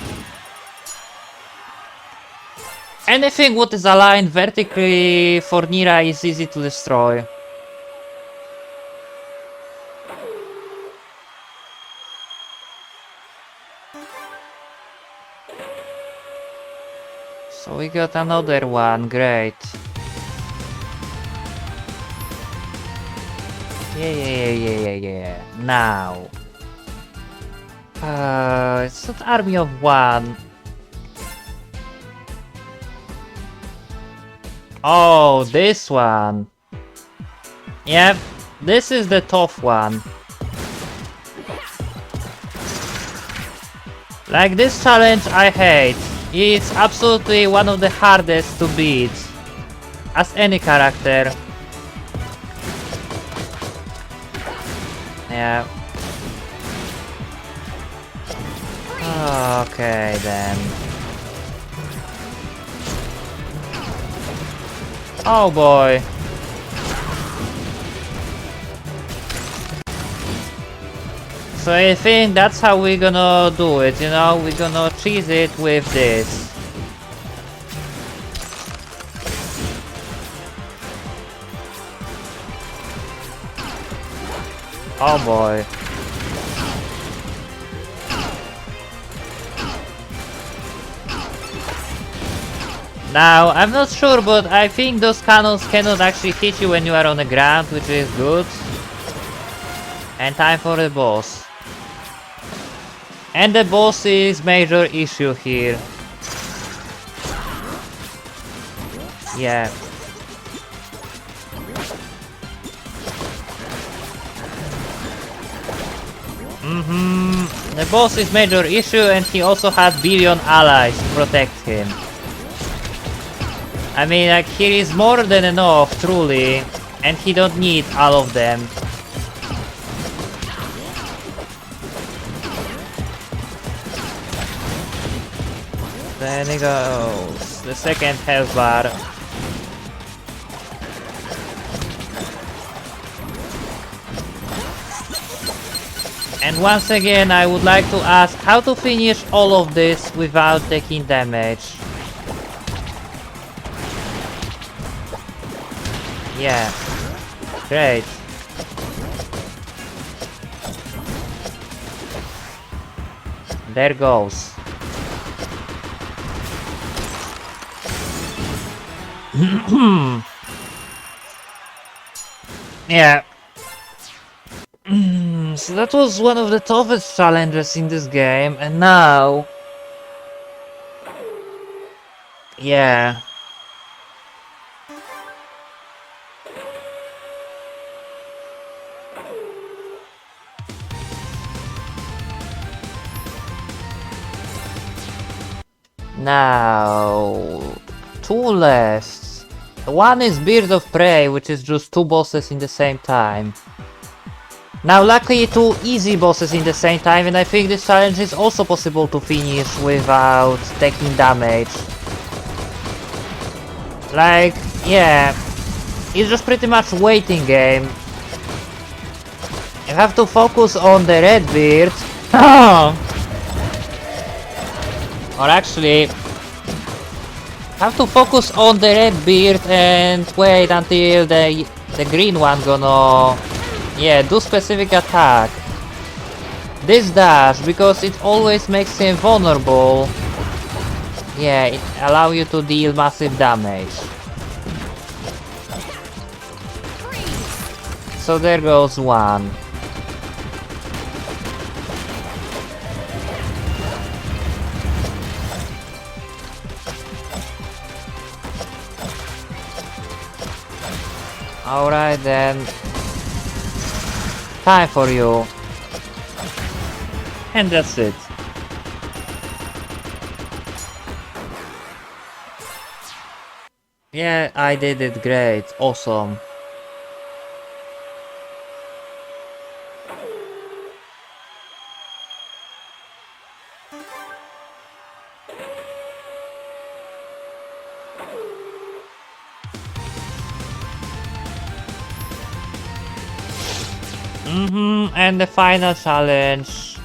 Anything what is aligned vertically for Neera is easy to destroy. So we got another one, great. Yeah. Now. It's not army of one. Oh, this one. Yep, this is the tough one. Like this challenge I hate. It's absolutely one of the hardest to beat. As any character. Yeah. Okay then. Oh boy. So I think that's how we're gonna do it, you know? We're gonna cheese it with this. Oh boy. Now, I'm not sure, but I think those cannons cannot actually hit you when you are on the ground, which is good. And time for the boss. And the boss is major issue here. Yeah. The boss is major issue and he also has billion allies to protect him. I mean, like, here is more than enough, truly, and he don't need all of them. There he goes, the second health bar. And once again, I would like to ask how to finish all of this without taking damage. Yeah, great. There goes. Yeah. So that was one of the toughest challenges in this game, and now... Yeah. Now... Two left. One is Bird of Prey, which is just two bosses in the same time. Now luckily two easy bosses in the same time, and I think this challenge is also possible to finish without taking damage. Like, yeah, it's just pretty much waiting game. You have to focus on the red beard. Or actually, have to focus on the red beard and wait until the green one gonna, yeah, do specific attack. This dash, because it always makes him vulnerable. Yeah, it allows you to deal massive damage. So there goes one. Alright then. Time for you. And that's it. Yeah, I did it great. Awesome. And the final challenge,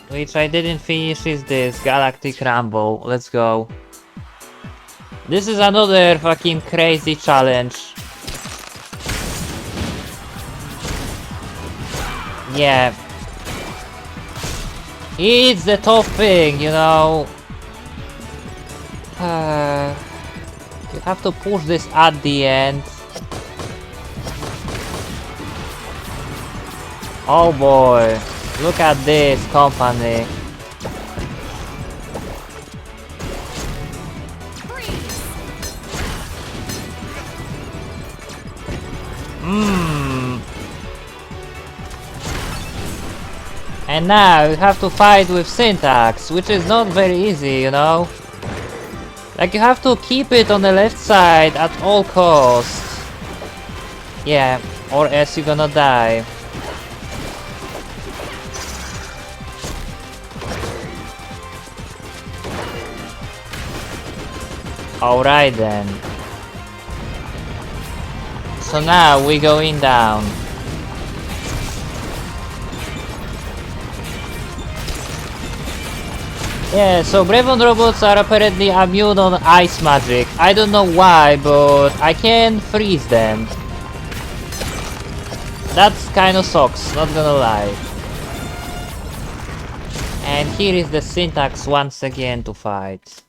which I didn't finish, is this Galactic Rumble. Let's go. This is another fucking crazy challenge. Yeah. It's the top thing, you know. You have to push this at the end. Oh boy, look at this company. And now you have to fight with syntax, which is not very easy, you know? Like, you have to keep it on the left side at all costs. Yeah, or else you're gonna die. Alright then. So now we're going down. Yeah, so Brevon robots are apparently immune on ice magic. I don't know why, but I can freeze them. That's kinda sucks, not gonna lie. And here is the syntax once again to fight.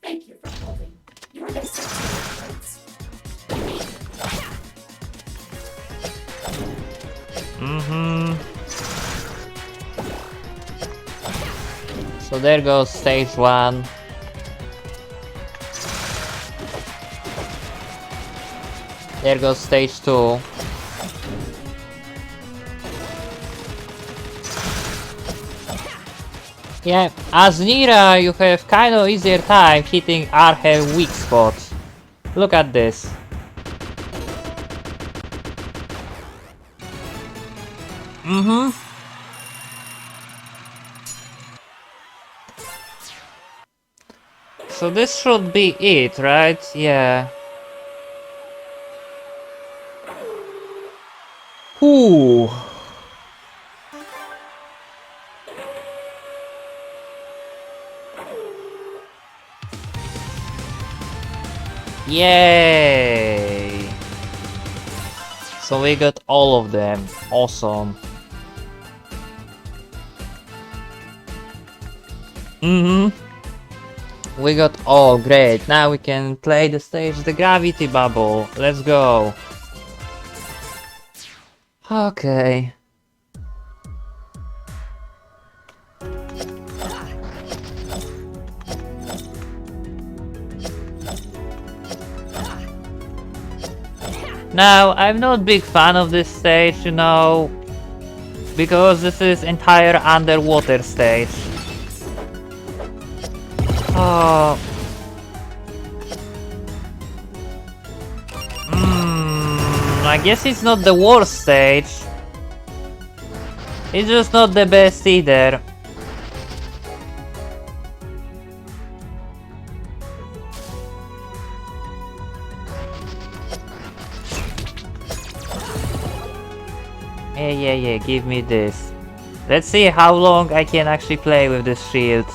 Thank you for holding your distance. So there goes stage 1. There goes stage 2. Yeah, as Neera, you have kind of easier time hitting her weak spot. Look at this. So this should be it, right? Yeah. Ooh. Yay! So we got all of them. Awesome. We got all great. Now we can play the stage, the gravity bubble. Let's go. Okay. Now, I'm not big fan of this stage, you know, because this is entire underwater stage. I guess it's not the worst stage. It's just not the best either. Yeah, give me this. Let's see how long I can actually play with this shield.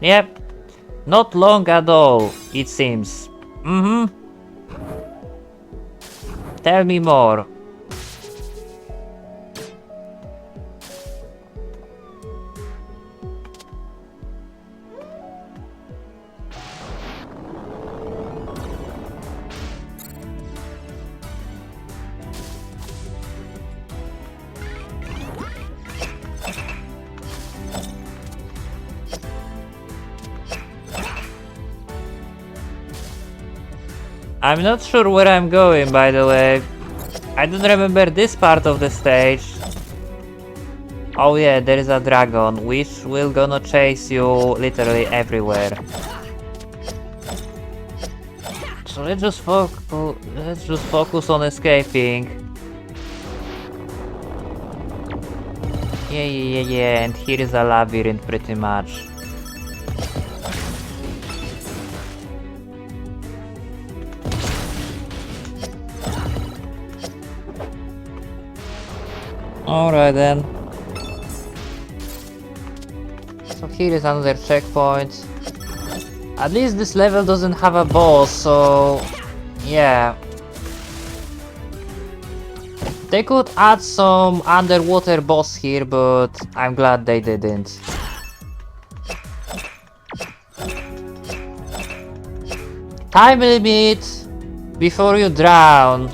Yep, not long at all, it seems. Tell me more. I'm not sure where I'm going, by the way. I don't remember this part of the stage. Oh yeah, there is a dragon, which will gonna chase you literally everywhere. So let's just focus on escaping. Yeah, and here is a labyrinth pretty much. Alright then. So here is another checkpoint. At least this level doesn't have a boss, so yeah. They could add some underwater boss here, but I'm glad they didn't. Time limit before you drown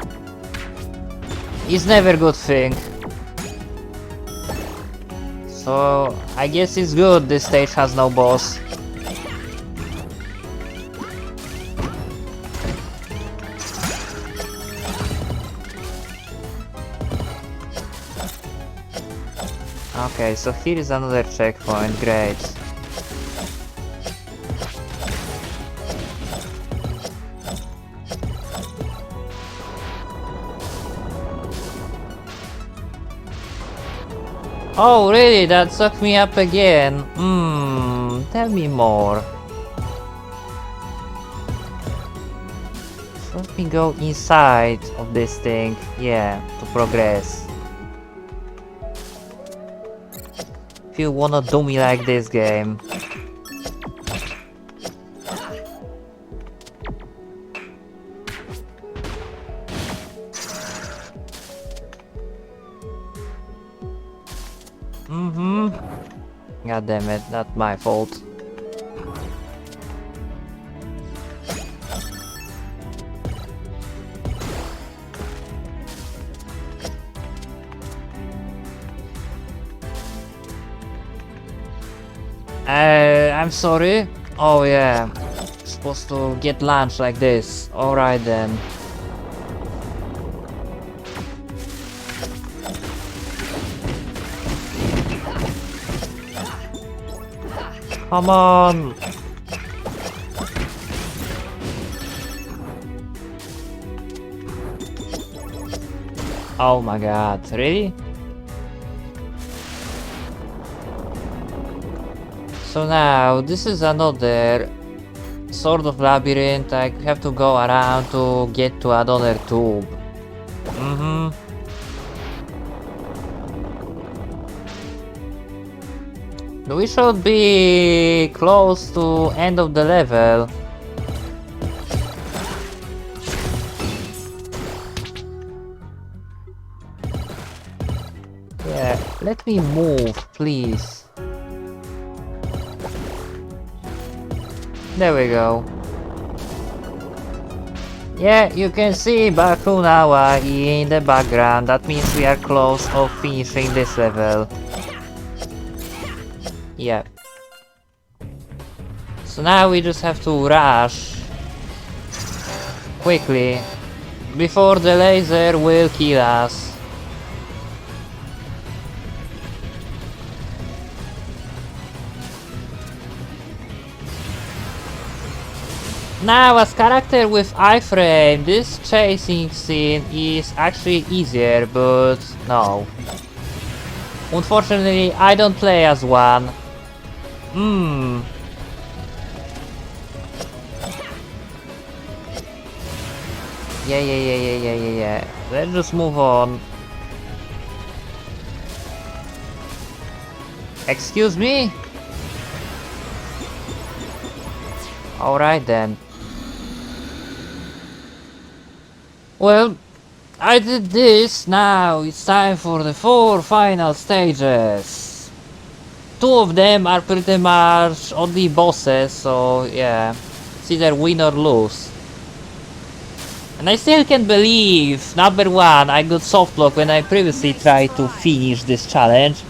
is never a good thing. So I guess it's good this stage has no boss. Okay, so here is another checkpoint, great. Oh really, that sucked me up again. Tell me more. Let me go inside of this thing, yeah, to progress. If you wanna do me like this game. God damn it, not my fault. I'm sorry. Oh yeah, supposed to get lunch like this. Alright then. Come on! Oh my god, really? So now, this is another sort of labyrinth. I have to go around to get to another tube. We should be close to end of the level. Yeah, let me move, please. There we go. Yeah, you can see Bakunawa in the background. That means we are close of finishing this level. Yeah. So now we just have to rush quickly before the laser will kill us. Now, as character with iframe, this chasing scene is actually easier, but no. Unfortunately, I don't play as one. Yeah. Let's just move on. Excuse me? Alright then. Well, I did this, now it's time for the 4 final stages. 2 of them are pretty much only bosses, so yeah, it's either win or lose. And I still can't believe, number 1, I got softlock when I previously tried to finish this challenge.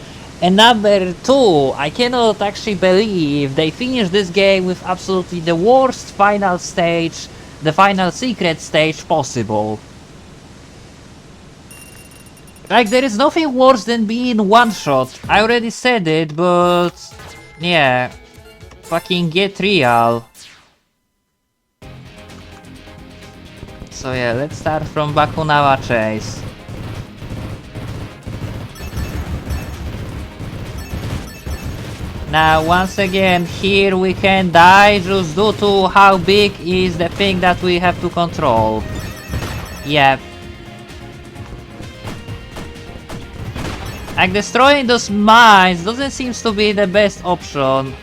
And number 2, I cannot actually believe they finished this game with absolutely the worst final stage the final secret stage possible. Like, there is nothing worse than being one-shot. I already said it, but... yeah. Fucking get real. So yeah, let's start from Bakunawa Chase. Now, once again, here we can die just due to how big is the thing that we have to control. Yeah. Like, destroying those mines doesn't seem to be the best option.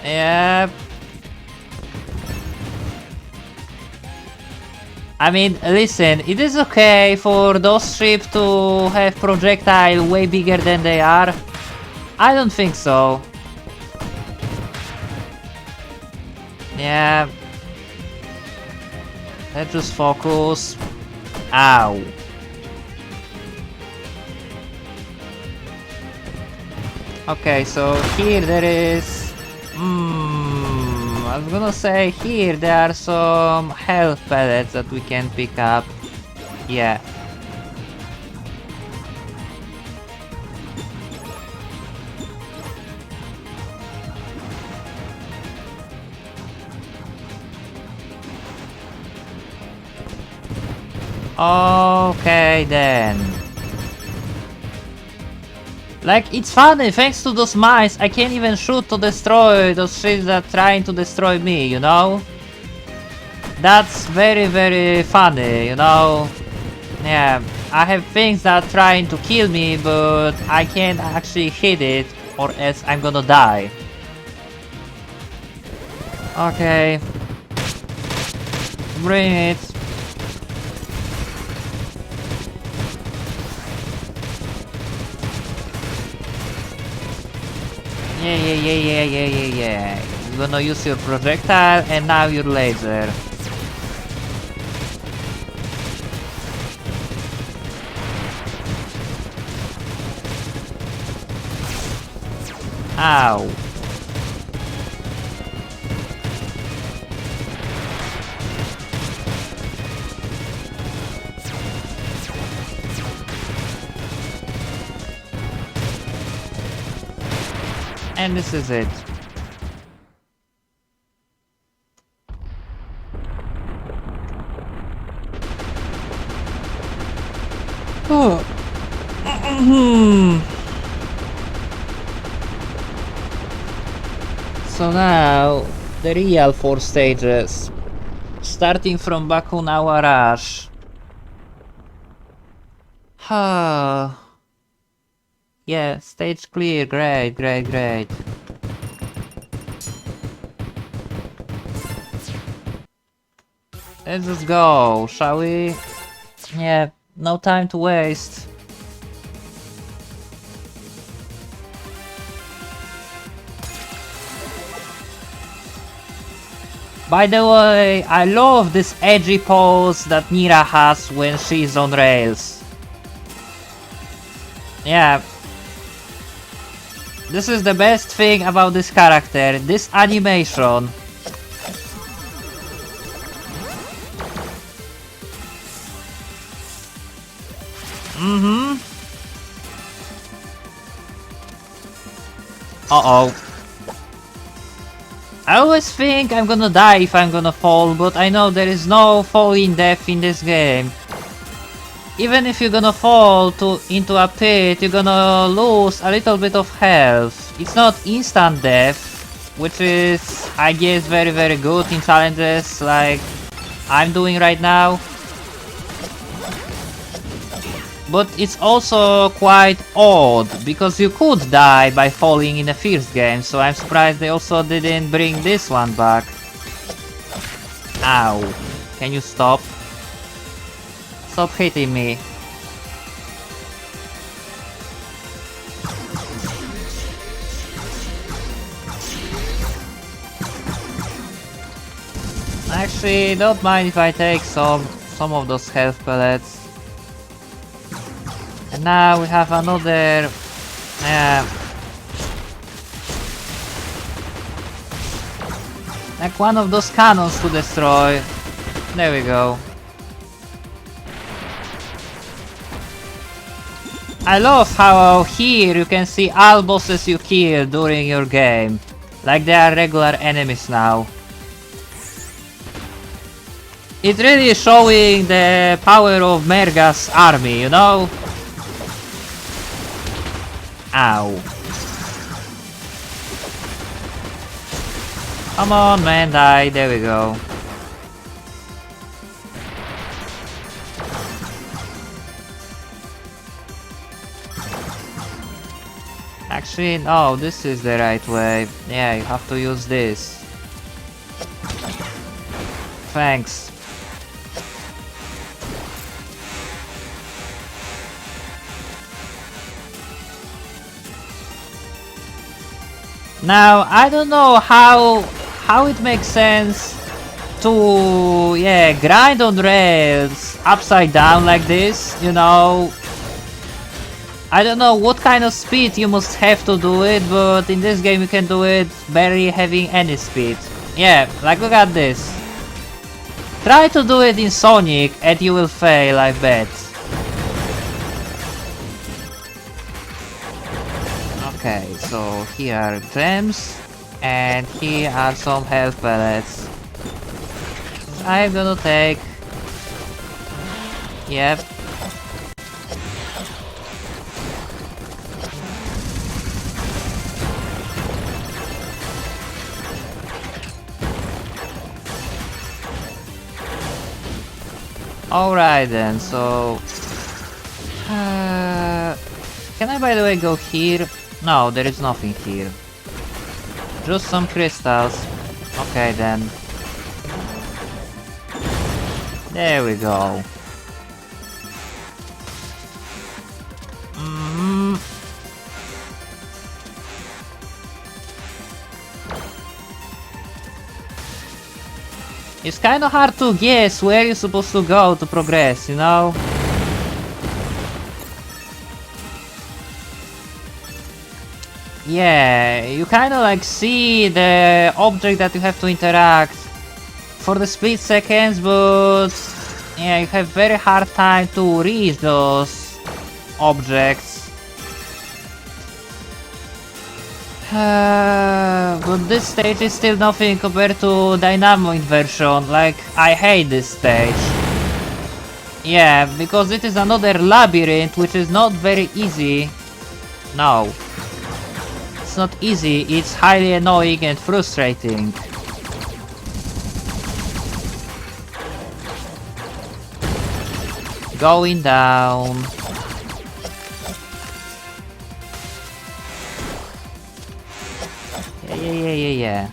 Yeah. I mean, listen, it is okay for those ships to have projectile way bigger than they are. I don't think so. Yeah. Let's just focus. Ow. Okay, so here there is... I was gonna say here there are some health pellets that we can pick up. Yeah. Okay then. Like, it's funny, thanks to those mines, I can't even shoot to destroy those ships that are trying to destroy me, you know? That's very, very funny, you know? Yeah, I have things that are trying to kill me, but I can't actually hit it, or else I'm gonna die. Okay. Bring it. Yeah. You're gonna use your projectile and now your laser. Ow. And this is it. Oh. So now, the real 4 stages. Starting from Bakunawa Rush. Yeah, stage clear, great. Let's just go, shall we? Yeah, no time to waste. By the way, I love this edgy pose that Neera has when she's on rails. Yeah. This is the best thing about this character, this animation. Uh-oh. I always think I'm gonna die if I'm gonna fall, but I know there is no falling death in this game. Even if you're gonna fall into a pit, you're gonna lose a little bit of health. It's not instant death, which is, I guess, very, very good in challenges like I'm doing right now. But it's also quite odd, because you could die by falling in the first game, so I'm surprised they also didn't bring this one back. Ow. Can you stop? Stop hitting me. Actually, don't mind if I take some of those health pellets. And now we have another... Like one of those cannons to destroy. There we go. I love how here you can see all bosses you kill during your game. Like they are regular enemies now. It's really showing the power of Merga's army, you know? Ow. Come on, man, die. There we go. Actually, no, this is the right way. Yeah, you have to use this. Thanks. Now, I don't know how it makes sense to, yeah, grind on rails upside down like this, you know. I don't know what kind of speed you must have to do it, but in this game you can do it barely having any speed. Yeah, like look at this. Try to do it in Sonic and you will fail, I bet. Okay, so here are gems and here are some health pellets. I'm gonna take... Yep. Alright then, so... can I by the way go here? No, there is nothing here. Just some crystals. Okay then. There we go. It's kinda hard to guess where you're supposed to go to progress, you know? Yeah, you kinda like see the object that you have to interact for the split seconds, but yeah, you have very hard time to reach those objects. But this stage is still nothing compared to Dynamite version, like I hate this stage. Yeah, because it is another labyrinth which is not very easy. No. It's not easy, it's highly annoying and frustrating. Going down. Yeah.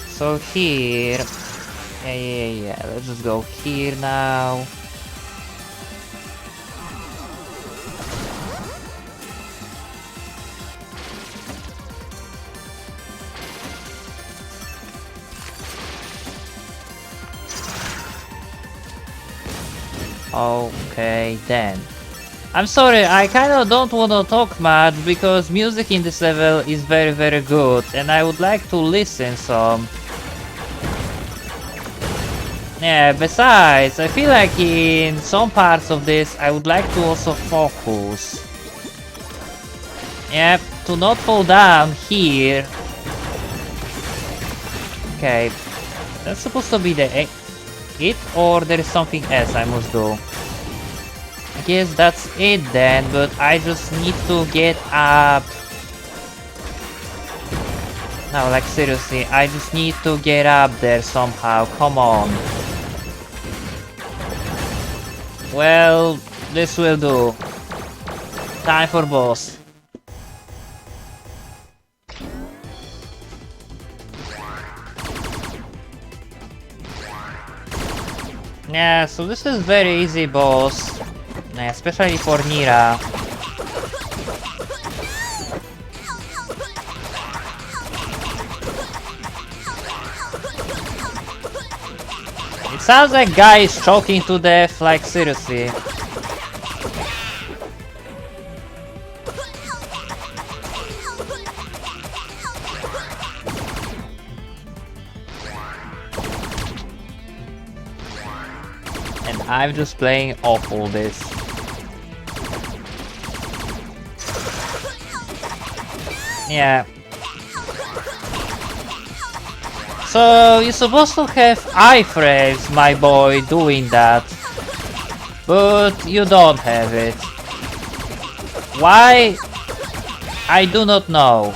So here... Yeah. Let's just go here now. Okay, then. I'm sorry, I kinda don't wanna talk much because music in this level is very good and I would like to listen some. Yeah, besides, I feel like in some parts of this I would like to also focus. Yep, to not fall down here. Okay, that's supposed to be the it, or there is something else I must do? I guess that's it then, but I just need to get up. No, like seriously, I just need to get up there somehow, come on. Well, this will do. Time for boss. Yeah, so this is very easy boss, especially for Neera. Sounds like guy is choking to death, like seriously. And I'm just playing awful this. Yeah. So you're supposed to have iframes, my boy, doing that. But you don't have it. Why? I do not know.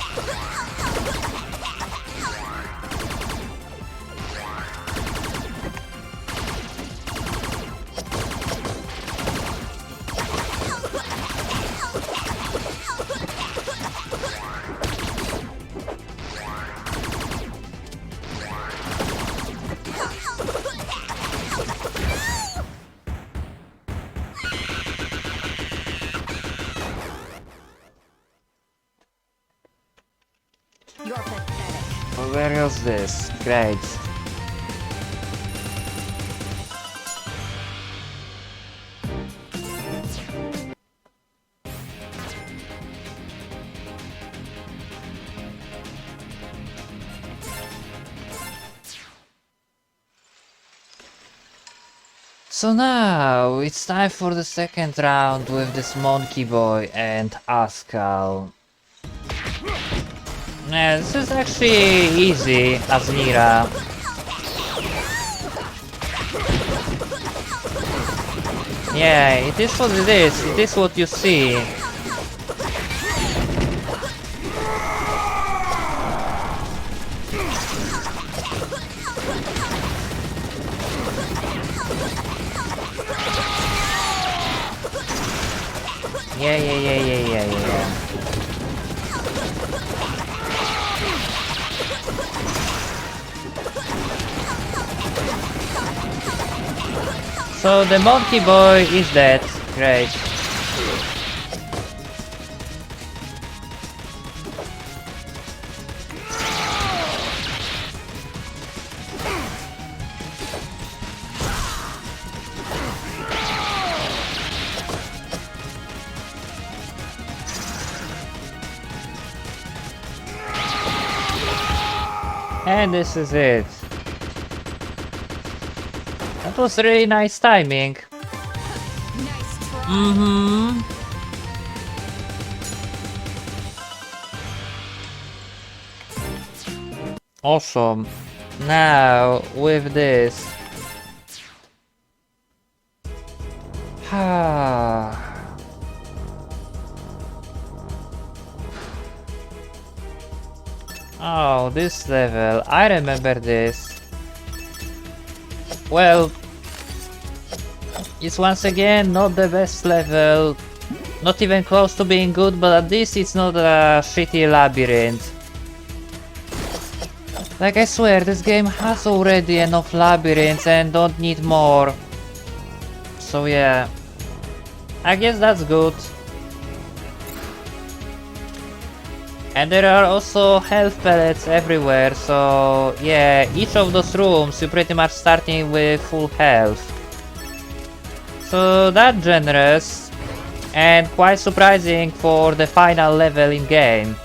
You're pathetic. Where is this? Great. So now it's time for the second round with this monkey boy and Askal. Yeah, this is actually easy as Neera. Yeah, it is what it is. It is what you see. Yeah. So the monkey boy is dead. Great. And this is it. That was really nice timing. Nice try. Mm-hmm. Awesome. Now, with this... Oh, this level. I remember this. Well, it's once again not the best level. Not even close to being good, but at least it's not a shitty labyrinth. Like, I swear, this game has already enough labyrinths and don't need more. So yeah, I guess that's good. And there are also health pellets everywhere, so yeah, each of those rooms you're pretty much starting with full health. So that's generous and quite surprising for the final level in game.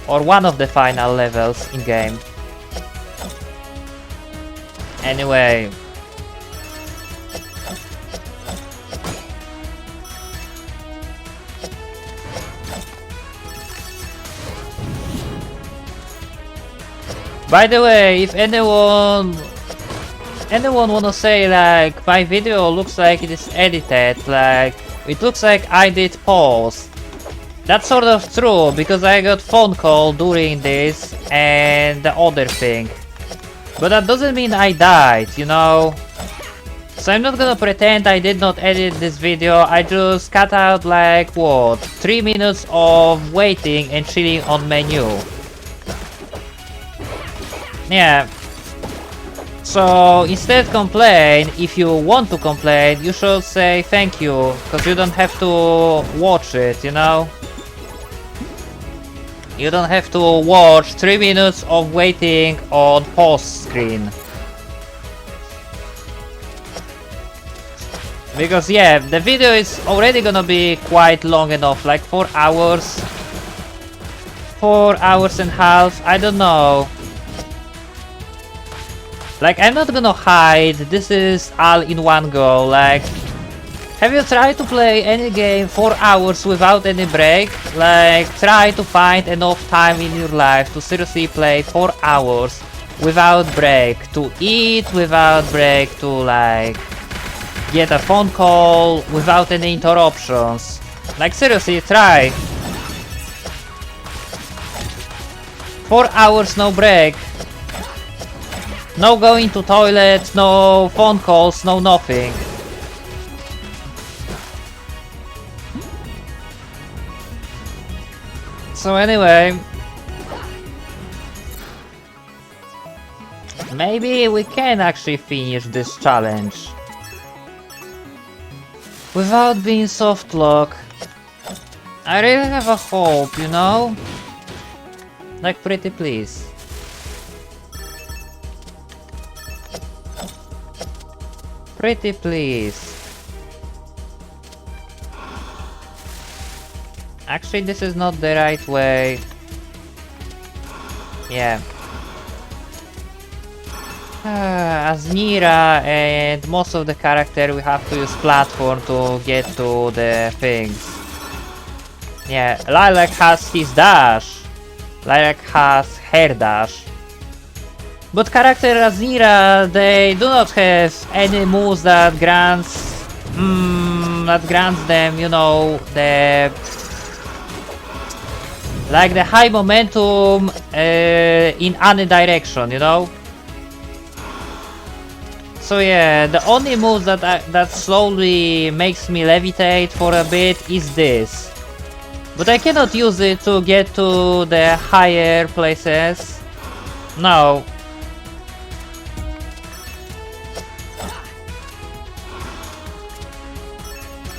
Or one of the final levels in game. Anyway. By the way, if anyone wanna say like my video looks like it is edited, like it looks like I did pause. That's sort of true because I got phone call during this and the other thing. But that doesn't mean I died, you know? So I'm not gonna pretend I did not edit this video, I just cut out like what, 3 minutes of waiting and chilling on menu. Yeah. So instead complain, if you want to complain, you should say thank you, because you don't have to watch it, you know? You don't have to watch 3 minutes of waiting on pause screen. Because yeah, the video is already gonna be quite long enough, like 4 hours. 4 hours and a half, I don't know. Like, I'm not gonna hide, this is all in one go, like... Have you tried to play any game 4 hours without any break? Like, try to find enough time in your life to seriously play 4 hours without break. To eat without break, to like... get a phone call without any interruptions. Like, seriously, try. 4 hours no break. No going to toilet, no phone calls, no nothing. So anyway, maybe we can actually finish this challenge without being soft lock. I really have a hope, you know? Like, pretty please. Pretty please. Actually, this is not the right way. Yeah. As Neera and most of the character, we have to use platform to get to the things. Yeah, Lilac has his dash. Lilac has her dash. But character as Neera, they do not have any moves that grants them, you know, the like the high momentum in any direction, you know. So yeah, the only move that slowly makes me levitate for a bit is this. But I cannot use it to get to the higher places. No.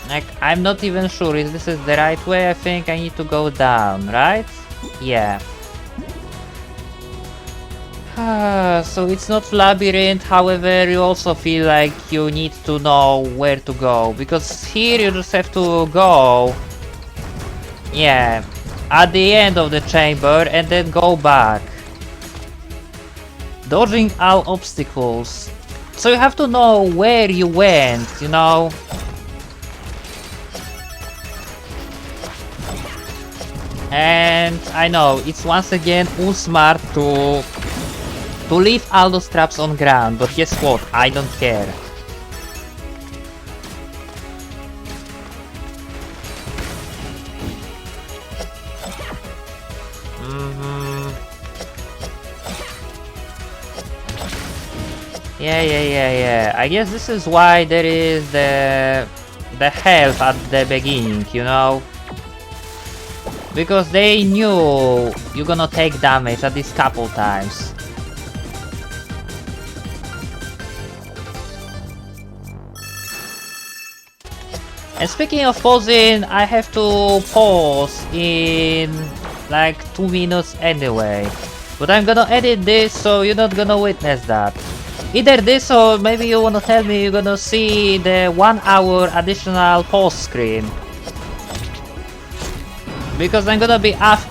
Like, I'm not even sure if this is the right way. I think I need to go down, right? Yeah. So it's not labyrinth, however you also feel like you need to know where to go. Because here you just have to go. Yeah. At the end of the chamber and then go back. Dodging all obstacles. So you have to know where you went, you know? And I know, it's once again unsmart to leave all those traps on ground, but guess what? I don't care. Yeah. I guess this is why there is the health at the beginning, you know? Because they knew you're gonna take damage at least couple times. And speaking of pausing, I have to pause in like 2 minutes anyway. But I'm gonna edit this so you're not gonna witness that. Either this or maybe you wanna tell me you're gonna see the 1 hour additional pause screen. Because I'm gonna be off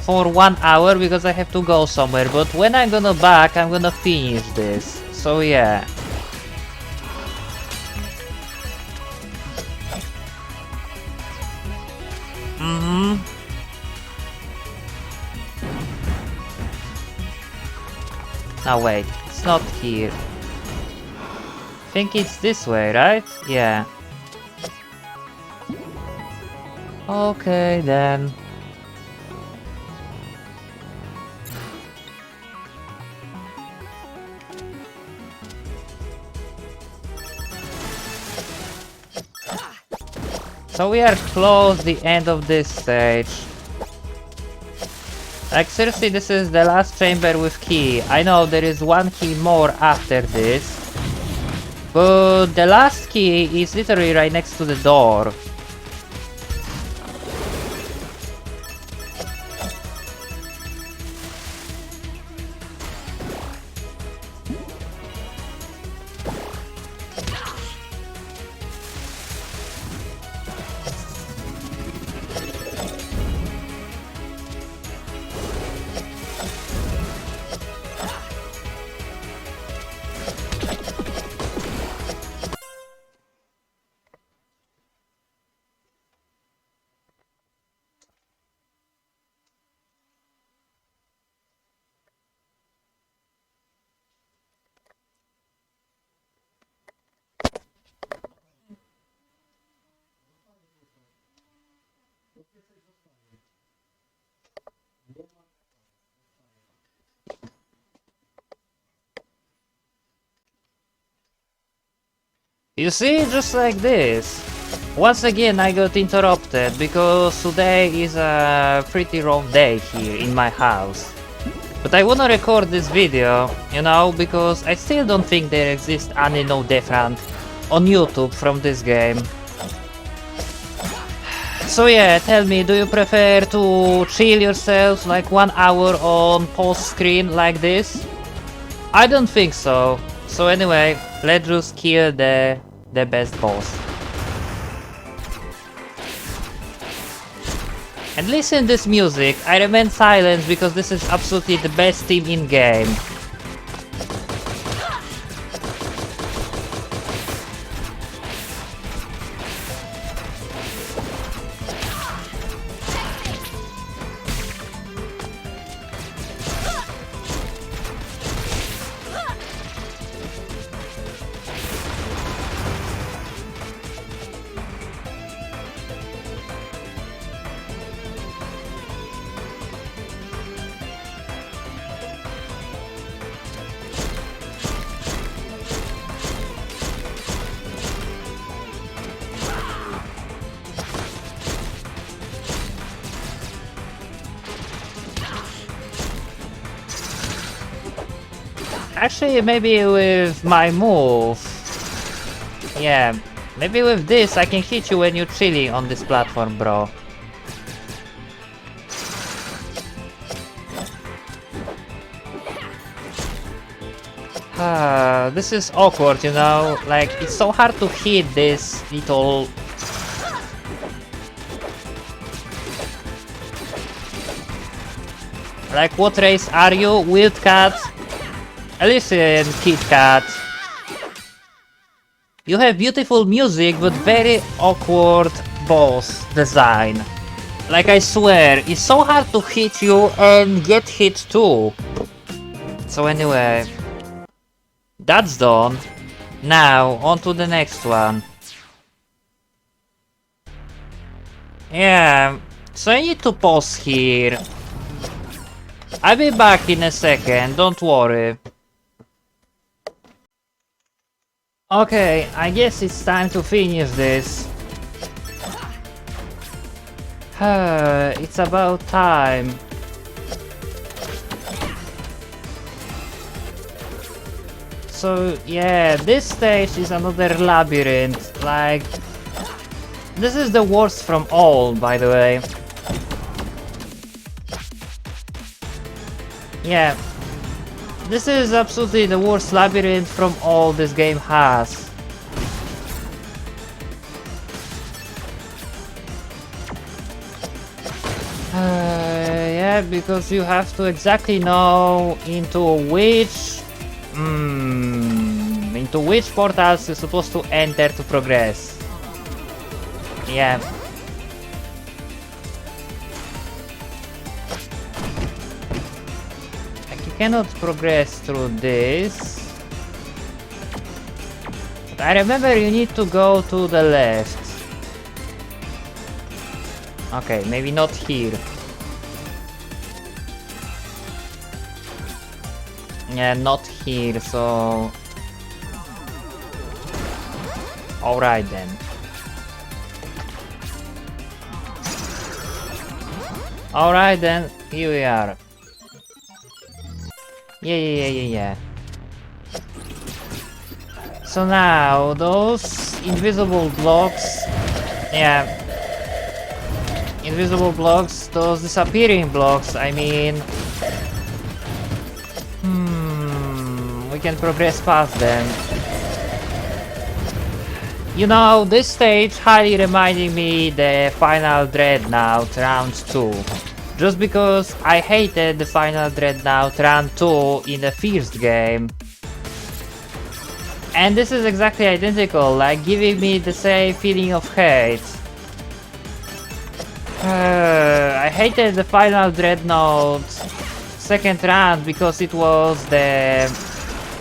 for 1 hour because I have to go somewhere, but when I'm gonna back, I'm gonna finish this. So yeah. Now wait, it's not here. I think it's this way, right? Yeah. Okay then. So we are close the end of this stage. Like seriously, this is the last chamber with key. I know there is one key more after this. But the last key is literally right next to the door. You see, just like this. Once again I got interrupted because today is a pretty rough day here in my house. But I wanna record this video, you know, because I still don't think there exists any no different on YouTube from this game. So yeah, tell me, do you prefer to chill yourself like 1 hour on pause screen like this? I don't think so. So anyway, let's just kill the best boss. And listen this music, I remain silent because this is absolutely the best team in game. Actually, maybe with my move. Yeah, maybe with this I can hit you when you're chilling on this platform, bro. This is awkward, you know? Like, it's so hard to hit this little... Like, what race are you? Wildcat? Listen, Kit Kat. You have beautiful music, but very awkward boss design. Like, I swear, it's so hard to hit you and get hit too. So anyway, that's done. Now, on to the next one. Yeah, so I need to pause here. I'll be back in a second, don't worry. Okay, I guess it's time to finish this. It's about time. So yeah, this stage is another labyrinth. Like, this is the worst from all, by the way. Yeah. This is absolutely the worst labyrinth from all this game has. Yeah, because you have to exactly know into which portals you're supposed to enter to progress. Yeah. Cannot progress through this. But I remember you need to go to the left. Okay, maybe not here. Yeah, not here, so... Alright then. Alright then, here we are. Yeah. So now, those invisible blocks... Yeah. Invisible blocks, those disappearing blocks, I mean... We can progress past them. You know, this stage highly reminding me the final Dreadnought round 2. Just because I hated the final Dreadnought round 2 in the first game. And this is exactly identical, like giving me the same feeling of hate. I hated the final Dreadnought second round because it was the...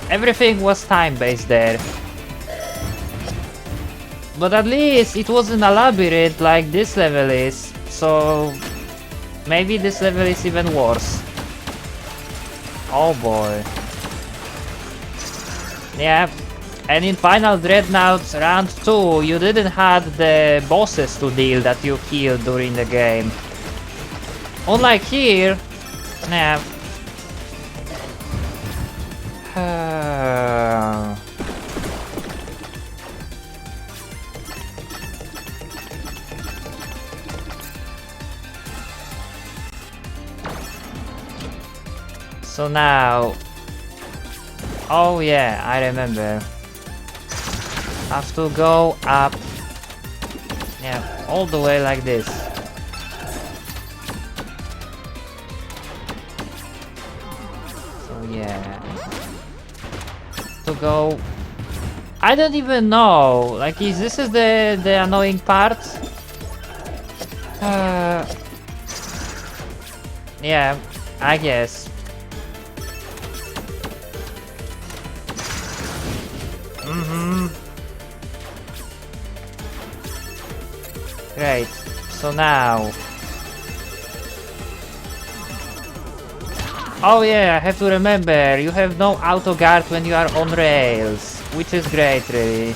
Everything was time-based there. But at least it wasn't a labyrinth like this level is. so maybe this level is even worse. Oh boy. Yeah, and in Final Dreadnought Round 2, you didn't have the bosses to deal that you killed during the game. Unlike here, yeah. So now... Oh yeah, I remember. Have to go up... Yeah, all the way like this. So yeah... To go... I don't even know, like this is the annoying part? Yeah, I guess. Great, so now... Oh yeah, I have to remember, you have no auto guard when you are on rails, which is great really.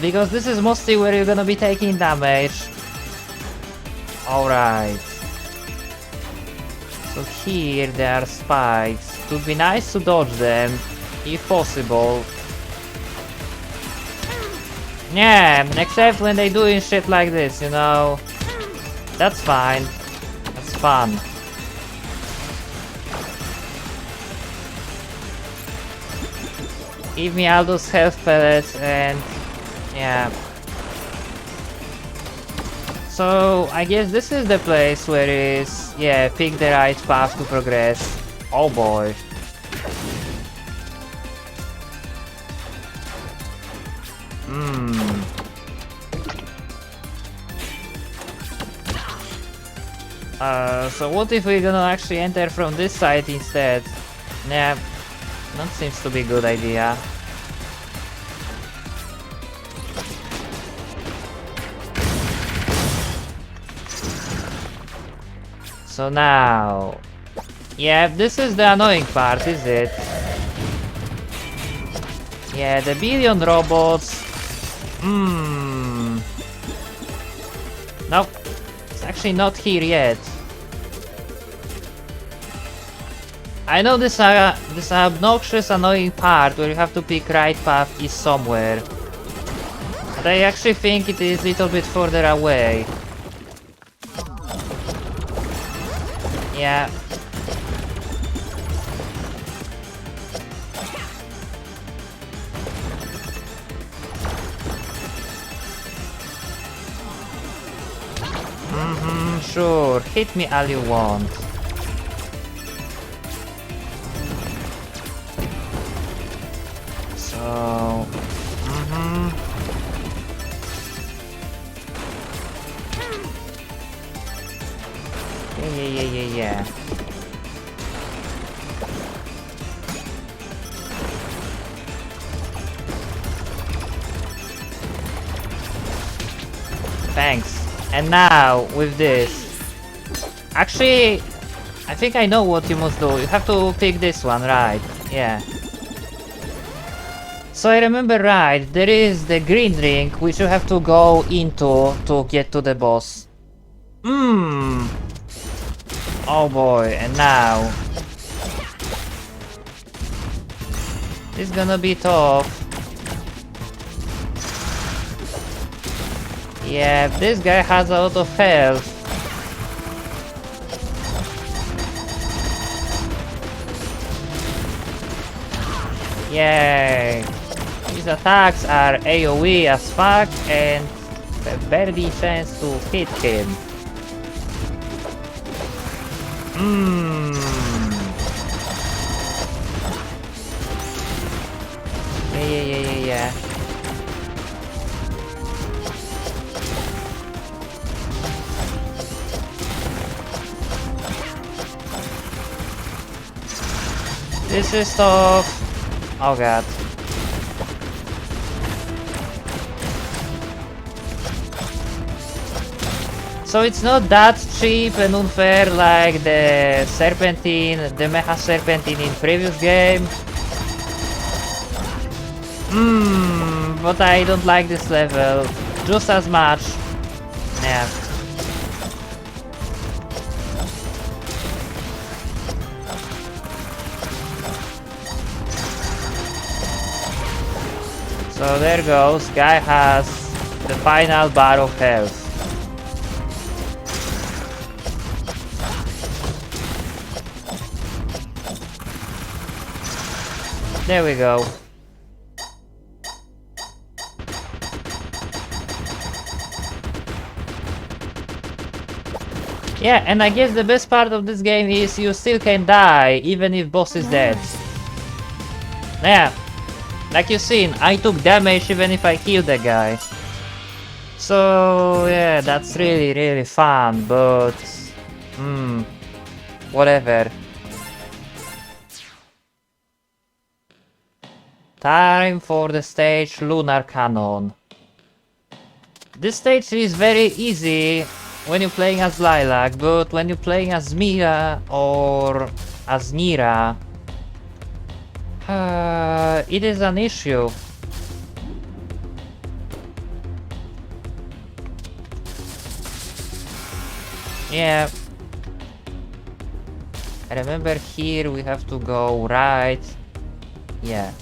Because this is mostly where you're gonna be taking damage. Alright. So here there are spikes. It would be nice to dodge them, if possible. Yeah, except when they doing shit like this, you know. That's fine. That's fun. Give me all those health pellets and... yeah. So, I guess this is the place where is... yeah, pick the right path to progress. Oh boy. So what if we're gonna actually enter from this side instead? Yeah, that seems to be a good idea. So now... yeah, this is the annoying part, is it? Yeah, the billion robots... Nope. It's actually not here yet. I know this obnoxious annoying part where you have to pick right path is somewhere. But I actually think it is a little bit further away. Yeah. Sure, hit me all you want. So... Yeah. Thanks. And now, with this... actually, I think I know what you must do. You have to pick this one, right? Yeah. So I remember right, there is the green ring which you have to go into to get to the boss. Oh boy, and now... it's gonna be tough. Yeah, this guy has a lot of health. Yay! His attacks are AoE as fuck and barely chance to hit him. Yeah. This is tough. Oh god. So it's not that cheap and unfair like the Serpentine, the Mecha Serpentine in previous game. But I don't like this level just as much. Yeah. So there goes, guy has the final bar of health. There we go. Yeah, and I guess the best part of this game is you still can die, even if boss is dead. Yeah, like you've seen, I took damage even if I killed the guy. So yeah, that's really fun, but... whatever. Time for the stage Lunar Cannon. This stage is very easy when you're playing as Lilac, but when you're playing as Mira or as Neera, it is an issue. Yeah. I remember here we have to go right. Yeah.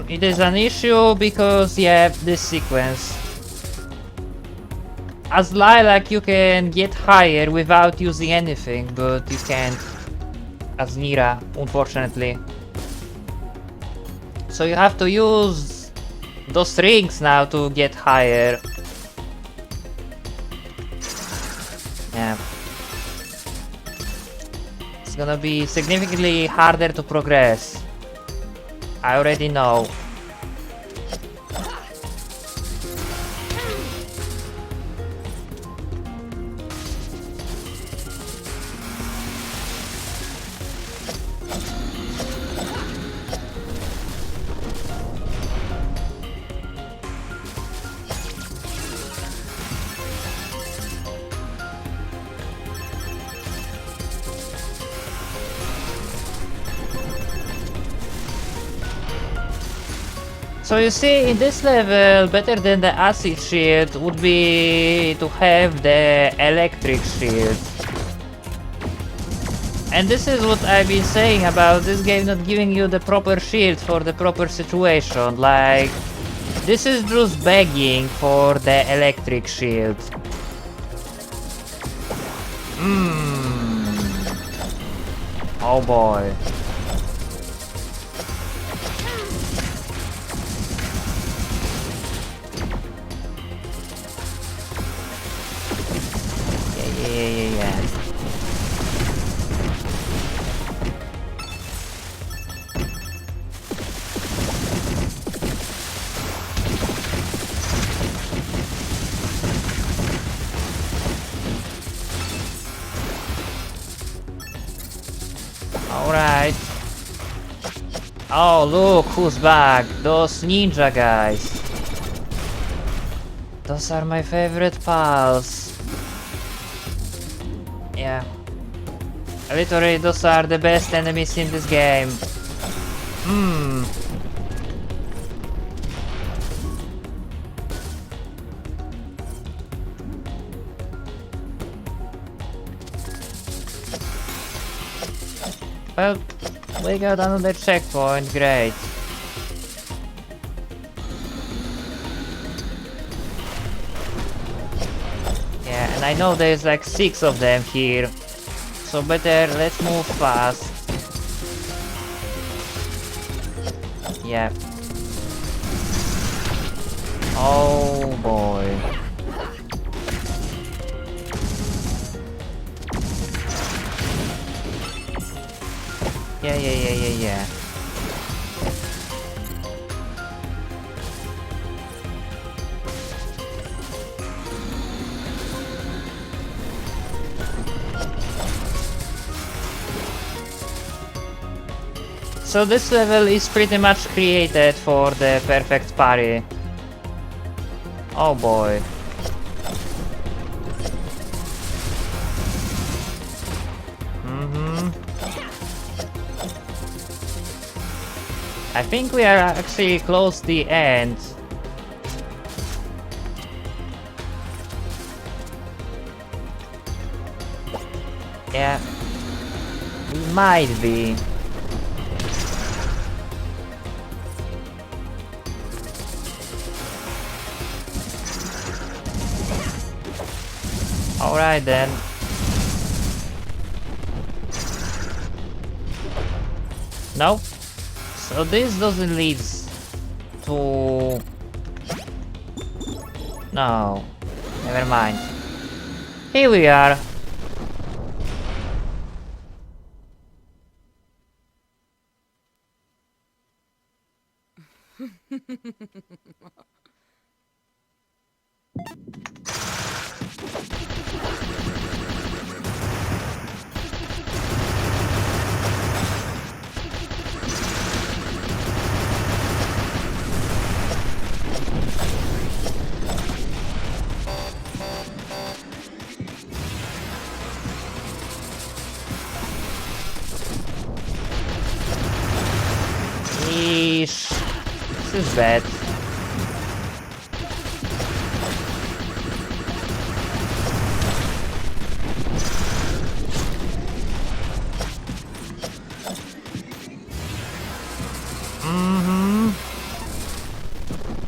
It is an issue because, yeah, this sequence. As Lilac you can get higher without using anything, but you can't as Neera, unfortunately. So you have to use those rings now to get higher. Yeah. It's gonna be significantly harder to progress. I already know. So you see, in this level, better than the acid shield would be to have the electric shield. And this is what I've been saying about this game not giving you the proper shield for the proper situation. Like, this is just begging for the electric shield. Oh boy. Yeah. Alright. Oh, look who's back. Those ninja guys. Those are my favorite pals. Yeah. Literally, those are the best enemies in this game. Well, we got another checkpoint, great. Yeah, and I know there's like 6 of them here. So better, let's move fast. Yeah. Oh boy. Yeah. So this level is pretty much created for the perfect parry. Oh boy. I think we are actually close to the end. Yeah. We might be. Alright then. Nope. So this doesn't lead to... No. Never mind. Here we are. Yeesh. This is bad.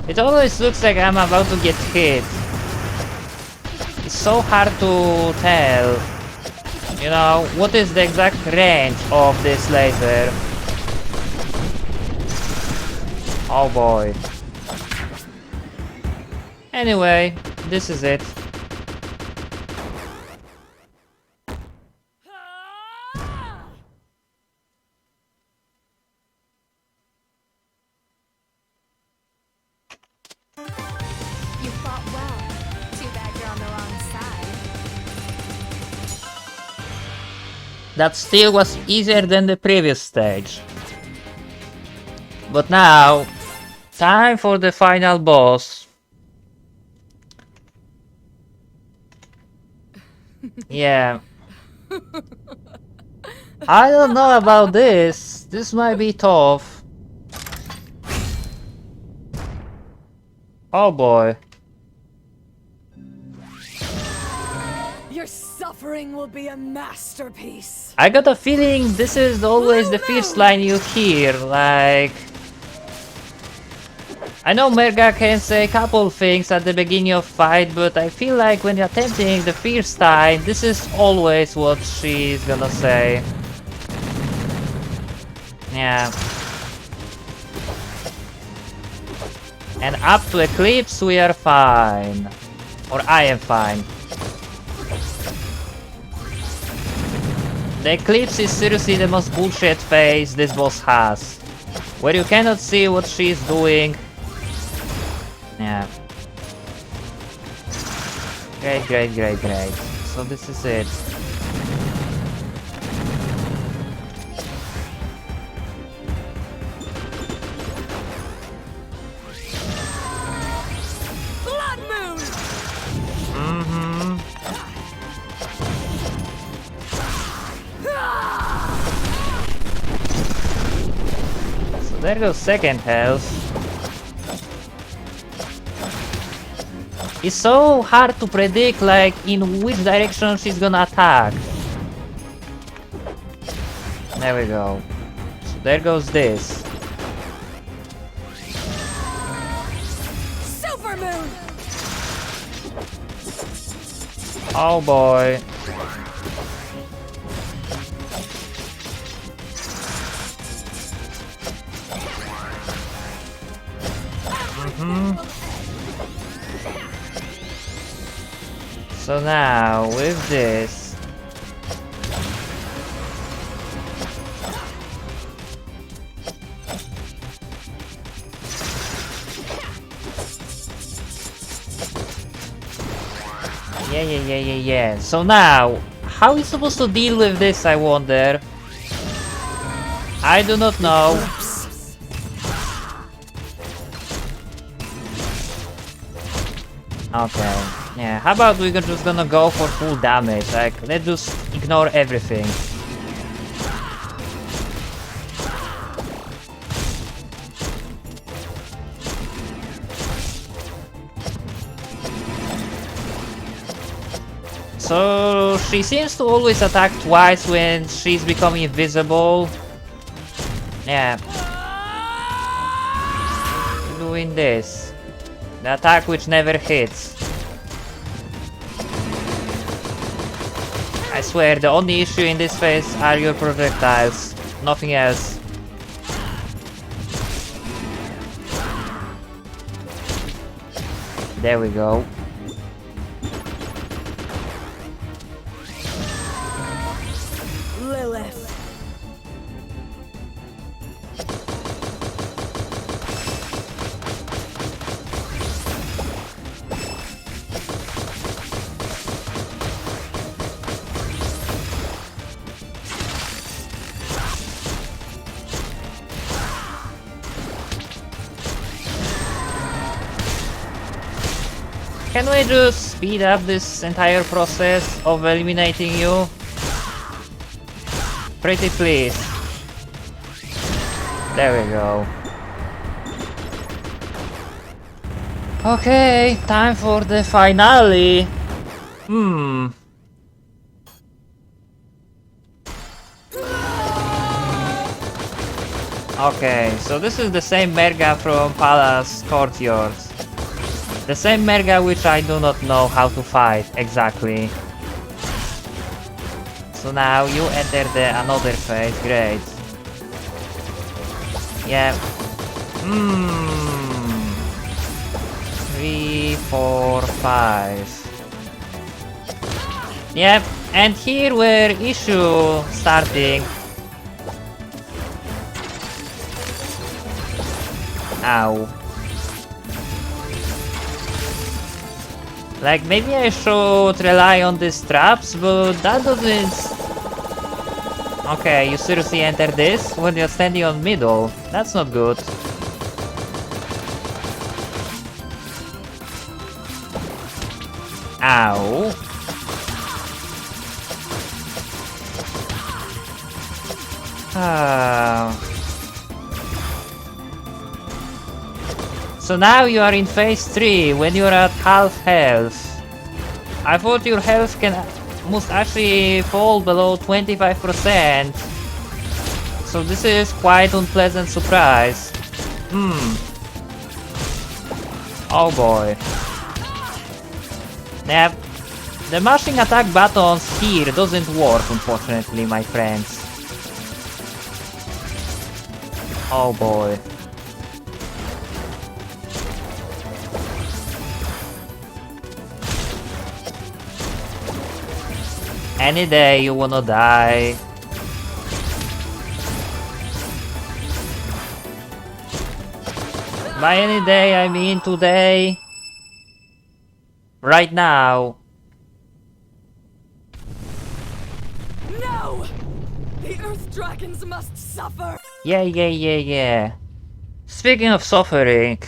It always looks like I'm about to get hit. It's so hard to tell, you know, what is the exact range of this laser. Oh boy. Anyway, this is it. You fought well. Too bad you're on the wrong side. That still was easier than the previous stage. But now, time for the final boss. Yeah. I don't know about this. This might be tough. Oh boy. Your suffering will be a masterpiece. I got a feeling this is always the first line you hear, like... I know Merga can say a couple things at the beginning of fight, but I feel like when you're attempting the first time, this is always what she's gonna say. Yeah. And up to Eclipse we are fine. Or I am fine. The Eclipse is seriously the most bullshit phase this boss has. Where you cannot see what she's doing. Yeah. Great, great, great, great. So this is it. Blood moon. So there goes second health. It's so hard to predict, like, in which direction she's gonna attack. There we go. So there goes this. Silver moon. Oh boy. So now, with this... Yeah. So now, how are we supposed to deal with this, I wonder? I do not know. Okay, yeah, how about we're just gonna go for full damage, like, let's just ignore everything. So, she seems to always attack twice when she's becoming invisible. Yeah. Doing this. The attack which never hits. I swear, the only issue in this phase are your projectiles. Nothing else. There we go. Lilith. Can we just speed up this entire process of eliminating you? Pretty please. There we go. Okay, time for the finale. Okay, so this is the same Merga from Palace Courtyards. The same Merga which I do not know how to fight exactly. So now you enter another phase, great. Yeah. 3, 4, 5. Yep, and here where issue starting. Ow. Like, maybe I should rely on these traps, but that doesn't... Okay, you seriously enter this when you're standing on middle? That's not good. Ow. So now you are in phase 3 when you're at half health. I thought your health must actually fall below 25%. So this is quite unpleasant surprise. Oh boy. Yep. The mashing attack buttons here doesn't work, unfortunately, my friends. Oh boy. Any day you wanna die. By any day I mean today. Right now. No! The Earth Dragons must suffer! Yeah. Speaking of suffering,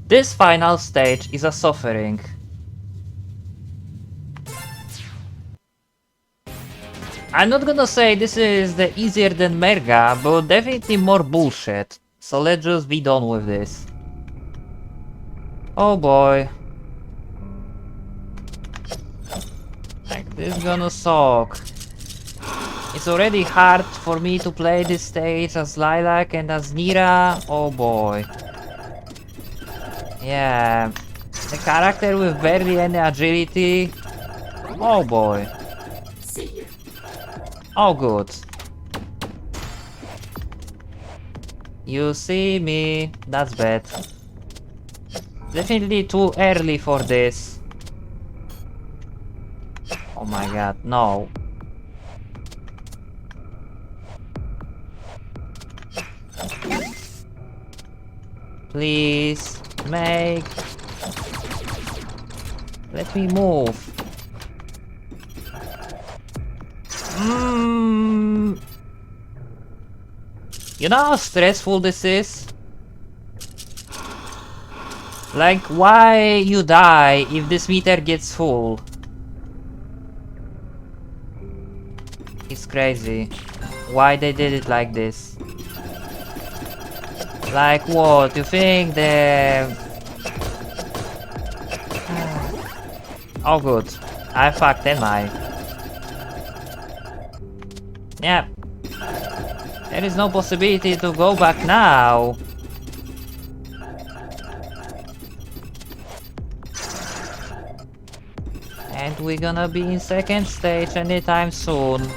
this final stage is a suffering. I'm not gonna say this is the easier than Merga, but definitely more bullshit. So let's just be done with this. Oh boy. Like, this is gonna suck. It's already hard for me to play this stage as Lilac and as Neera. Oh boy. Yeah. The character with barely any agility. Oh boy. See you. Oh good. You see me. That's bad. Definitely too early for this. Oh my god, no. Please, make... Let me move. You know how stressful this is? Like, why you die if this meter gets full? It's crazy. Why they did it like this? Like what? You think the... Oh good. I fucked, am I? Yeah. There is no possibility to go back now. And we're gonna be in second stage anytime soon.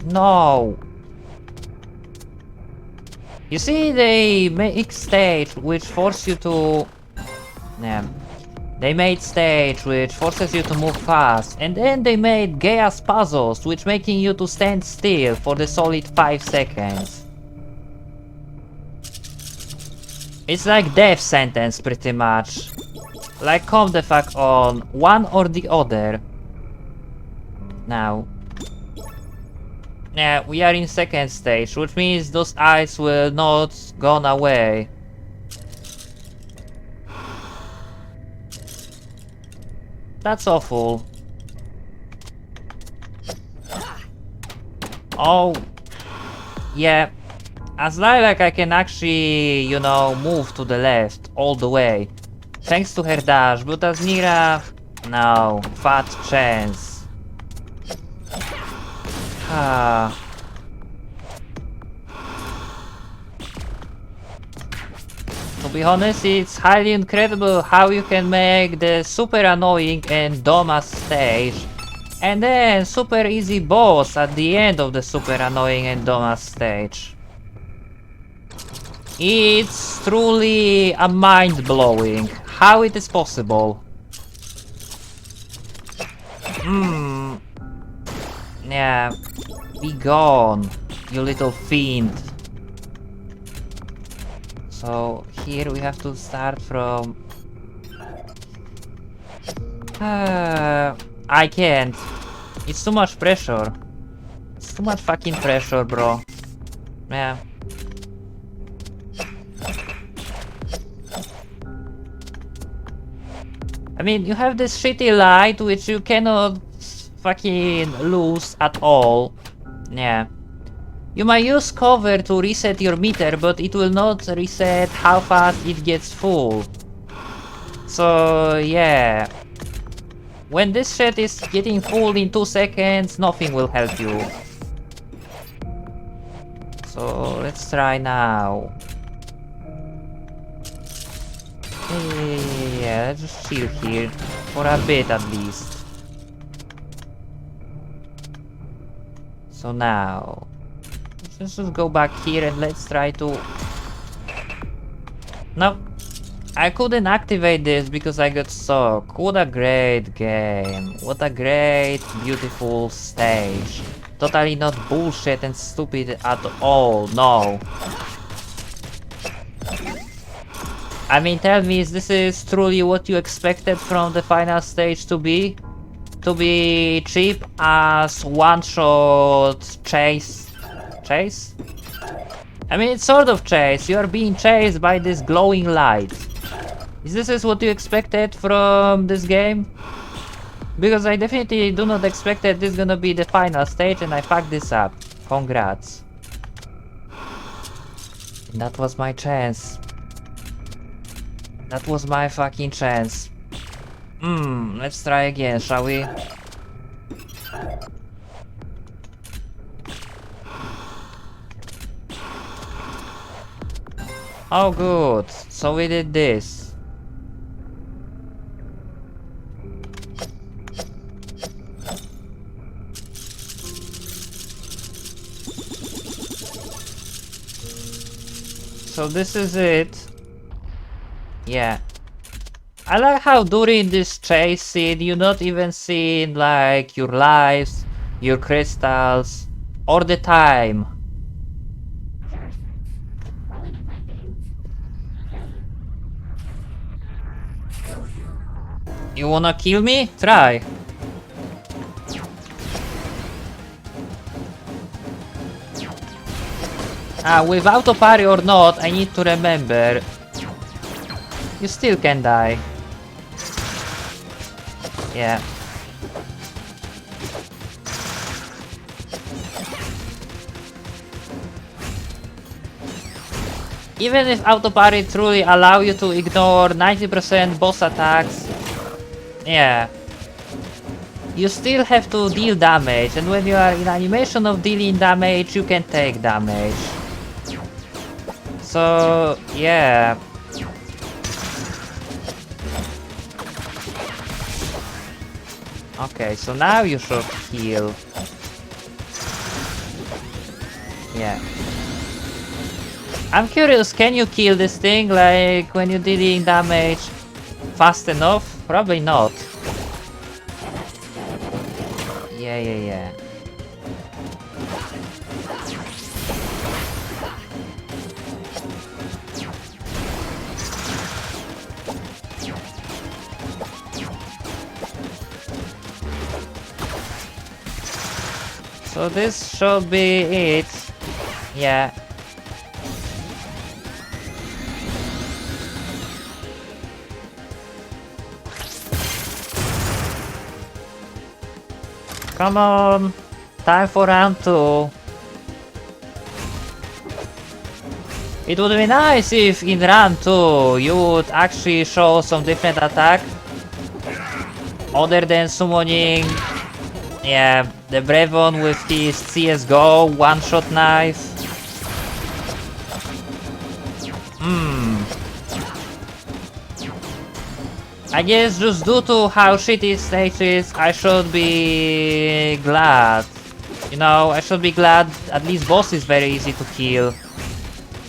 No! You see, they make stage which force you to... Yeah. They made stage which forces you to move fast, and then they made gay-ass puzzles which making you to stand still for the solid 5 seconds. It's like death sentence pretty much. Like come the fuck on, one or the other. Now. Yeah, we are in second stage, which means those eyes will not gone away. That's awful. Oh. Yeah. As like I can actually, you know, move to the left all the way. Thanks to her dash, but as Neera... No, fat chance. Ah. To be honest, it's highly incredible how you can make the super annoying and dumbass stage and then super easy boss at the end of the super annoying and dumbass stage. It's truly a mind-blowing how it is possible. Yeah, be gone, you little fiend. So here we have to start from... I can't. It's too much pressure. It's too much fucking pressure, bro. Yeah. I mean, you have this shitty light which you cannot fucking lose at all. Yeah. You might use cover to reset your meter, but it will not reset how fast it gets full. So yeah. When this shit is getting full in 2 seconds, nothing will help you. So let's try now. Yeah, let's just chill here. For a bit at least. So now... let's just go back here and let's try to... No. I couldn't activate this because I got stuck. What a great game. What a great, beautiful stage. Totally not bullshit and stupid at all, no. I mean, tell me, this is truly what you expected from the final stage to be? To be cheap as one-shot chase? Chase? I mean, it's sort of chase. You are being chased by this glowing light. Is this what you expected from this game? Because I definitely do not expect that this is gonna be the final stage and I fucked this up. Congrats. And that was my chance. That was my fucking chance. Let's try again, shall we? Oh good, so we did this. So this is it. Yeah. I like how during this chase scene you not even seeing like your lives, your crystals, or the time. You wanna kill me? Try. With auto parry or not, I need to remember. You still can die. Yeah. Even if auto parry truly allow you to ignore 90% boss attacks, yeah, you still have to deal damage, and when you are in animation of dealing damage, you can take damage. So, yeah. Okay, so now you should heal. Yeah. I'm curious, can you kill this thing, like, when you're dealing damage fast enough? Probably not. Yeah. So this should be it. Yeah. Come on! Time for round 2. It would be nice if in round 2 you would actually show some different attack. Other than summoning, yeah, the brave one with his CSGO one-shot knife. I guess just due to how shitty stage is, I should be glad. You know, I should be glad at least boss is very easy to kill.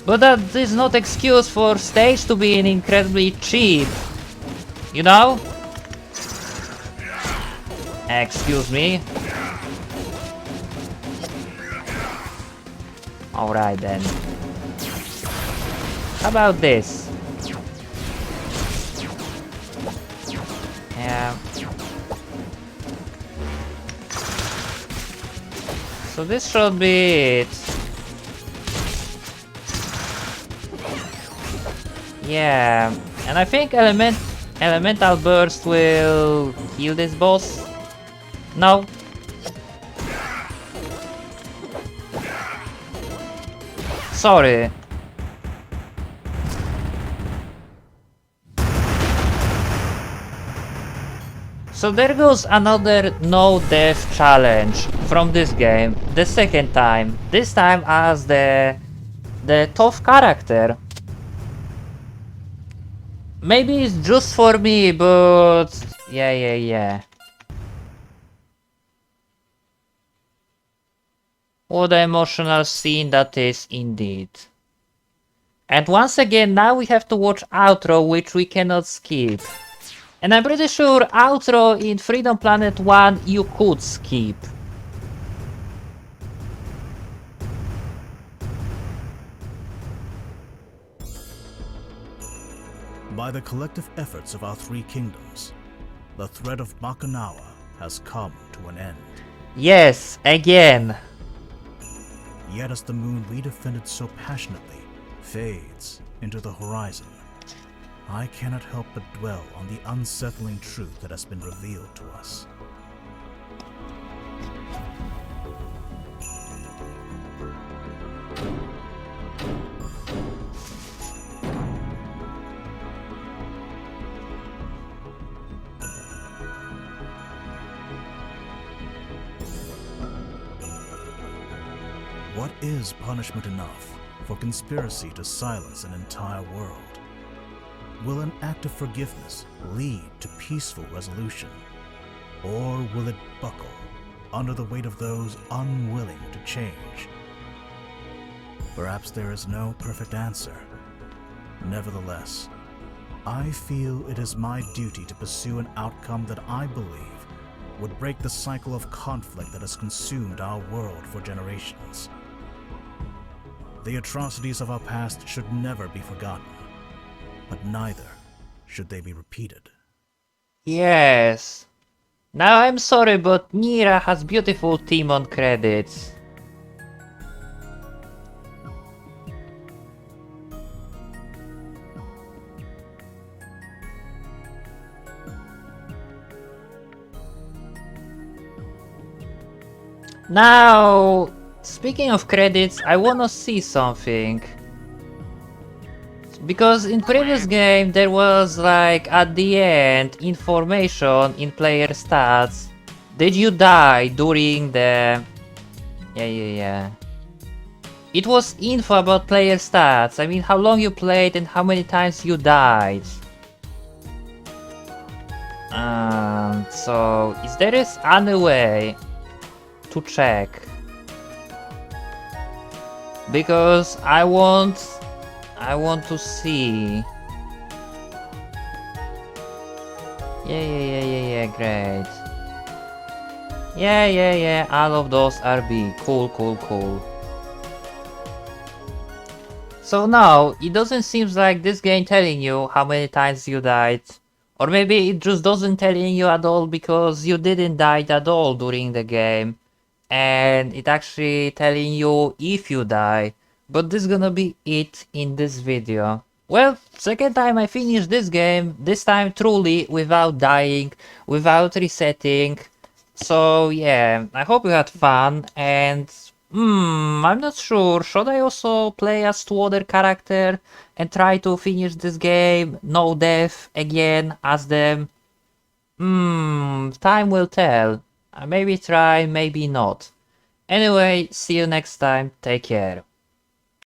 But that is not excuse for stage to be incredibly cheap. You know? Excuse me. Alright then. How about this? Yeah. So this should be it. Yeah, and I think elemental burst will kill this boss. No. Sorry. So there goes another no death challenge from this game, the second time. This time as the tough character. Maybe it's just for me, but yeah. What an emotional scene that is indeed. And once again, now we have to watch outro, which we cannot skip. And I'm pretty sure outro in Freedom Planet 1 you could skip. By the collective efforts of our three kingdoms, the threat of Makunawa has come to an end. Yes, again. Yet as the moon we defended so passionately fades into the horizon, I cannot help but dwell on the unsettling truth that has been revealed to us. What is punishment enough for conspiracy to silence an entire world? Will an act of forgiveness lead to peaceful resolution? Or will it buckle under the weight of those unwilling to change? Perhaps there is no perfect answer. Nevertheless, I feel it is my duty to pursue an outcome that I believe would break the cycle of conflict that has consumed our world for generations. The atrocities of our past should never be forgotten, but neither should they be repeated. Yes. Now I'm sorry, but Neera has beautiful theme on credits. Now, speaking of credits, I wanna see something. Because in previous game there was like at the end information in player stats. Did you die during the... Yeah. It was info about player stats. I mean how long you played and how many times you died. So is there is any way to check? Because I want to see. Yeah, great. Yeah, all of those are B. Cool. So now, it doesn't seem like this game telling you how many times you died. Or maybe it just doesn't telling you at all because you didn't die at all during the game. And it actually telling you if you die. But this is gonna be it in this video. Well, second time I finished this game, this time truly without dying, without resetting. So yeah, I hope you had fun and I'm not sure, should I also play as two other character and try to finish this game, no death again as them? Time will tell. Maybe try, maybe not. Anyway, see you next time, take care.